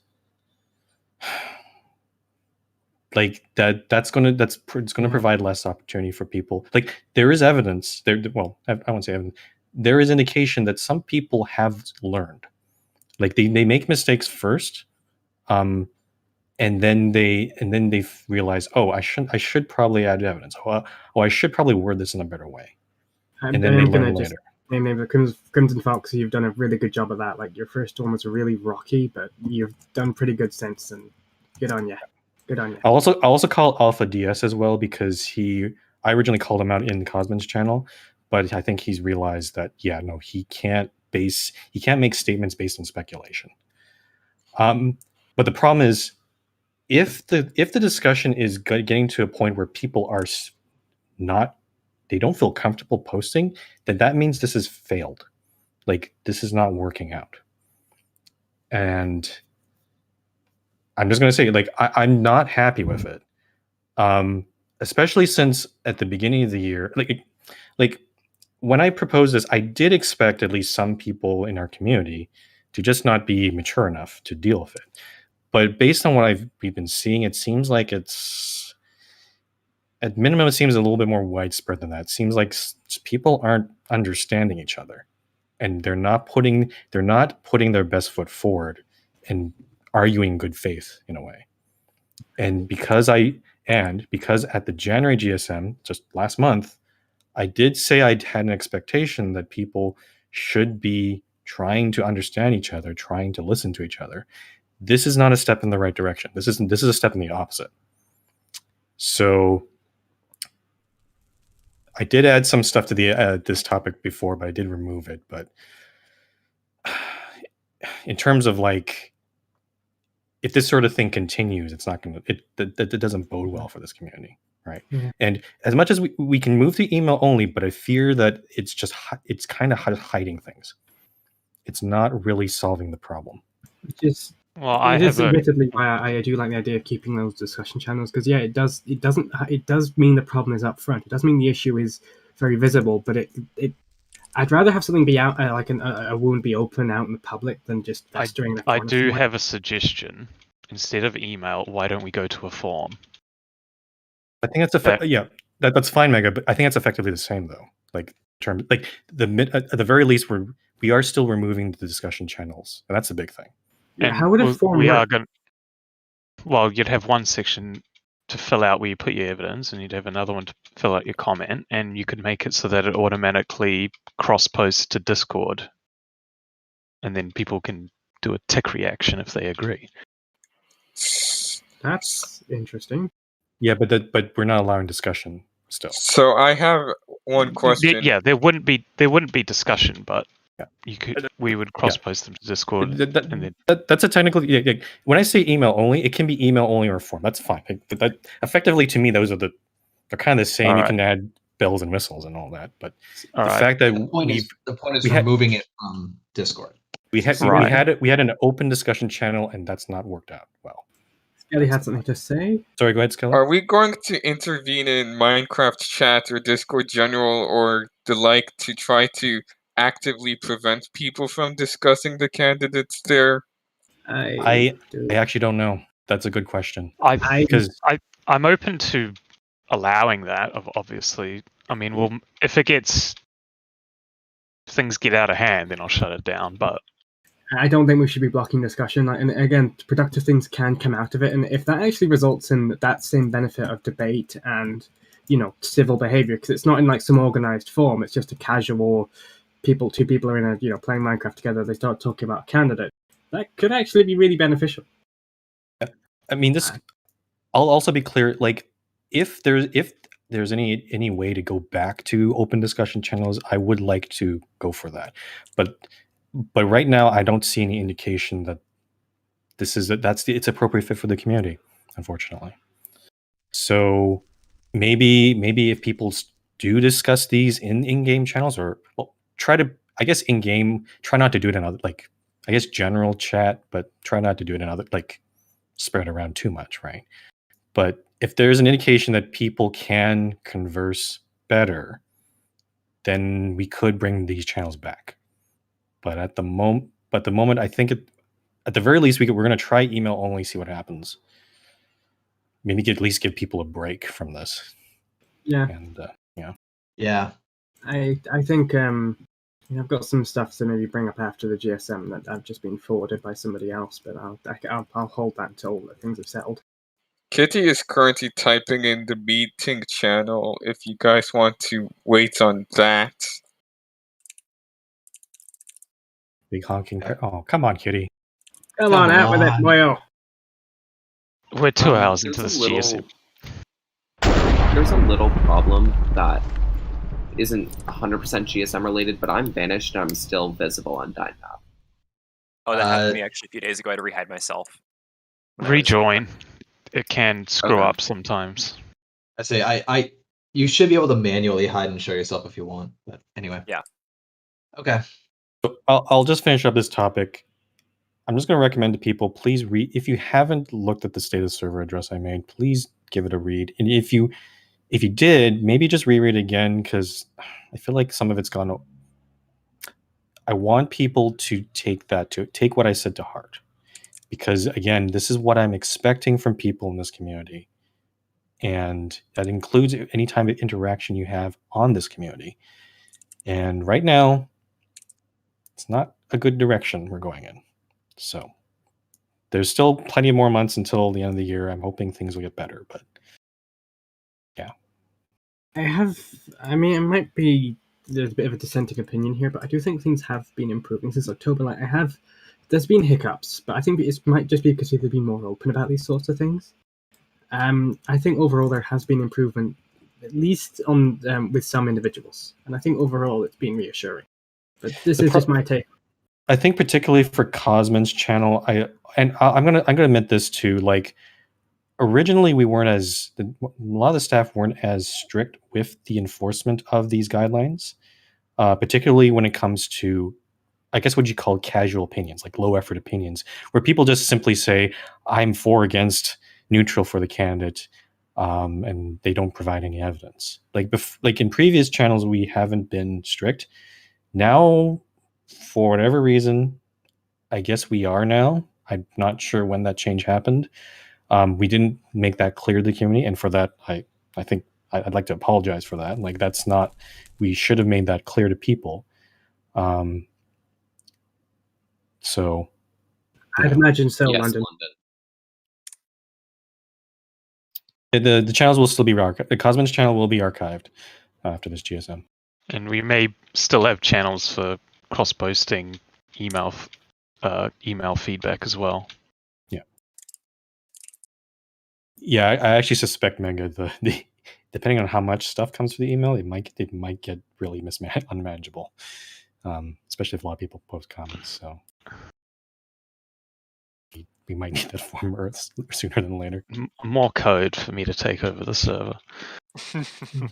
like it's going to provide less opportunity for people. Like there is evidence there. Well, I won't say evidence. There is indication that some people have learned. Like they make mistakes first, and then they realize, oh, I should probably add evidence. Oh, I should probably word this in a better way. And then they learn later. Name the Crimson Fox. You've done a really good job of that. Like your first one was really rocky, but you've done pretty good since. And good on you. Good on you. I'll also call Alpha DS as well because I originally called him out in Cosman's channel, but I think he's realized that he can't make statements based on speculation. But the problem is if the discussion is getting to a point where people are they don't feel comfortable posting, then that means this has failed. Like this is not working out. And I'm just going to say, like, I'm not happy with it. Especially since at the beginning of the year, like when I proposed this, I did expect at least some people in our community to just not be mature enough to deal with it. But based on what we've been seeing, it seems like at minimum, it seems a little bit more widespread than that. It seems like people aren't understanding each other, and they're not putting their best foot forward and arguing good faith in a way. And because at the January GSM just last month, I did say I had an expectation that people should be trying to understand each other, trying to listen to each other. This is not a step in the right direction. This is a step in the opposite. So I did add some stuff to the this topic before, but I did remove it. But in terms of like, if this sort of thing continues, it's not going to. It doesn't bode well for this community, right? Yeah. And as much as we can move to email only, but I fear that it's kind of hiding things. It's not really solving the problem. It is admittedly why I do like the idea of keeping those discussion channels because it does mean the problem is up front. It does mean the issue is very visible, but I'd rather have something be out like a wound be open out in the public than just festering. I do have a suggestion. Instead of email, why don't we go to a form? I think that's that's fine, Mega. But I think it's effectively the same though. Like at the very least, we are still removing the discussion channels, and that's a big thing. Yeah, how would a form work? Well, you'd have one section to fill out where you put your evidence, and you'd have another one to fill out your comment, and you could make it so that it automatically cross-posts to Discord, and then people can do a tick reaction if they agree. That's interesting. Yeah, but we're not allowing discussion still. So I have one question. Yeah, there wouldn't be discussion, but we would cross-post them to Discord. That's a technical. When I say email only, it can be email only or form. That's fine. That effectively, to me, they're kind of the same. You can add bells and whistles and all that, but fact that the point is removing it from Discord. We had an open discussion channel, and that's not worked out well. Skelly had something to say. Sorry, go ahead, Skelly. Are we going to intervene in Minecraft chat or Discord general or the like to try to actively prevent people from discussing the candidates there? I actually don't know. That's a good question. I'm open to allowing that. Obviously, I mean, if things get out of hand, then I'll shut it down. But I don't think we should be blocking discussion. And again, productive things can come out of it, and if that actually results in that same benefit of debate and civil behavior, because it's not in like some organized form, it's just a casual two people are in a playing Minecraft together, they start talking about a candidate, that could actually be really beneficial. I mean, this. I'll also be clear. Like, if there's any way to go back to open discussion channels, I would like to go for that. But right now, I don't see any indication that it's appropriate fit for the community, unfortunately. So maybe if people do discuss these in in-game channels, or try to, I guess, in-game, try not to do it in other, like, I guess, general chat, but try not to do it in other, like, spread around too much, right? But if there's an indication that people can converse better, then we could bring these channels back. But at the moment, I think at the very least, we're going to try email only, see what happens. Maybe at least give people a break from this. Yeah. And Yeah. I think I've got some stuff to maybe bring up after the GSM that I've just been forwarded by somebody else, but I'll hold that until things have settled. Kitty is currently typing in the meeting channel if you guys want to wait on that. Big honking. Oh, come on, Kitty. Come on, out with it, boyo. We're 2 hours into this GSM. There's a little problem that isn't 100% GSM related, but I'm vanished and I'm still visible on DynMap. Oh, that happened to me actually a few days ago. I had to rehide myself. Rejoin. It can screw up sometimes. I say you should be able to manually hide and show yourself if you want. But anyway. Yeah. Okay. So I'll just finish up this topic. I'm just going to recommend to people, please read. If you haven't looked at the status server address I made, please give it a read. And if you did, maybe just reread it again, because I feel like some of it's gone. I want people to take what I said to heart, because again, this is what I'm expecting from people in this community, and that includes any type of interaction you have on this community. And right now, it's not a good direction we're going in. So there's still plenty of more months until the end of the year. I'm hoping things will get better, but yeah. I mean, it might be there's a bit of a dissenting opinion here, but I do think things have been improving since October. Like, there's been hiccups, but I think it might just be because they've been more open about these sorts of things. I think overall there has been improvement, at least on with some individuals, and I think overall it's been reassuring. But this is just my take. I think particularly for Cosman's channel, I'm gonna admit this too. Like, originally we weren't a lot of the staff weren't as strict with the enforcement of these guidelines, particularly when it comes to, I guess, what you call casual opinions, like low effort opinions, where people just simply say, I'm for, against, neutral for the candidate, and they don't provide any evidence. Like in previous channels, we haven't been strict. Now, for whatever reason, I guess we are now. I'm not sure when that change happened. We didn't make that clear to the community, and for that, I think I'd like to apologize for that. Like, that's not. We should have made that clear to people. So, I'd imagine so. Yes, London. The channels will still be archived. The Cosman's channel will be archived after this GSM. And we may still have channels for cross-posting email feedback as well. Yeah, I actually suspect, Mega, the depending on how much stuff comes through the email, it might get really unmanageable, especially if a lot of people post comments. So we might need that form sooner than later. More code for me to take over the server.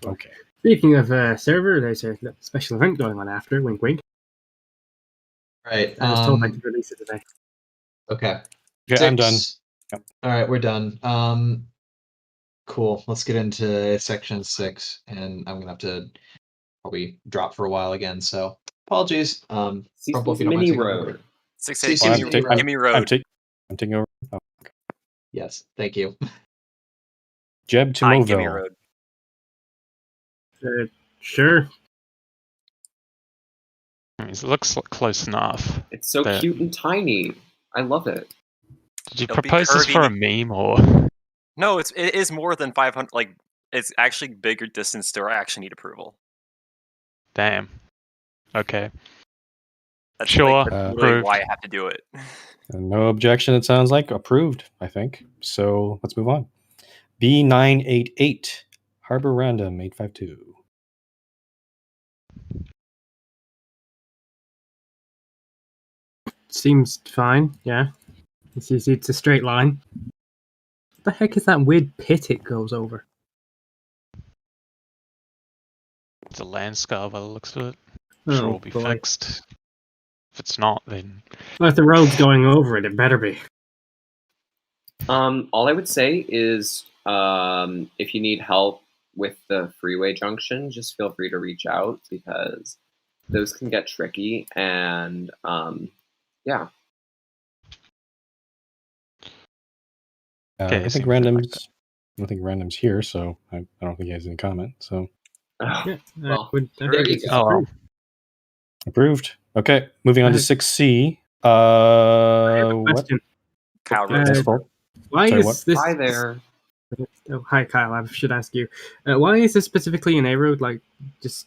Okay. Speaking of server, there's a special event going on after. Wink, wink. Right. I was told I could release it today. Okay. Okay, I'm done. Yep. All right, we're done. Cool. Let's get into section 6, and I'm gonna have to probably drop for a while again. So apologies. Rumble, if you don't mind Mini taking road. over. 6-8, CC give me road. I'm taking over. Oh, okay. Yes, thank you. Jeb to Give me Moville. road. Sure. mean, it looks close enough. It's so cute and tiny. I love it. Did you propose this for a meme or? No, it is more than 500. Like, it's actually bigger distance to. I actually need approval. Damn. Okay. That's sure. Like, really why I have to do it. No objection. It sounds like approved. I think so. Let's move on. B988 Harbor Random 852. Seems fine. Yeah, it's a straight line. What the heck is that weird pit it goes over? It's a land scar by the looks of it. Oh, Sure, it'll be boy. fixed. If it's not, then Well, if the road's going over it, it better be. All I would say is, if you need help with the freeway junction, just feel free to reach out because those can get tricky. And yeah. I think random's here, so I don't think he has any comment. So Yeah, well, there you go. Approved. Okay, moving on to 6C. I have a What? question. Kyle, why Sorry, is what? this? Hi there. Oh, hi, Kyle. I should ask you. Why is this specifically an A road? Like, just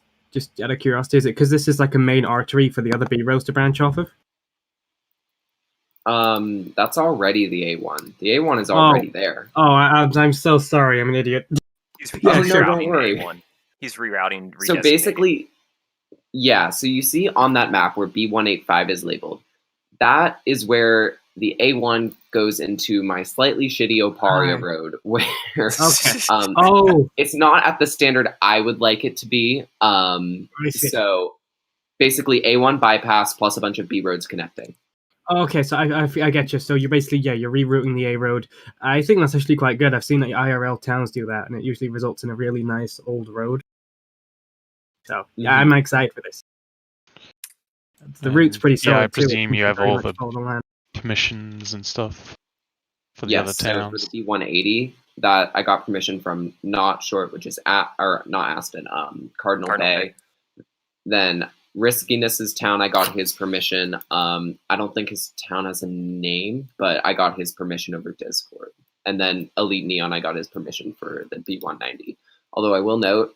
out of curiosity, is it because this is like a main artery for the other B roads to branch off of? That's already the A1. The A1 is already there. Oh, I'm so sorry. I'm an idiot. He's don't worry. A1. He's rerouting. So basically, yeah. So you see on that map where B185 is labeled, that is where the A1 goes into my slightly shitty Oparia road, where it's not at the standard I would like it to be. So basically, A1 bypass plus a bunch of B roads connecting. Okay, so I get you. So you're basically, you're rerouting the A road. I think that's actually quite good. I've seen that IRL towns do that, and it usually results in a really nice old road. So yeah, I'm excited for this. The route's pretty solid. Yeah, I presume too. you have all the land. permissions and stuff for the other towns. So for the B180, that I got permission from Not Short, which is not Aspen, Cardinal Bay. Then Riskiness's town, I got his permission. I don't think his town has a name, but I got his permission over Discord. And then Elite Neon, I got his permission for the B190. Although I will note,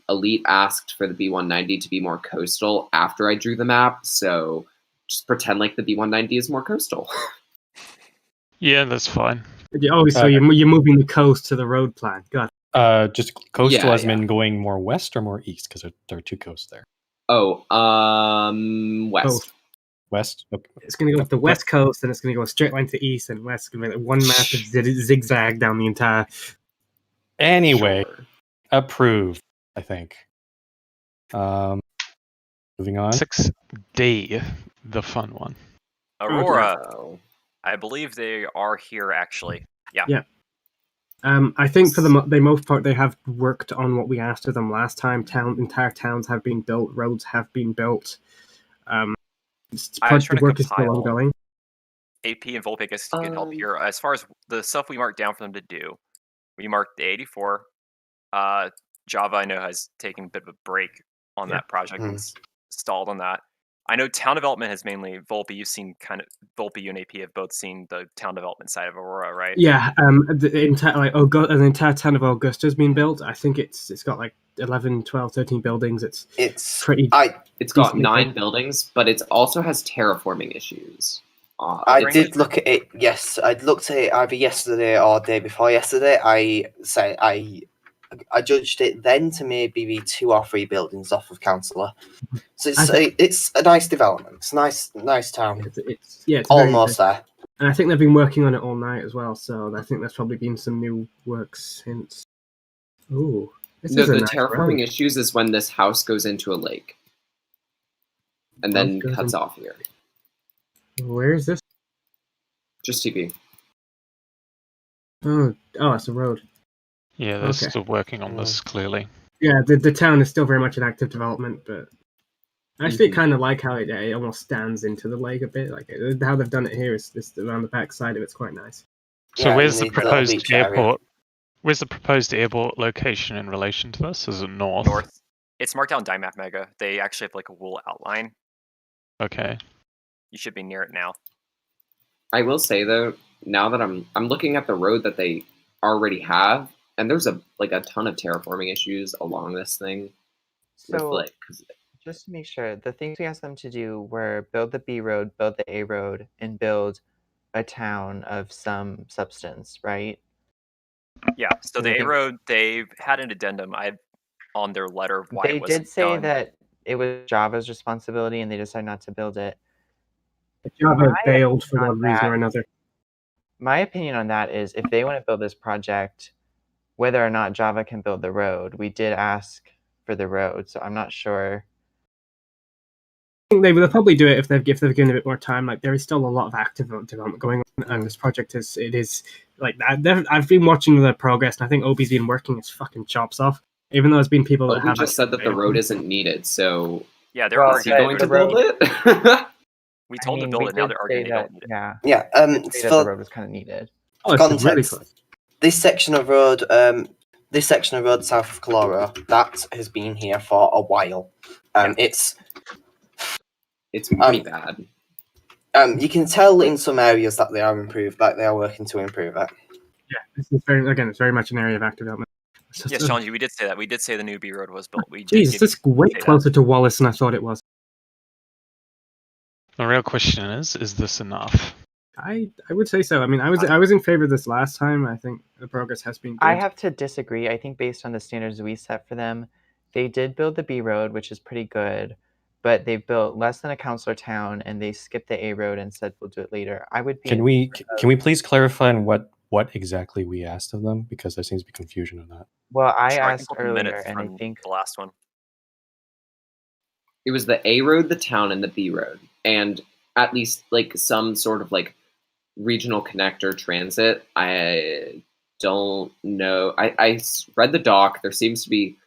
Elite asked for the B190 to be more coastal after I drew the map, so just pretend like the B190 is more coastal. Yeah, that's fine. Oh, so you're moving the coast to the road plan. Got it. Just coastal as in going more west or more east, because there are two coasts there. Oh, west. Both. West. Okay. It's going to go up the west coast, and it's going to go straight line to east and west. It's going to be like one massive zigzag down the entire. Anyway, approved. I think. Moving on. 6D, the fun one. Aurora. I believe they are here actually. Yeah. Yeah. I think for the most part they have worked on what we asked of them last time. Entire towns have been built, roads have been built. The work is still ongoing. AP and Volpe, I guess you can help here. As far as the stuff we marked down for them to do, we marked the 84. Java, I know, has taken a bit of a break on that project and stalled on that. I know town development has mainly Volpe. You've seen kind of Volpe, you and AP have both seen the town development side of Aurora, right? Yeah, the entire town of Augusta has been built. I think it's got like 11, 12, 13 buildings. It's pretty. It's got 9 buildings, but it also has terraforming issues. I did look at it. Yes, I looked at it either yesterday or day before yesterday. I judged it then to maybe be 2 or 3 buildings off of Councillor. So it's a nice development. It's a nice town. It's almost there. And I think they've been working on it all night as well. So I think there's probably been some new work since. Ooh, the terraforming issues is when this house goes into a lake, and then cuts off here. Where is this? Just TP. Oh, it's a road. Yeah, they're still working on this, clearly. Yeah, the town is still very much in active development, but I actually kind of like how it almost stands into the lake a bit. Like how they've done it here is just around the back side of it's quite nice. So where's the proposed airport? Where's the proposed airport location in relation to this? Is it north? It's marked down Dymap Mega. They actually have like a wool outline. Okay. You should be near it now. I will say though, now that I'm looking at the road that they already have, and there's a ton of terraforming issues along this thing. So just to make sure, the things we asked them to do were build the B road, build the A road, and build a town of some substance, right? Yeah. So the A road, they've had an addendum on their letter of why They it wasn't did say done. that it was Java's responsibility, and they decided not to build it. Java failed for one reason or another. My opinion on that is if they want to build this project, whether or not Java can build the road, we did ask for the road, so I'm not sure. I think they will probably do it if they've given a bit more time. Like there is still a lot of active development going on, and this project is like I've been watching the progress, and I think Obi's been working his fucking chops off. Even though there's been people that Obi have just said that the road isn't needed, so yeah, they're is he going to build it? We told them to build it. Now they're arguing they don't need it. Yeah. Yeah. The road was kind of needed. Oh, it's Context. really close. This section of road, south of Calora, that has been here for a while. It's pretty bad. You can tell in some areas that they are improved, like they are working to improve it. Yeah, this is it's very much an area of active development. Yes, Seanji, we did say that. We did say the new B road was built. Jeez, it's way closer to Wallace than I thought it was. The real question is this enough? I would say so. I mean, I was in favor of this last time. I think the progress has been good. I have to disagree. I think based on the standards we set for them, they did build the B road, which is pretty good, but they built less than a councilor town, and they skipped the A road and said we'll do it later. I would be. Can we please clarify on what exactly we asked of them, because there seems to be confusion on that. Well, I Sure, asked earlier, and I think the last one. It was the A road, the town, and the B road, and at least like some sort of like regional connector transit. I don't know. I read the doc. There seems to be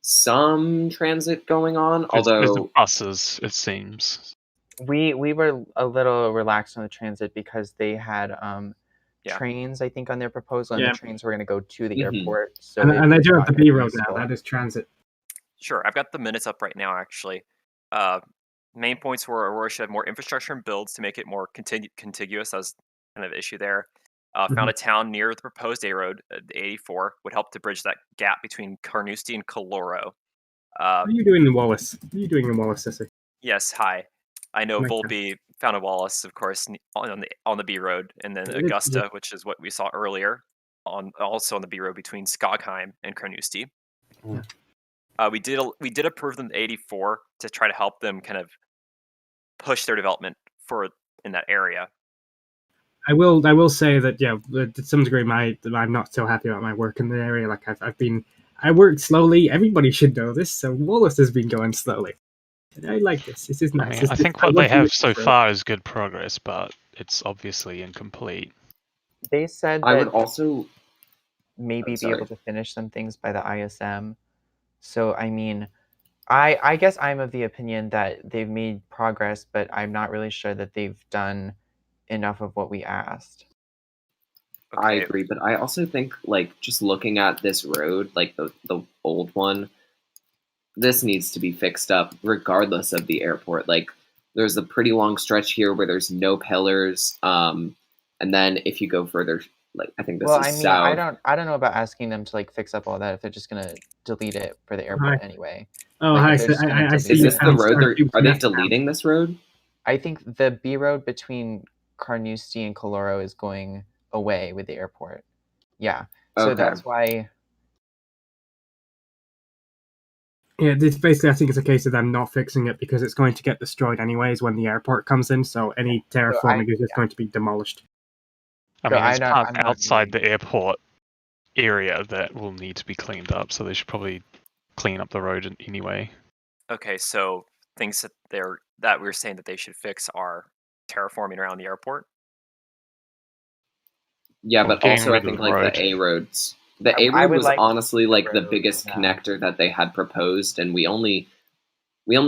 some transit going on, although it's the buses, it seems. We were a little relaxed on the transit because they had trains, I think, on their proposal, and the trains were going to go to the airport. So and they do have the B road now. That is transit. Sure, I've got the minutes up right now, actually. Main points were Aurora should have more infrastructure and builds to make it more contiguous. That was kind of the issue there. Found a town near the proposed A road, the 84, would help to bridge that gap between Carnoustie and Caloro. What are you doing in Wallace? What are you doing in Wallace, Sissy? Yes, hi. I know Volby found a Wallace, of course, on the B road, and then Augusta, which is what we saw earlier, also on the B road between Skogheim and Carnoustie. We did approve them to 84 to try to help them kind of push their development in that area. I will say that to some degree, I'm not so happy about my work in the area. Like I worked slowly. Everybody should know this. So Wallace has been going slowly. I like this. This is nice. I think what they have so far is good progress, but it's obviously incomplete. They said that I would also maybe be able to finish some things by the ISM. So I mean, I guess I'm of the opinion that they've made progress, but I'm not really sure that they've done enough of what we asked. Okay. I agree, but I also think like just looking at this road, like the old one, this needs to be fixed up regardless of the airport. Like there's a pretty long stretch here where there's no pillars, and then if you go further, like I think this is south. I don't know about asking them to like fix up all that if they're just gonna delete it for the airport anyway. Oh, like, hi. I see. Is this the road? Are they deleting this road? I think the B road between Carnoustie and Caloro is going away with the airport. Yeah, so that's why. Yeah, this basically, I think it's a case of them not fixing it because it's going to get destroyed anyways when the airport comes in. So any terraforming is just going to be demolished. I mean, it's parts outside the airport area that will need to be cleaned up, so they should probably clean up the road anyway. Okay, so things that we're saying that they should fix are terraforming around the airport. Yeah, but also I think like the A roads. The A road was honestly like the biggest connector that they had proposed, and we only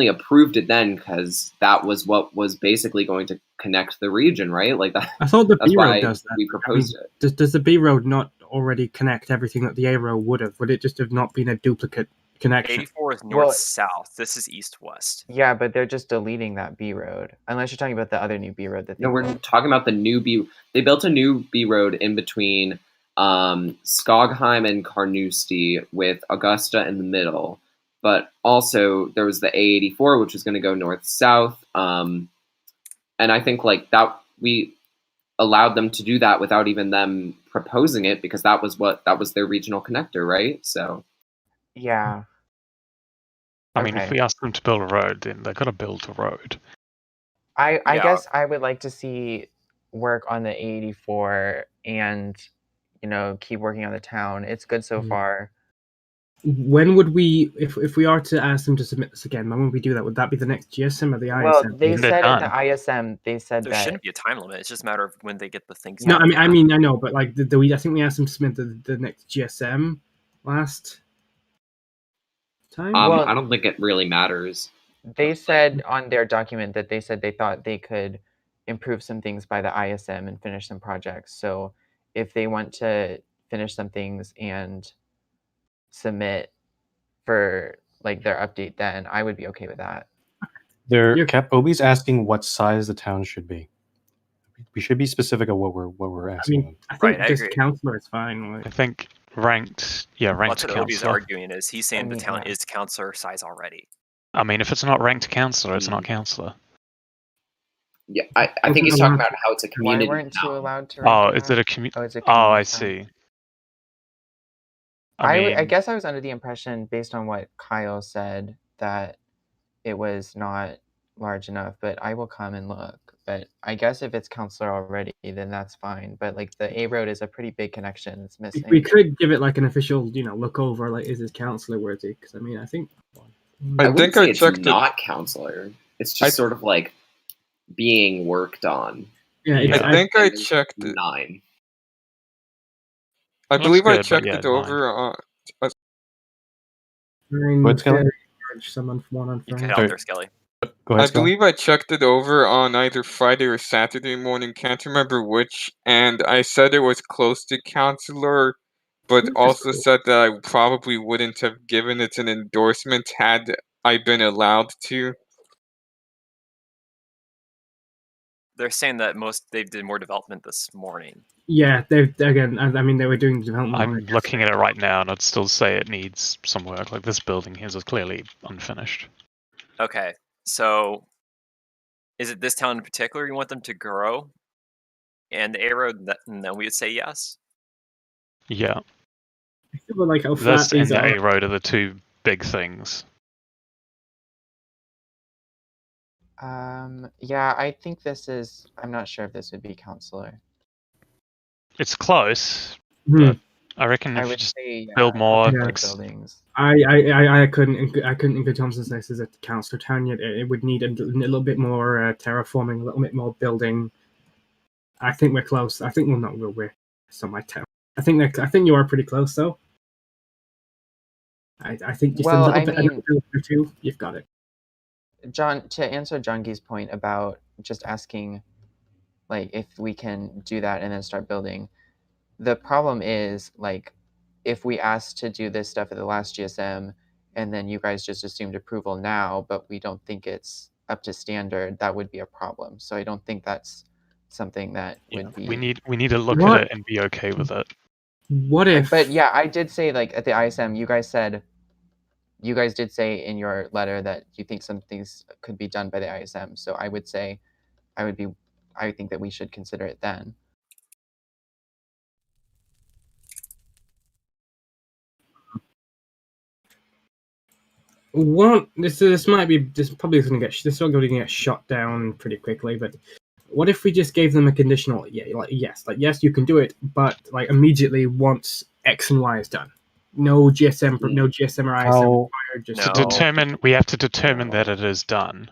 approved it then because that was what was basically going to connect the region, right? Like that. I thought the B road does that. We proposed it. Does the B road not already connect everything that the A road would have? Would it just have not been a duplicate connection. 84 is north-south. This is east-west. Yeah, but they're just deleting that B road. Unless you're talking about the other new B road that they No, we're built. talking about the new B. They built a new B road in between Skogheim and Carnoustie with Augusta in the middle. But also there was the A84, which was going to go north-south. And I think like that we allowed them to do that without even them proposing it, because that was their regional connector, right? So Yeah. I mean, if Okay. we ask them to build a road, then they've got to build a road. I Yeah. guess I would like to see work on the A84 and, you know, keep working on the town. It's good so far. When would we, if we are to ask them to submit this again, when would we do that? Would that be the next GSM or the ISM? Well, they When they're said at done. the ISM, they said There that. shouldn't be a time limit. It's just a matter of when they get the things No, done. I mean, I know, but like, I think we asked them to submit the next GSM last time. Well, I don't think it really matters. They said on their document that they said they thought they could improve some things by the ISM and finish some projects. So if they want to finish some things and submit for like their update, then I would be okay with that. Obi's asking what size the town should be. We should be specific of what we're asking them. I think Right, I just agree. councillor is fine. Like, I think ranked That's what Obi's councillor. arguing is he's saying the town is councillor size already. I mean, if it's not ranked councillor, it's not councillor. Yeah, I think he's talking about how it's a community. Why weren't you allowed to? Oh, is it a community? Oh, it's a Oh, I community town. see. I I guess I was under the impression, based on what Kyle said, that it was not large enough, but I will come and look. But I guess if it's councillor already, then that's fine. But like the A road is a pretty big connection. It's missing. we could give it like an official, look over. Like, is this councillor worthy? Because I mean, I think. I wouldn't say it's not councillor. It's just sort of like being worked on. Yeah, I think I checked it. 9. I believe I checked it over on. What's going? Someone for one on You cut out there, Skelly. Go ahead, I believe I checked it over on either Friday or Saturday morning, can't remember which, and I said it was close to councillor, but also said that I probably wouldn't have given it an endorsement had I been allowed to. They're saying that they did more development this morning. Yeah, they were doing development. I'm looking at it right now, and I'd still say it needs some work. Like this building here is clearly unfinished. Okay, so is it this town in particular you want them to grow? And the A road, then we would say yes. Yeah. I feel like how This flat and these the are. A road are the two big things. Yeah, I think this is. I'm not sure if this would be councillor. It's close, but I reckon I if you would just say, build more buildings. I couldn't in good terms say this is a councillor town yet. It would need a little bit more terraforming, a little bit more building. I think we're close. I think we're some my town. I think you are pretty close though. I think just a little bit or two, you've got it. John, to answer Jungi's point about just asking, like, if we can do that and then start building, the problem is, like, if we asked to do this stuff at the last GSM and then you guys just assumed approval now, but we don't think it's up to standard, that would be a problem. So I don't think that's something that would be. We need to look at it and be okay with it. What if? But yeah, I did say, like, at the ISM, you guys did say in your letter that you think some things could be done by the ISM. So I would say, I think that we should consider it then. This probably going to get shot down pretty quickly. But what if we just gave them a conditional? Yes, you can do it, but like immediately once X and Y is done. No GSM or ISM required. We have to determine that it is done.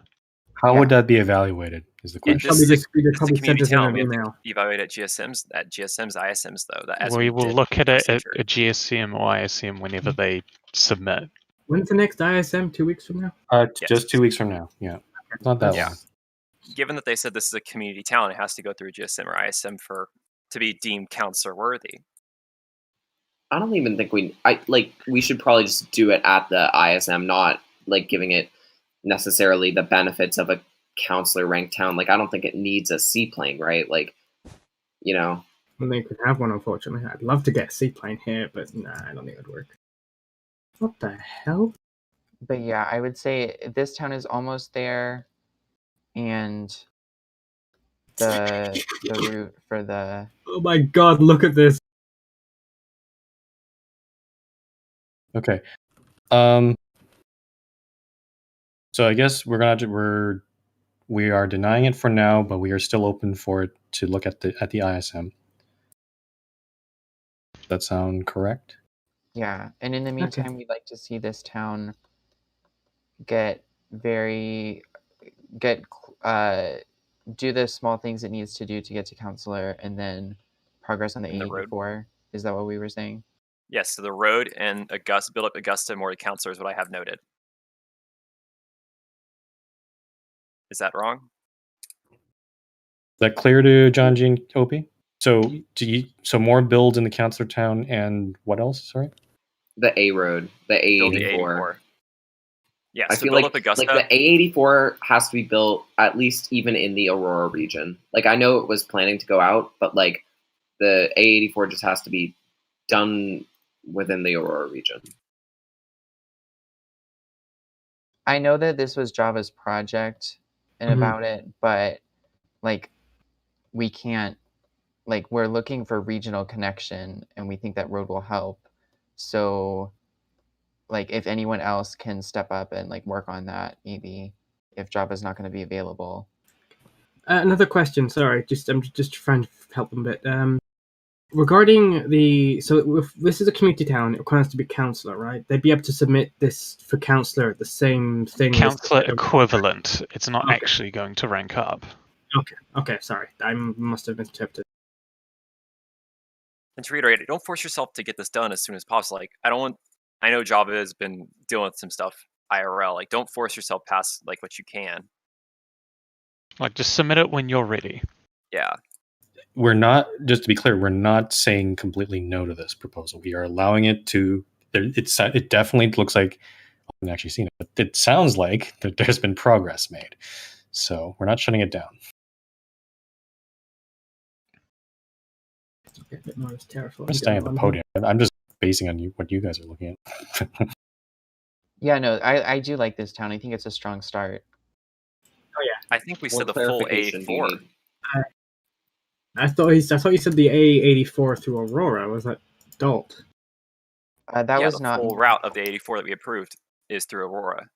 How would that be evaluated? Is the question. It's a community town. We have to evaluate at GSMs, ISMs though. We will look at it at a GSM or ISM whenever they submit. When's the next ISM? 2 weeks from now? Just 2 weeks from now. Yeah, not that long. Given that they said this is a community town, it has to go through GSM or ISM to be deemed councillor worthy. I don't even think we should probably just do it at the ISM, not like giving it necessarily the benefits of a counselor ranked town. Like I don't think it needs a seaplane, right? Like, you know. Well, they could have one, unfortunately. I'd love to get a seaplane here, but nah, I don't think it would work. What the hell? But yeah, I would say this town is almost there, and the route for the. Oh my god! Look at this. Okay. So I guess we are denying it for now, but we are still open for it to look at the ISM. Does that sound correct? Yeah, and in the meantime, we'd like to see this town do the small things it needs to do to get to counselor, and then progress on the A84. Is that what we were saying? Yes, so the road and build up Augusta more to counselor is what I have noted. Is that wrong? Is that clear to John Jean Opie? So more builds in the counselor town, and what else? Sorry, the A road, the A84. Yeah, I so feel build like up Augusta. the A84 has to be built at least even in the Aurora region. Like I know it was planning to go out, but like the A84 just has to be done within the Aurora region. I know that this was Java's project and about it, but like we can't, like we're looking for regional connection, and we think that road will help. So like if anyone else can step up and like work on that, maybe if Java's not going to be available. Another question. Sorry, I'm just trying to help them a bit. Regarding if this is a community town, it requires to be counselor, right? They'd be able to submit this for counselor, the same thing. Counselor equivalent. It's not actually going to rank up. Okay, sorry. I must have misinterpreted. And to reiterate, don't force yourself to get this done as soon as possible. Like I know Java has been dealing with some stuff IRL. Like don't force yourself past like what you can. Like just submit it when you're ready. Yeah. We're not, just to be clear, we're not saying completely no to this proposal. We are allowing it to. It definitely looks like, I haven't actually seen it, but it sounds like that there's been progress made. So we're not shutting it down. Okay, a bit more terrifying. I'm staying at the podium. I'm just basing on what you guys are looking at. Yeah, no, I do like this town. I think it's a strong start. Oh yeah, I think we said the full A4. I thought you said the A84 through Aurora. Was that Dalt? That was the not full route of the 84 that we approved is through Aurora.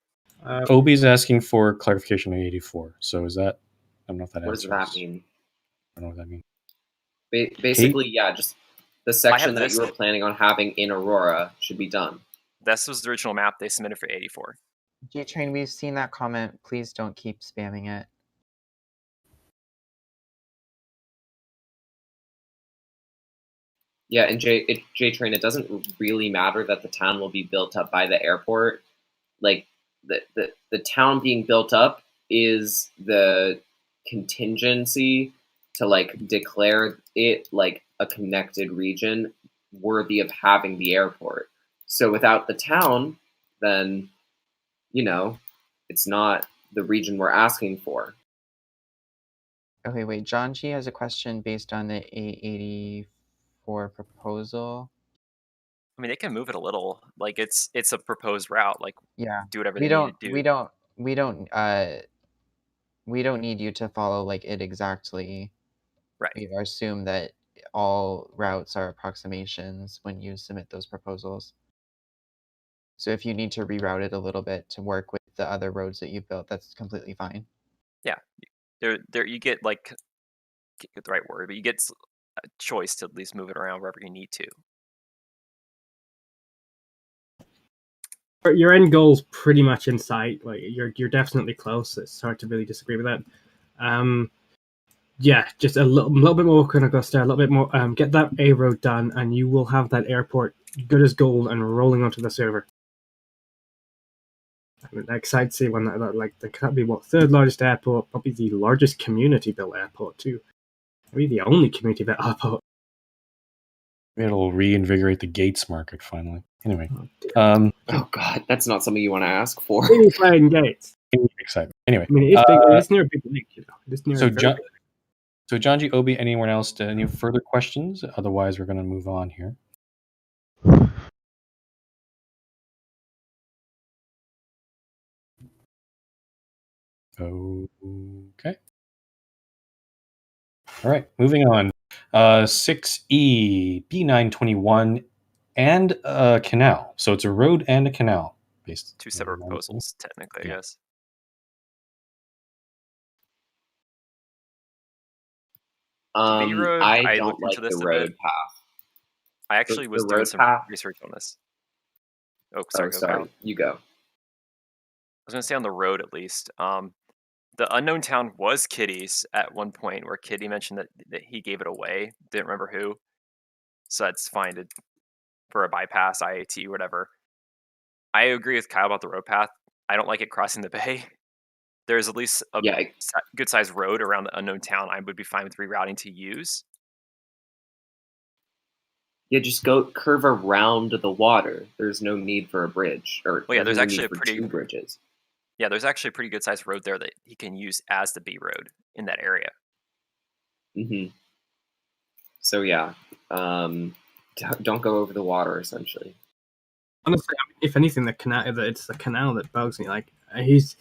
Obi's asking for clarification on 84. So is that? I don't know if that What answers. does that mean? I don't know what that means. Basically, yeah, just the section that this. you were planning on having in Aurora should be done. This was the original map they submitted for 84. J-Train, we've seen that comment. Please don't keep spamming it. Yeah, and J-Train, it doesn't really matter that the town will be built up by the airport. Like, the town being built up is the contingency to, like, declare it, like, a connected region worthy of having the airport. So without the town, then, you know, it's not the region we're asking for. Okay, wait. John G has a question based on the A84 proposal. I mean, they can move it a little. Like it's a proposed route. Like yeah, do whatever they need to do. We don't need you to follow like it exactly. Right. We assume that all routes are approximations when you submit those proposals. So if you need to reroute it a little bit to work with the other roads that you've built, that's completely fine. Yeah, there you get like get the right word, but you get a choice to at least move it around wherever you need to. Your end goal's pretty much in sight. Like you're definitely close. It's hard to really disagree with that. Yeah, just a little bit more kind of Augusta, a little bit more. Get that A road done, and you will have that airport good as gold and rolling onto the server. I'm excited to see when that could be what, third largest airport, probably the largest community built airport too. Maybe the only community built airport. It'll reinvigorate the Gates market finally. Anyway, Oh God, that's not something you want to ask for. Maybe playing Gates. excitement. Anyway, I mean, it is big. It is near a big lake, you know. It is near so a very big John Obi, anyone else? Any further questions? Otherwise, we're going to move on here. Okay. All right, moving on. 6E, B921, and a canal. So it's a road and a canal. Based Two separate proposals, technically, I guess. The B road, I don't looked like into this the a road bit. path. I actually was the doing road some path? research on this. Oh, Sorry, sorry, Kyle. you go. I was going to say on the road at least. The unknown town was Kitty's at one point, where Kitty mentioned that he gave it away. Didn't remember who. So that's fine for a bypass, IAT, whatever. I agree with Kyle about the road path. I don't like it crossing the bay. There's at least a good sized road around the unknown town I would be fine with rerouting to use. Yeah, just go curve around the water. There's no need for a bridge, or There's no actually need for two bridges. Yeah, there's actually a pretty good sized road there that he can use as the B road in that area. Mm-hmm. So yeah, don't go over the water. Essentially, honestly, I mean, if anything, it's the canal that bugs me. Like he's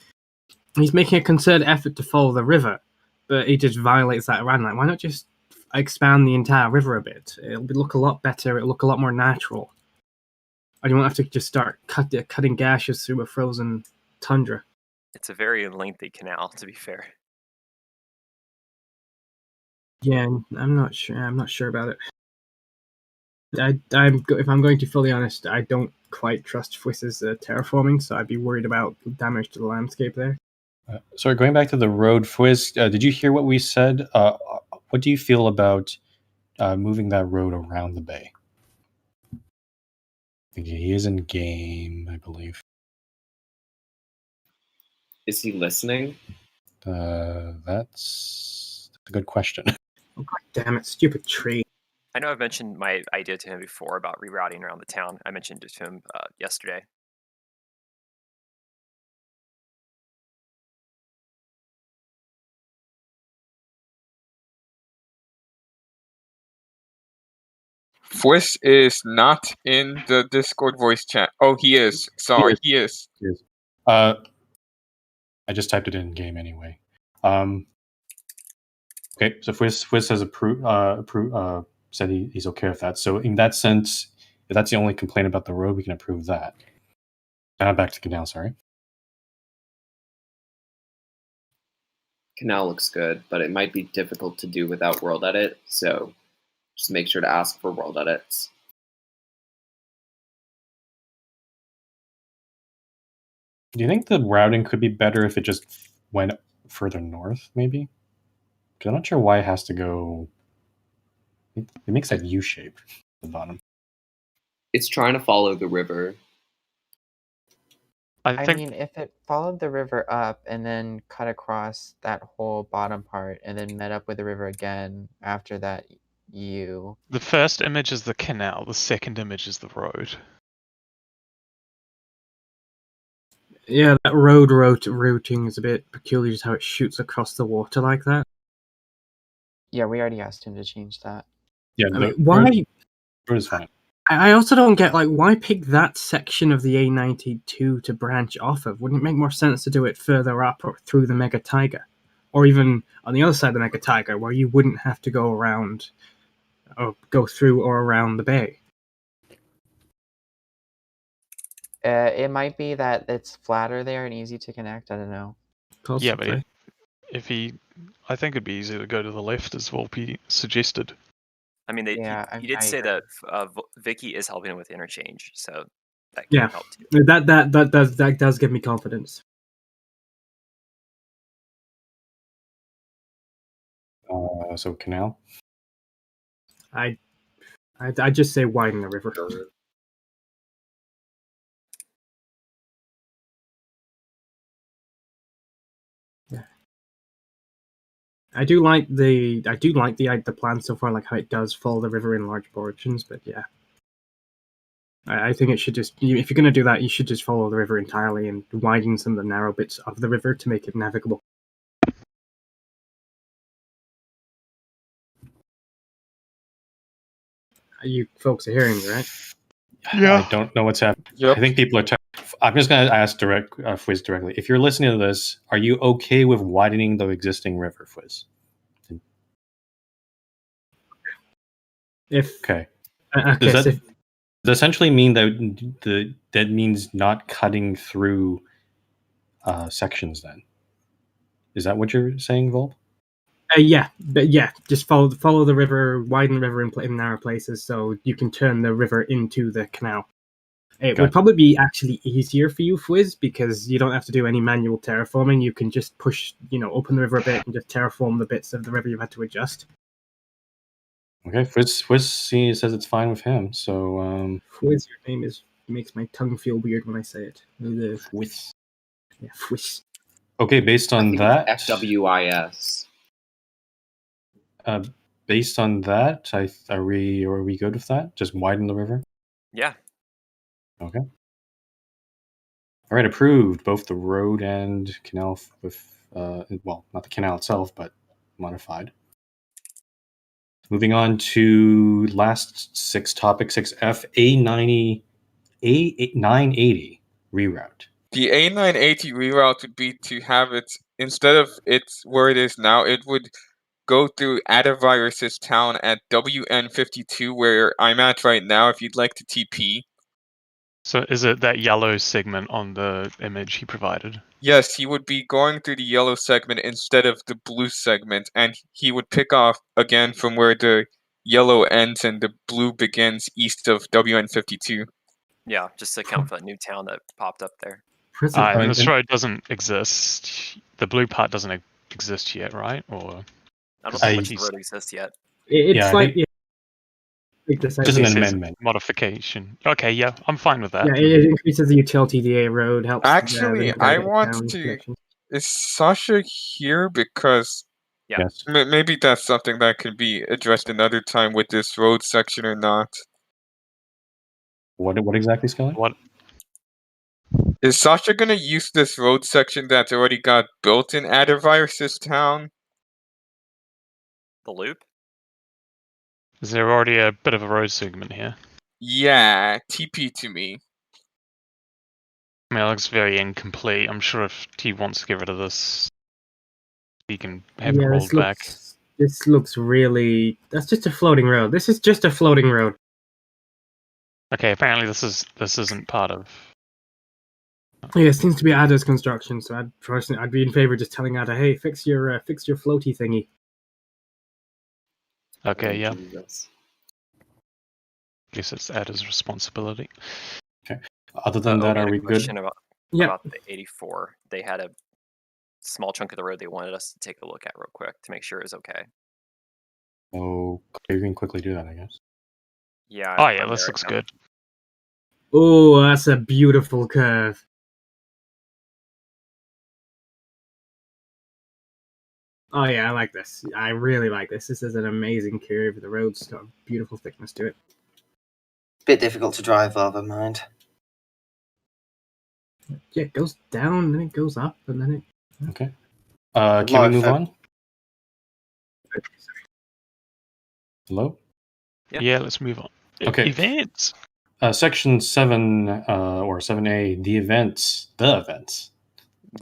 making a concerted effort to follow the river, but he just violates that around. Like, why not just expand the entire river a bit? It'll look a lot better. It'll look a lot more natural. And you won't have to just start cutting gashes through a frozen tundra. It's a very lengthy canal, to be fair. Yeah, I'm not sure. I'm not sure about it. If I'm going to be fully honest, I don't quite trust Swiss's terraforming, so I'd be worried about damage to the landscape there. Sorry, going back to the road, Fwiz, did you hear what we said? What do you feel about moving that road around the bay? He is in game, I believe. Is he listening? That's a good question. Oh, God damn it, stupid tree. I know I've mentioned my idea to him before about rerouting around the town. I mentioned it to him yesterday. Fwiss is not in the Discord voice chat. Oh, he is. Sorry, he is. He is. I just typed it in game anyway. Okay, so Fwiz has said he's okay with that. So in that sense, if that's the only complaint about the road, we can approve that. Now back to canal, sorry. Canal looks good, but it might be difficult to do without world edit. So just make sure to ask for world edits. Do you think the routing could be better if it just went further north, maybe? Because I'm not sure why it has to go. It makes that U shape at the bottom. It's trying to follow the river. I mean, if it followed the river up and then cut across that whole bottom part and then met up with the river again after that U. The first image is the canal, the second image is the road. Yeah, that road routing is a bit peculiar, just how it shoots across the water like that. Yeah, we already asked him to change that. Yeah, I mean, why? Road is fine. I also don't get, like, why pick that section of the A92 to branch off of? Wouldn't it make more sense to do it further up or through the Mega Tiger? Or even on the other side of the Mega Tiger, where you wouldn't have to go around or go through or around the bay? It might be that it's flatter there and easy to connect. I don't know. Possibly. Yeah, but I think it'd be easier to go to the left, as Volpe suggested. I mean, he did say that Vicky is helping him with interchange, so that can help too. That does give me confidence. So canal. I just say widen the river. Yeah. I do like the plan so far, like how it does follow the river in large portions. But yeah, I think it should just, if you're going to do that, you should just follow the river entirely and widen some of the narrow bits of the river to make it navigable. You folks are hearing me, right? Yeah. I don't know what's happening. Yep. I think people are. I'm just going to ask Fwiz directly. If you're listening to this, are you okay with widening the existing river, Fwiz? Okay. Does that essentially mean that that means not cutting through sections? Then is that what you're saying, Volp? Yeah, but yeah, just follow the river, widen the river in narrow places, so you can turn the river into the canal. It would probably be actually easier for you, Fwiz, because you don't have to do any manual terraforming. You can just push, open the river a bit and just terraform the bits of the river you've had to adjust. Okay, Fwiz says it's fine with him. So, Fwiz, your name makes my tongue feel weird when I say it. Fwiz. Yeah, Fwiz. Okay, based on that, FWIS. Based on that, are we good with that? Just widen the river? Yeah. Okay. All right, approved. Both the road and canal with, well, not the canal itself, but modified. Moving on to last 6F, A980 reroute. The A980 reroute would be to have it, instead of it's where it is now, it would go through Adavirus's town at WN52, where I'm at right now, if you'd like to TP. So is it that yellow segment on the image he provided? Yes, he would be going through the yellow segment instead of the blue segment, and he would pick off again from where the yellow ends and the blue begins east of WN52. Yeah, just to account for that new town that popped up there. And this road doesn't exist. The blue part doesn't exist yet, right? Or I don't think the road exists yet. It's just an amendment. Modification. Okay, yeah, I'm fine with that. Yeah, it increases the utility DA road, helps. Actually, I want to. Is Sasha here? Because yes. Maybe that's something that can be addressed another time with this road section or not. What exactly, Scully? What? Is Sasha gonna use this road section that's already got built in Adavirus's town? The loop? Is there already a bit of a road segment here? Yeah, TP to me. I mean, it looks very incomplete. I'm sure if he wants to get rid of this, he can have it rolled back. This looks really... That's just a floating road. This is just a floating road. Okay, apparently this isn't part of... Yeah, it seems to be Ada's construction, so I'd be in favor of just telling Ada, hey, fix your floaty thingy. Okay, yeah. Guess it's Ada's responsibility. Okay. Other than that, are we good? About the 84. They had a small chunk of the road they wanted us to take a look at real quick to make sure it was okay. Oh, you can quickly do that, I guess. Yeah. Oh yeah, this looks good. Oh, that's a beautiful curve. Oh yeah, I like this. I really like this. This is an amazing curve. The road's got a beautiful thickness to it. Bit difficult to drive over, mind. Yeah, it goes down, then it goes up, and then it... Okay. Can we move on? Hello? Yeah, let's move on. Okay. Events. Section 7, or 7A, the events.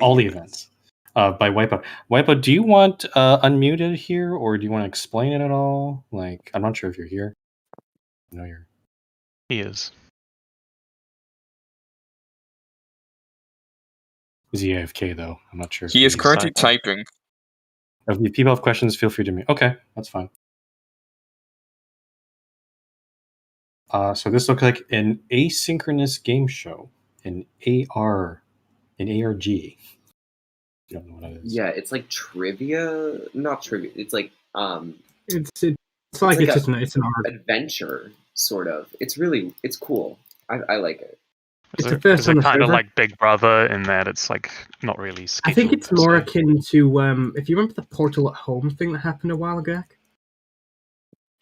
All the events. By Wipeout. Wipeout, do you want unmuted here, or do you want to explain it at all? Like, I'm not sure if you're here. I know you're... He is. Is he AFK, though? I'm not sure. He is currently typing. If people have questions, feel free to mute. Okay, that's fine. So this looks like an asynchronous game show, an ARG. You don't know what it is. Yeah, it's like trivia. Not trivia. It's like It's like it's an adventure sort of. It's cool. I like it. It's the first Is on it the kind of server. like Big Brother in that it's like not really scheduled? I think it's per more se? akin to if you remember the Portal at Home thing that happened a while ago.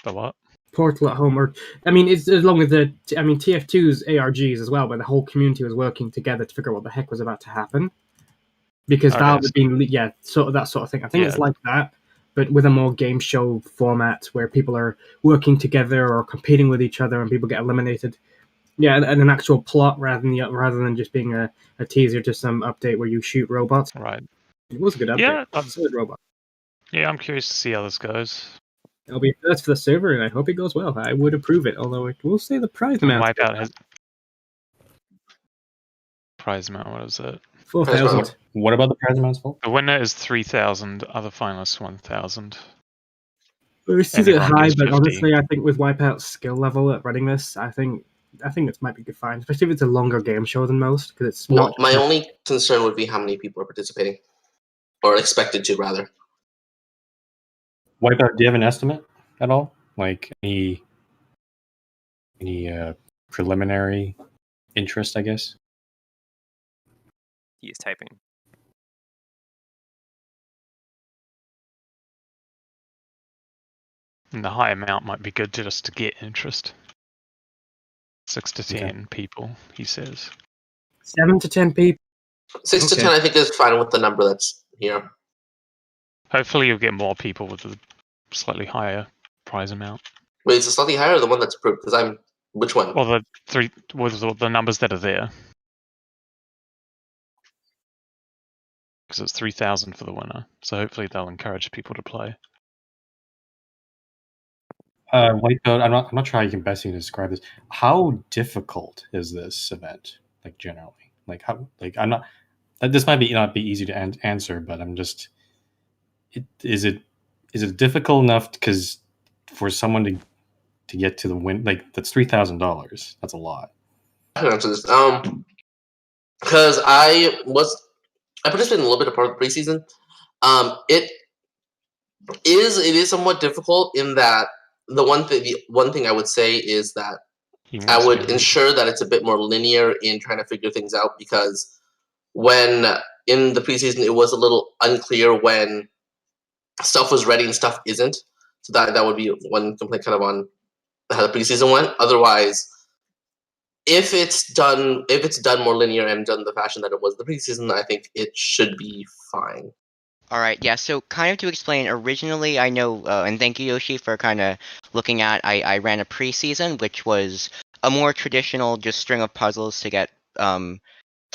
The what? Portal at Home, or I mean, it's as long as TF2's ARGs as well, where the whole community was working together to figure out what the heck was about to happen. Because Valve had been, sort of that sort of thing. I think it's like that, but with a more game show format where people are working together or competing with each other and people get eliminated. Yeah, and an actual plot rather than just being a teaser to some update where you shoot robots. Right. It was a good update. Yeah, Solid robot. Yeah, I'm curious to see how this goes. It'll be a first for the server, and I hope it goes well. I would approve it, although I will say the prize amount. Wipeout has prize amount. What is it? 4,000. What about the prize amounts, Paul? The winner is 3,000. Other finalists 1,000. It seems a bit high, but honestly, I think with Wipeout's skill level at running this, I think it might be fine, especially if it's a longer game show than most, because it's not. My only concern would be how many people are participating, or expected to, rather. Wipeout, do you have an estimate at all? Like any preliminary interest, I guess? He is typing. And the high amount might be good just to get interest. 6 to 10 people, he says. 7 to 10 people. 6 to 10, I think, is fine with the number that's here. Hopefully you'll get more people with a slightly higher prize amount. Wait, is it slightly higher or the one that's approved? Because which one? Well, the numbers that are there. Because it's 3,000 for the winner. So hopefully they'll encourage people to play. Whiteboard, I'm not sure how you can best describe this. How difficult is this event, like generally? Like how? Like I'm not. This might not be easy to answer, but I'm just. Is it difficult enough because for someone to get to the win? Like that's $3,000. That's a lot. I can answer this. Because I participated in a little bit of part of the preseason. It is somewhat difficult in that the one thing I would say is that I would ensure that it's a bit more linear in trying to figure things out, because when in the preseason it was a little unclear when stuff was ready and stuff isn't. So that would be one complaint kind of on how the preseason went. Otherwise, if it's done more linear and done the fashion that it was the preseason, I think it should be fine. All right, yeah, so kind of to explain, originally I know, and thank you, Yoshi, for kind of looking at, I ran a preseason, which was a more traditional just string of puzzles to get, to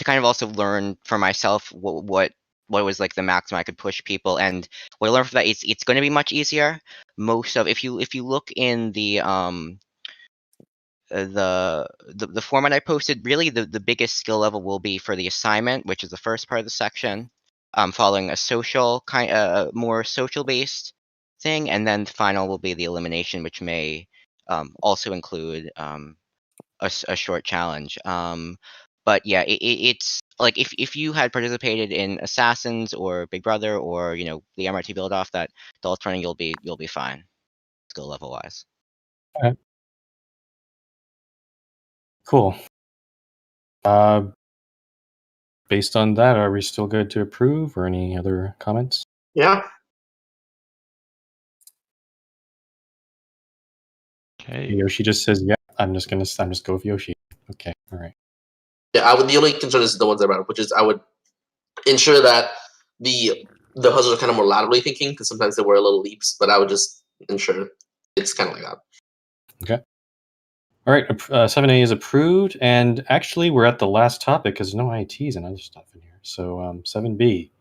kind of also learn for myself what was like the maximum I could push people, and what I learned from that, it's going to be much easier. Most of, if you look in the format I posted, really the biggest skill level will be for the assignment, which is the first part of the section. Following a social more social based thing, and then the final will be the elimination, which may also include a short challenge. But yeah, it's like if you had participated in Assassins or Big Brother or the MRT build off, that adult running, you'll be fine skill level wise. Okay. Cool. Based on that, are we still good to approve, or any other comments? Yeah. Okay. Yoshi just says, "Yeah, I'm just go with Yoshi." Okay, all right. Yeah, the only concern is the ones I brought up, which is I would ensure that the puzzles are kind of more laterally thinking, because sometimes they were a little leaps, but I would just ensure it's kind of like that. Okay. All right, 7A is approved, and actually we're at the last topic because no ITs and other stuff in here. So 7B,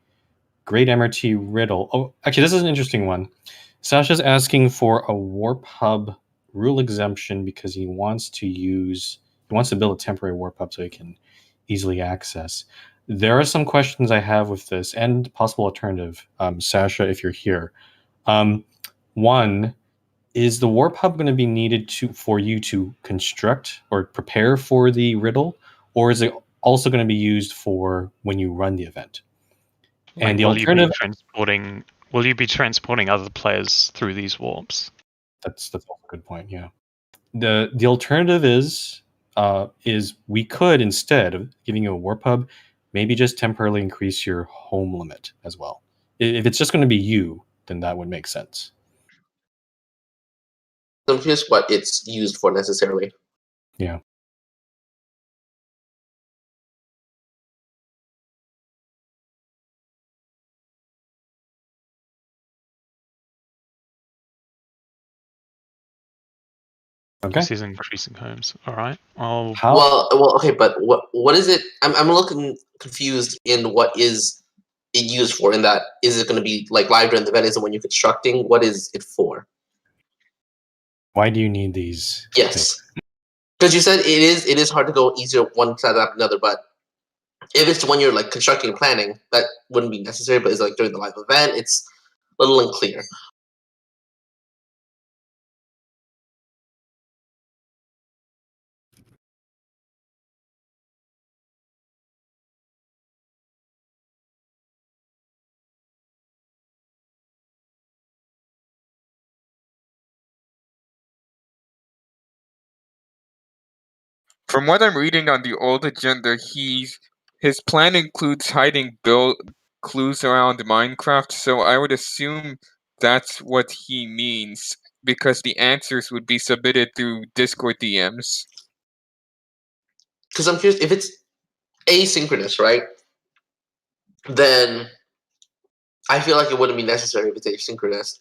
Great MRT Riddle. Oh, actually, this is an interesting one. Sasha's asking for a Warp Hub rule exemption because he wants to build a temporary Warp Hub so he can easily access. There are some questions I have with this and possible alternative. Sasha, if you're here. One, is the Warp Hub going to be needed for you to construct or prepare for the riddle, or is it also going to be used for when you run the event? Like, and the will alternative, will you be transporting other players through these warps? That's a good point. Yeah. The alternative is is we could, instead of giving you a warp hub, maybe just temporarily increase your home limit as well. If it's just going to be you, then that would make sense. I'm curious what it's used for necessarily. Yeah. Okay. This is increasing homes. All right. Well, okay, but what is it? I'm a little confused in what is it used for. In that, is it going to be like live during the event? Is it when you're constructing? What is it for? Why do you need these? Yes, because you said it is hard to go easier one side than another. But if it's when you're like constructing and planning, that wouldn't be necessary. But it's like during the live event, it's a little unclear. From what I'm reading on the old agenda, his plan includes hiding build clues around Minecraft, so I would assume that's what he means, because the answers would be submitted through Discord DMs. Because I'm curious, if it's asynchronous, right? Then I feel like it wouldn't be necessary if it's asynchronous.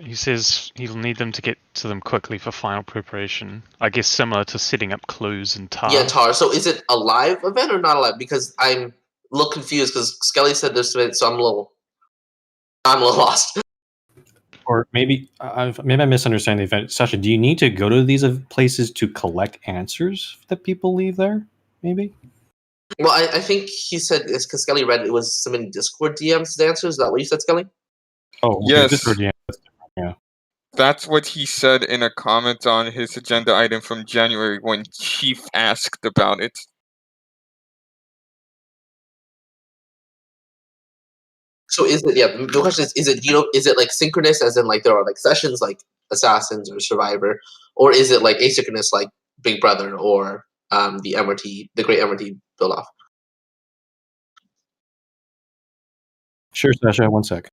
He says he'll need them to get to them quickly for final preparation. I guess similar to setting up clues and tar. Yeah, tar. So is it a live event or not a live? Because I'm a little confused because Skelly said this event, so I'm a little lost. Or maybe I misunderstand the event. Sasha, do you need to go to these places to collect answers that people leave there? Maybe. Well, I think he said, because Skelly read it was submitting Discord DMs to answers. Is that what you said, Skelly? Oh, okay. Yes. Discord DMs. Yeah. That's what he said in a comment on his agenda item from January when Chief asked about it. So is it? Yeah. The question is it? Is it like synchronous, as in like there are like sessions like Assassins or Survivor, or is it like asynchronous like Big Brother or the MRT, the Great MRT Build Off? Sure, Sasha. 1 sec.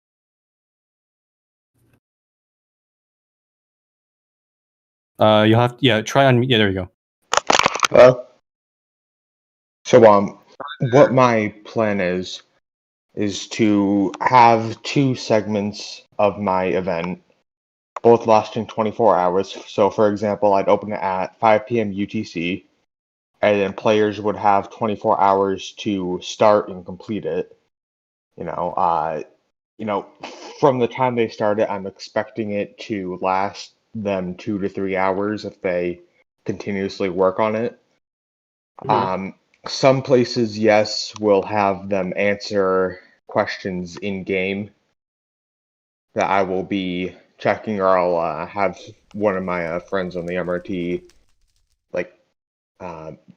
You'll have try on. Yeah, there you go. So what my plan is to have 2 segments of my event, both lasting 24 hours. So, for example, I'd open it at 5 p.m. UTC, and then players would have 24 hours to start and complete it. From the time they start it, I'm expecting it to last them 2 to 3 hours if they continuously work on it. Mm-hmm. Some places, yes, will have them answer questions in game that I will be checking, or I'll have one of my friends on the MRT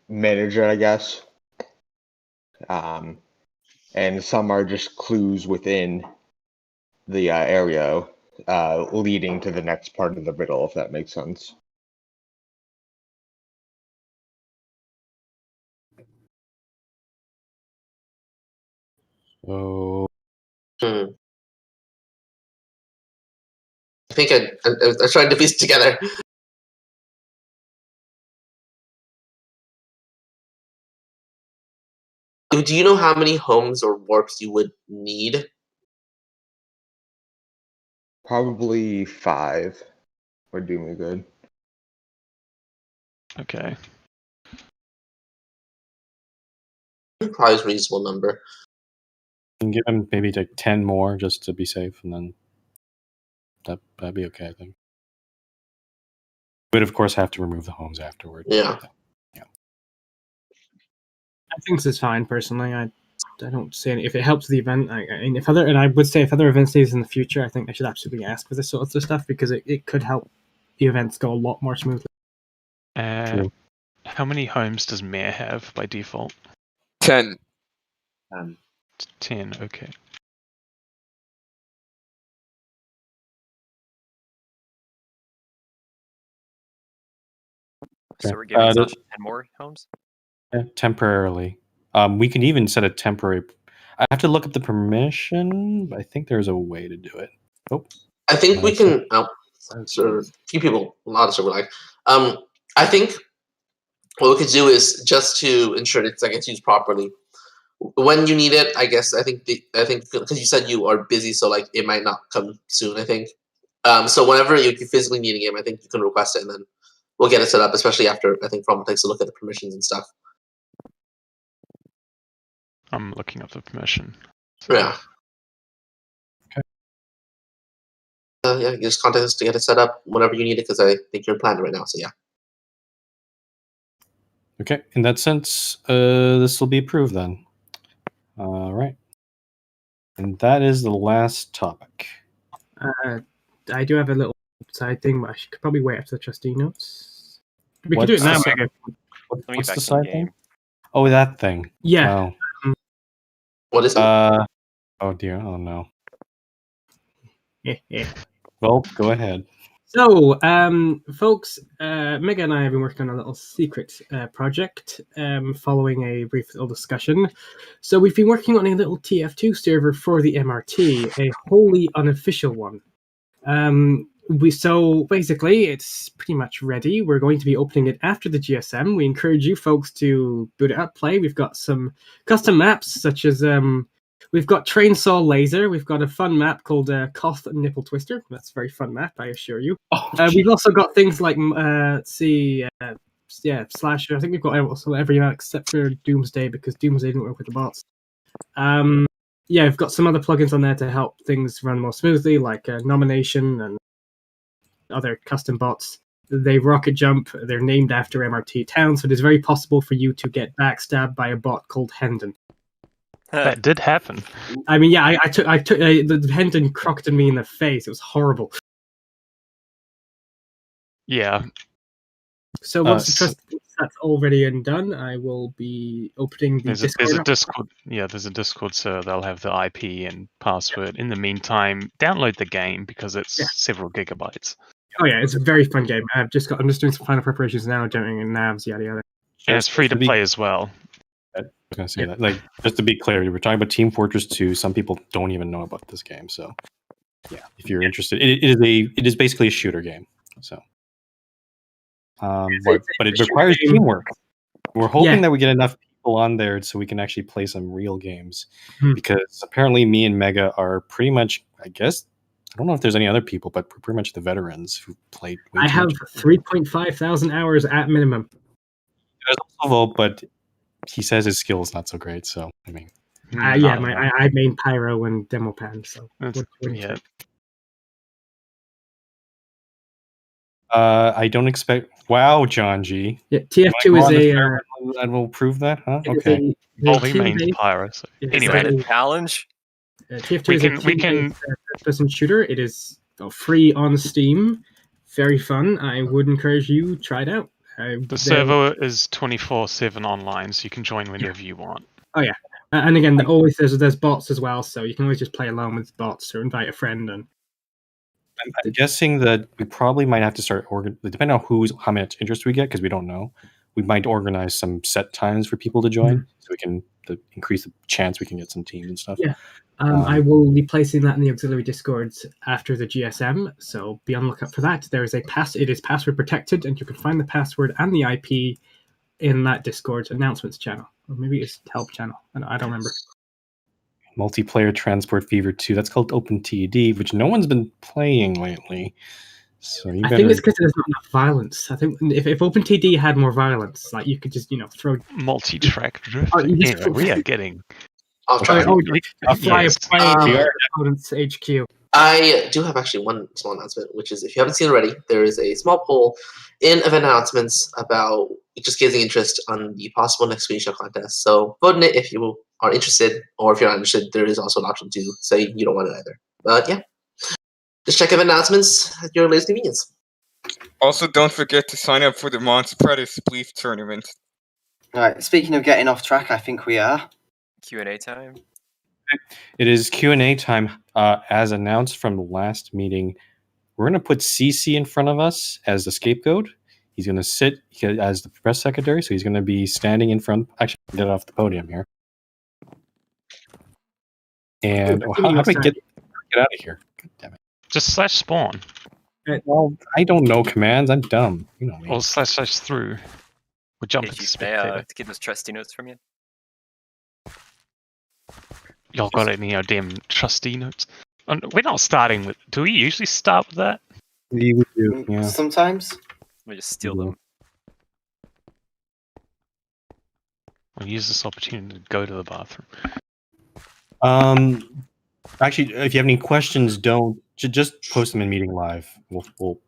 manage it, I guess. And some are just clues within the area leading to the next part of the riddle, if that makes sense. Oh. I think I tried to piece it together. Do you know how many homes or warps you would need? Probably 5 would do me good. Okay. Probably a reasonable number. You can give them maybe like 10 more just to be safe, and then that'd be okay, I think. But of course, have to remove the homes afterward. Yeah. I think this is fine personally. I don't see any. If it helps the event, I would say if other events days in the future, I think I should absolutely ask for this sort of stuff because it could help the events go a lot more smoothly. How many homes does Mayor have by default? 10. 10, okay. So we're giving Sasha 10 more homes? Temporarily. We can even set a temporary. I have to look up the permission, but I think there's a way to do it. Oh, I think we can. Sure, a few people, a lot of people like. I think what we could do is just to ensure that it gets used properly. When you need it, I guess I think because you said you are busy, so like it might not come soon. I think. So whenever you're physically needing it, I think you can request it, and then we'll get it set up. Especially after I think From takes a look at the permissions and stuff. I'm looking up the permission. So. Yeah. Yeah, you just contact us to get it set up whenever you need it, because I think you're planned right now. So yeah. Okay, in that sense, this will be approved then. All right. And that is the last topic. I do have a little side thing, but I could probably wait after the trustee notes. We can do it now, Mega. What's the side thing? Oh, that thing. Yeah. Oh. What is it? Oh dear. Oh no. Yeah. Well, go ahead. So, folks, Mega and I have been working on a little secret project following a brief little discussion. So we've been working on a little TF2 server for the MRT, a wholly unofficial one. So basically, it's pretty much ready. We're going to be opening it after the GSM. We encourage you folks to boot it up, play. We've got some custom maps, such as we've got Train Saw Laser. We've got a fun map called Koth Nipple Twister. That's a very fun map, I assure you. We've also got things like Slasher. I think we've got also every map except for Doomsday, because Doomsday didn't work with the bots. Yeah, we've got some other plugins on there to help things run more smoothly, like Nomination and other custom bots. They rocket jump. They're named after MRT towns, so it is very possible for you to get backstabbed by a bot called Hendon. That did happen. I mean, yeah, I took the Hendon crocked me in the face. It was horrible. Yeah. So once the trust that's already and done, I will be opening the Discord. There's a Discord. Yeah, there's a Discord, so they'll have the IP and password. In the meantime, download the game because it's several gigabytes. Oh yeah, it's a very fun game. I'm just doing some final preparations now, generating navs, yada yada. And it's free to play as well. I was going to say that. Like, just to be clear, we're talking about Team Fortress 2. Some people don't even know about this game, so yeah, if you're interested, it is basically a shooter game. So, but it requires teamwork. We're hoping that we get enough people on there so we can actually play some real games, because apparently me and Mega are pretty much, I guess, I don't know if there's any other people, but we're pretty much the veterans who played. I have 3.5 thousand hours at minimum. There's also Vote, but he says his skill is not so great. So I mean, I main Pyro and Demopan. So yeah. I don't expect. Wow, John G. Yeah, TF2 is and we'll prove that, huh? Okay. We main Pyro. So. Anyway, challenge. TF2 we can first-person shooter. It is free on Steam. Very fun. I would encourage you to try it out. The server is 24/7 online, so you can join whenever you want. Oh yeah, and again, there's bots as well, so you can always just play alone with bots or invite a friend. And I'm guessing that we probably might have to start depending on how much interest we get, because we don't know. We might organize some set times for people to join, so we can increase the chance we can get some teams and stuff. Yeah. I will be placing that in the auxiliary discords after the GSM, so be on the lookout for that. There is it is password protected, and you can find the password and the IP in that Discord announcements channel, or maybe it's help channel. I don't remember. Multiplayer Transport Fever 2. That's called OpenTD, which no one's been playing lately. So I think it's because there's not enough violence. I think if OpenTD had more violence, like you could just throw multi-track drift. We are getting. Fly opponent's HQ. I do have actually one small announcement, which is if you haven't seen already, there is a small poll in event announcements about just gauging interest on the possible next screenshot contest. So vote in it if you are interested, or if you're not interested, there is also an option to say you don't want it either. But yeah, just check event announcements at your latest convenience. Also, don't forget to sign up for the Mons Predator Spleef tournament. All right. Speaking of getting off track, I think we are. Q&A time. It is Q&A time. As announced from the last meeting, we're going to put CC in front of us as the scapegoat. He's going to sit as the press secretary, so he's going to be standing in front. Actually, get off the podium here. And how do I get out of here? God damn it! Just slash spawn. Well, I don't know commands. I'm dumb. You know me. Or slash through. Or jump Did into you say spectator. to get those trusty notes from you? Y'all got any damn trustee notes? We're not starting with. Do we usually start with that? We do, yeah. Sometimes. We just steal them. We'll use this opportunity to go to the bathroom. Actually, if you have any questions, don't just post them in meeting live. We'll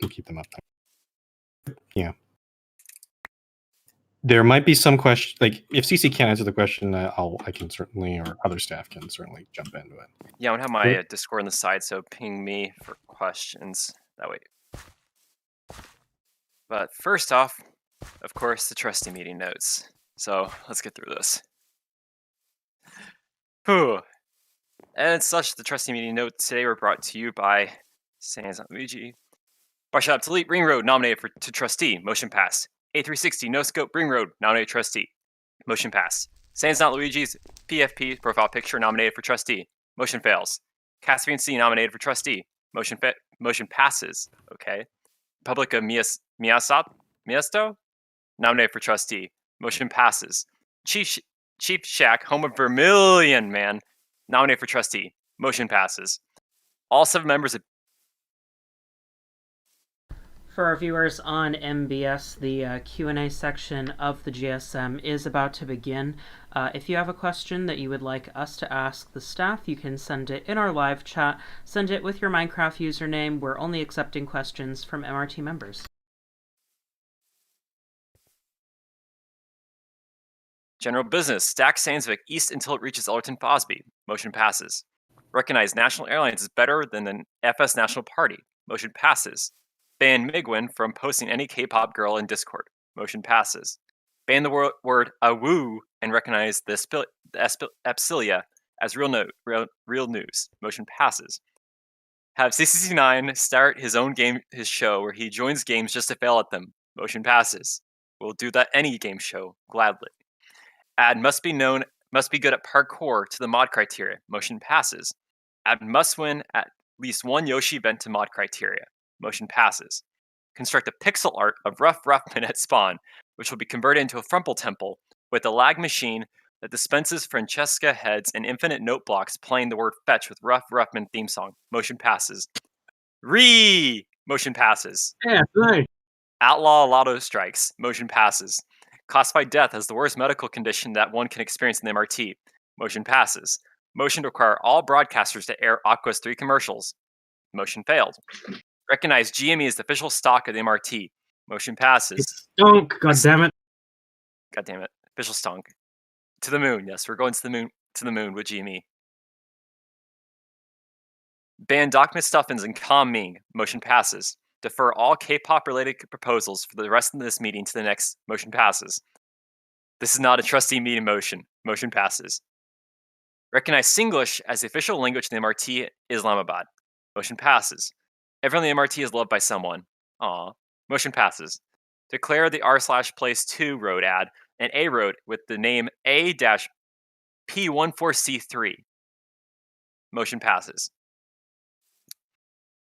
keep them up. Yeah. There might be some question, like if CC can't answer the question, I can certainly, or other staff can certainly jump into it. Yeah, I don't have my Discord on the side, so ping me for questions that way. But first off, of course, the trusty meeting notes. So let's get through this. Whew. And such, the trusty meeting notes today were brought to you by Sans Luigi. Barshop Delete Ring Road nominated to trustee. Motion passed. A360 No Scope Ring Road nominated trustee. Motion passed. Sans Not Luigi's PFP profile picture nominated for trustee. Motion fails. Caspian C nominated for trustee. Motion passes. Okay. Republic of Miasto nominated for trustee. Motion passes. Chief Shack, home of Vermilion Man, nominated for trustee. Motion passes. All 7 members of... For our viewers on MBS, the Q&A section of the GSM is about to begin. If you have a question that you would like us to ask the staff, you can send it in our live chat. Send it with your Minecraft username. We're only accepting questions from MRT members. General business. Stack Sandsvik east until it reaches Ellerton Fosby. Motion passes. Recognize National Airlines is better than the FS National Party. Motion passes. Ban Migwin from posting any K-pop girl in Discord. Motion passes. Ban the word awoo and recognize the Epsilia as real news. Motion passes. Have CCC9 start his show where he joins games just to fail at them. Motion passes. We'll do that any game show, gladly. Add must be good at parkour to the mod criteria. Motion passes. Add must win at least one Yoshi event to mod criteria. Motion passes. Construct a pixel art of Rough Ruffman at spawn, which will be converted into a Frumple Temple with a lag machine that dispenses Francesca heads and infinite note blocks playing the word fetch with Rough Ruffman theme song. Motion passes. Motion passes. Yeah, nice. Outlaw Lotto strikes. Motion passes. Classify death as the worst medical condition that one can experience in the MRT. Motion passes. Motion to require all broadcasters to air Aqua's 3 commercials. Motion failed. Recognize GME as the official stock of the MRT. Motion passes. Stunk, goddammit. Goddammit. Official stunk. To the moon, yes, we're going to the moon with GME. Ban Doc Stuffins and Calm Ming. Motion passes. Defer all K-pop related proposals for the rest of this meeting to the next. Motion passes. This is not a trustee meeting motion. Motion passes. Recognize Singlish as the official language in the MRT Islamabad. Motion passes. Everyone in the MRT is loved by someone. Aw. Motion passes. Declare the r/place 2 road ad an A road with the name A-P14C3. Motion passes.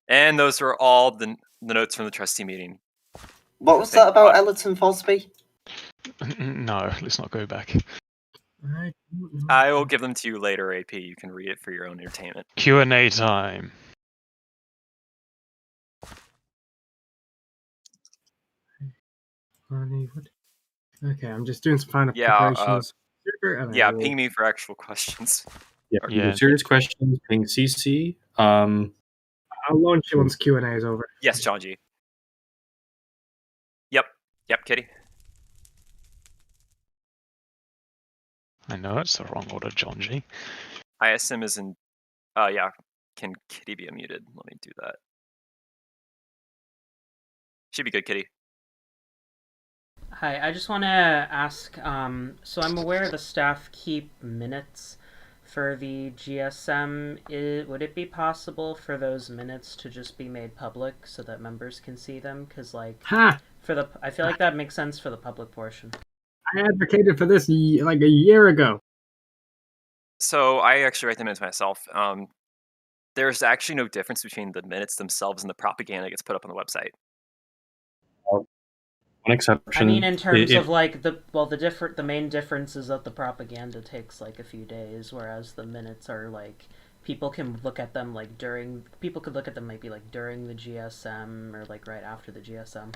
And those are all the notes from the trustee meeting. What was that about Ellerton Fosby? No, let's not go back. I will give them to you later, AP. You can read it for your own entertainment. Q&A time. Okay, I'm just doing some final preparations. Ping me for actual questions. Yeah. Serious questions, ping CC. I'll launch it once Q&A is over. Yes, John G. Yep, Kitty. I know it's the wrong order, John G. ISM is in... Can Kitty be unmuted? Let me do that. Should be good, Kitty. Hi, I just want to ask, so I'm aware the staff keep minutes for the GSM. Would it be possible for those minutes to just be made public so that members can see them? Because, like, I feel like that makes sense for the public portion. I advocated for this like a year ago. So I actually write the minutes myself. There's actually no difference between the minutes themselves and the propaganda that gets put up on the website. One exception. I mean, in terms of like the main difference is that the propaganda takes like a few days, whereas the minutes are like people can look at them like people could look at them maybe like during the GSM or like right after the GSM.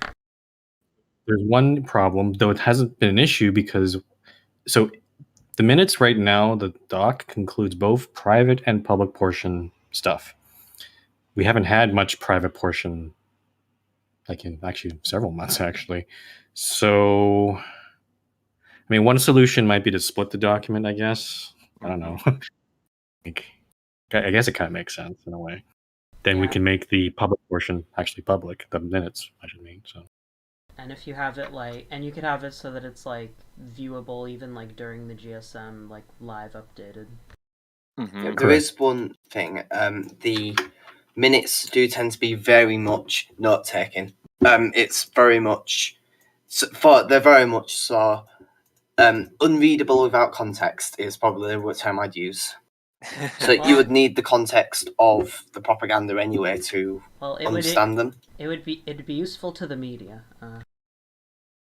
There's one problem, though it hasn't been an issue because the minutes right now, the doc concludes both private and public portion stuff. We haven't had much private portion, like in actually several months, actually. So, I mean, one solution might be to split the document, I guess. I don't know. I guess it kind of makes sense in a way. Then we can make the public portion actually public, the minutes, I should mean. So. And if you have it and you could have it so that it's like viewable even like during the GSM, like live updated. Yeah, there is one thing. The minutes do tend to be very much note taking. It's very much they're very much so unreadable without context is probably the term I'd use. So you would need the context of the propaganda anyway to understand them. It'd be useful to the media.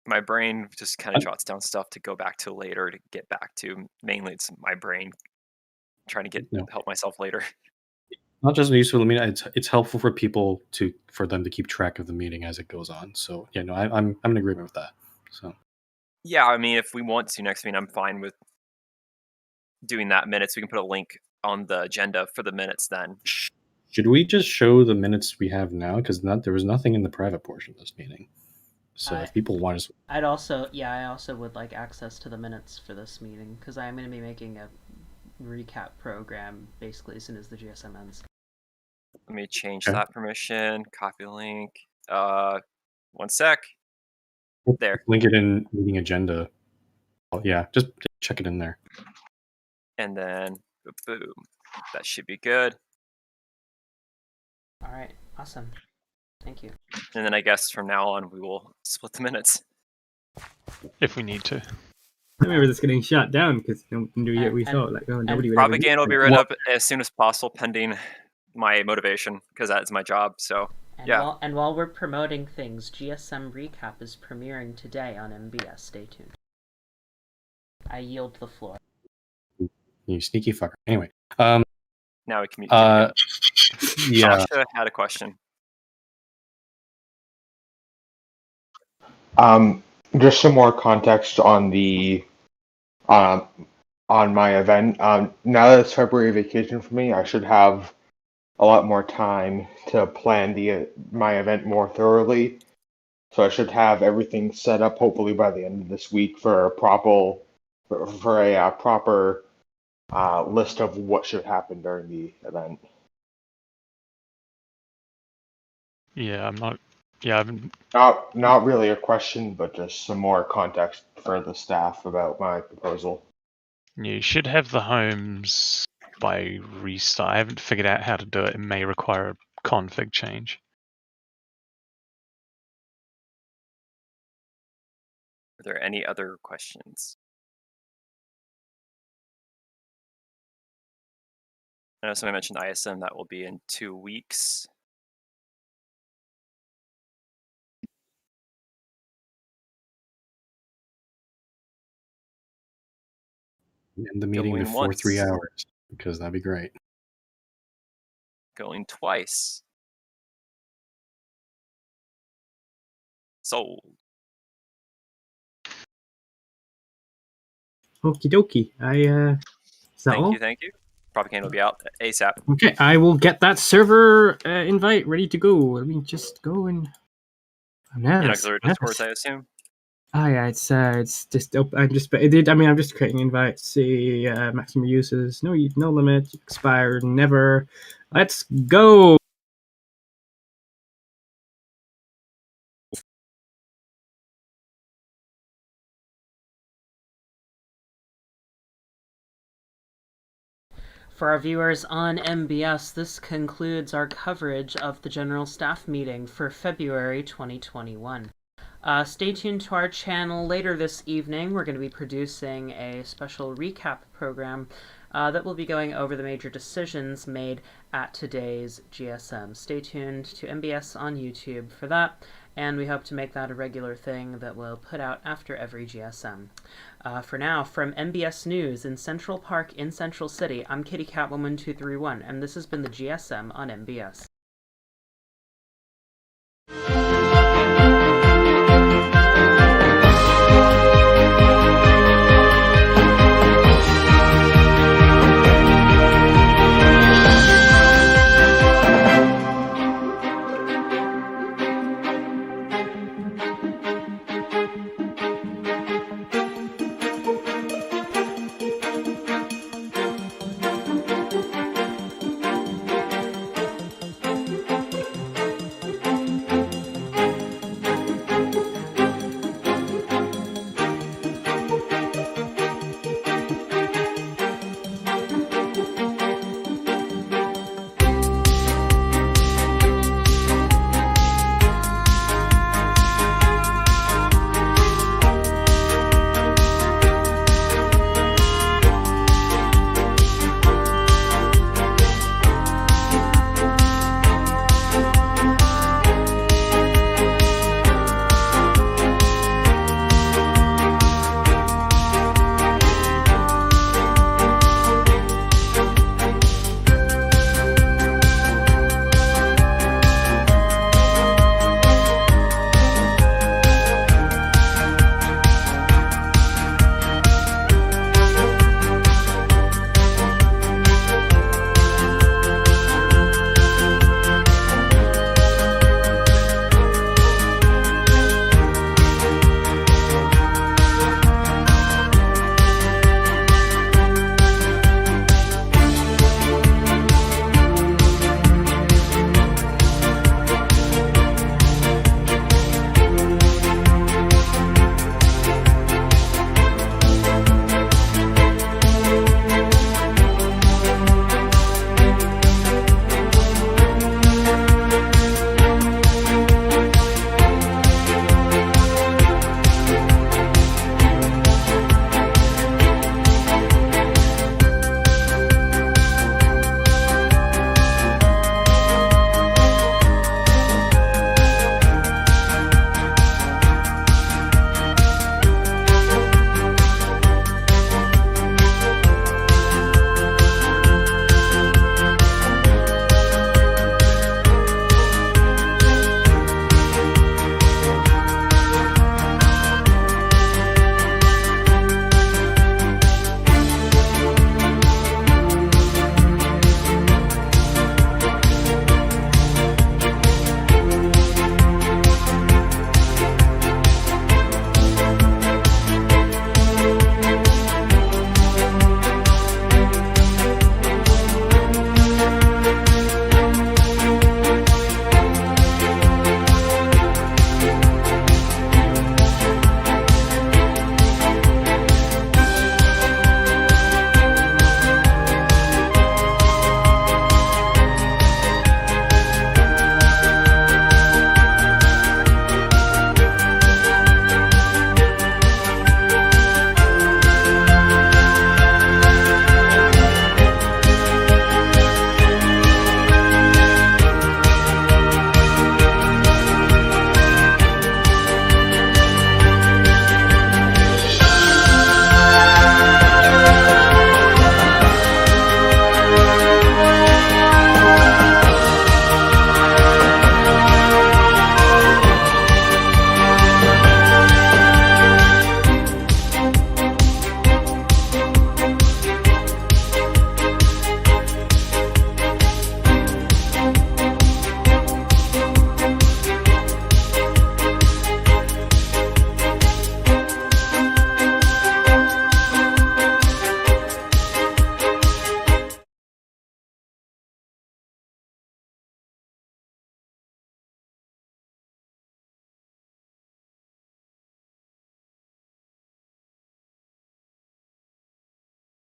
My brain just kind of jots down stuff to go back to later to get back to. Mainly, it's my brain trying to help myself later. Not just useful to the meeting; it's helpful for people for them to keep track of the meeting as it goes on. So yeah, no, I'm in agreement with that. So yeah, I mean, if we want to next meeting, I'm fine with doing that minutes. We can put a link on the agenda for the minutes then. Should we just show the minutes we have now? Because there was nothing in the private portion of this meeting. So if people want to... I also would like access to the minutes for this meeting, because I'm going to be making a recap program basically as soon as the GSM ends. Let me change that permission, copy link. 1 sec. There. Link it in meeting agenda. Oh, yeah, just check it in there. And then, boom. That should be good. All right, awesome. Thank you. And then I guess from now on we will split the minutes. If we need to. I remember this getting shut down because we thought like nobody would. Propaganda will be read up as soon as possible, pending my motivation, because that's my job. So and while we're promoting things, GSM Recap is premiering today on MBS. Stay tuned. I yield the floor. You sneaky fucker. Anyway, now we can. Yeah. Sasha had a question. Just some more context on the on my event. Now that it's February vacation for me, I should have a lot more time to plan my event more thoroughly. So I should have everything set up hopefully by the end of this week for a proper list of what should happen during the event. Yeah, I'm not. Yeah, not really a question, but just some more context for the staff about my proposal. You should have the homes by restart. I haven't figured out how to do it. It may require a config change. Are there any other questions? I know somebody mentioned ISM. That will be in 2 weeks. End the meeting before 3 hours, because that'd be great. Going twice. Sold. Okie dokie. Thank you. Propaganda will be out ASAP. Okay, I will get that server invite ready to go. Let me just go and. I'm nervous. Discord, I assume. Yeah, it's just I'm just creating invites. See, maximum uses, no limit, expire never. Let's go. For our viewers on MBS, this concludes our coverage of the General Staff Meeting for February 2021. Stay tuned to our channel later this evening. We're going to be producing a special recap program that will be going over the major decisions made at today's GSM. Stay tuned to MBS on YouTube for that, and we hope to make that a regular thing that we'll put out after every GSM. For now, from MBS News in Central Park in Central City, I'm Kitty Catwoman 231, and this has been the GSM on MBS.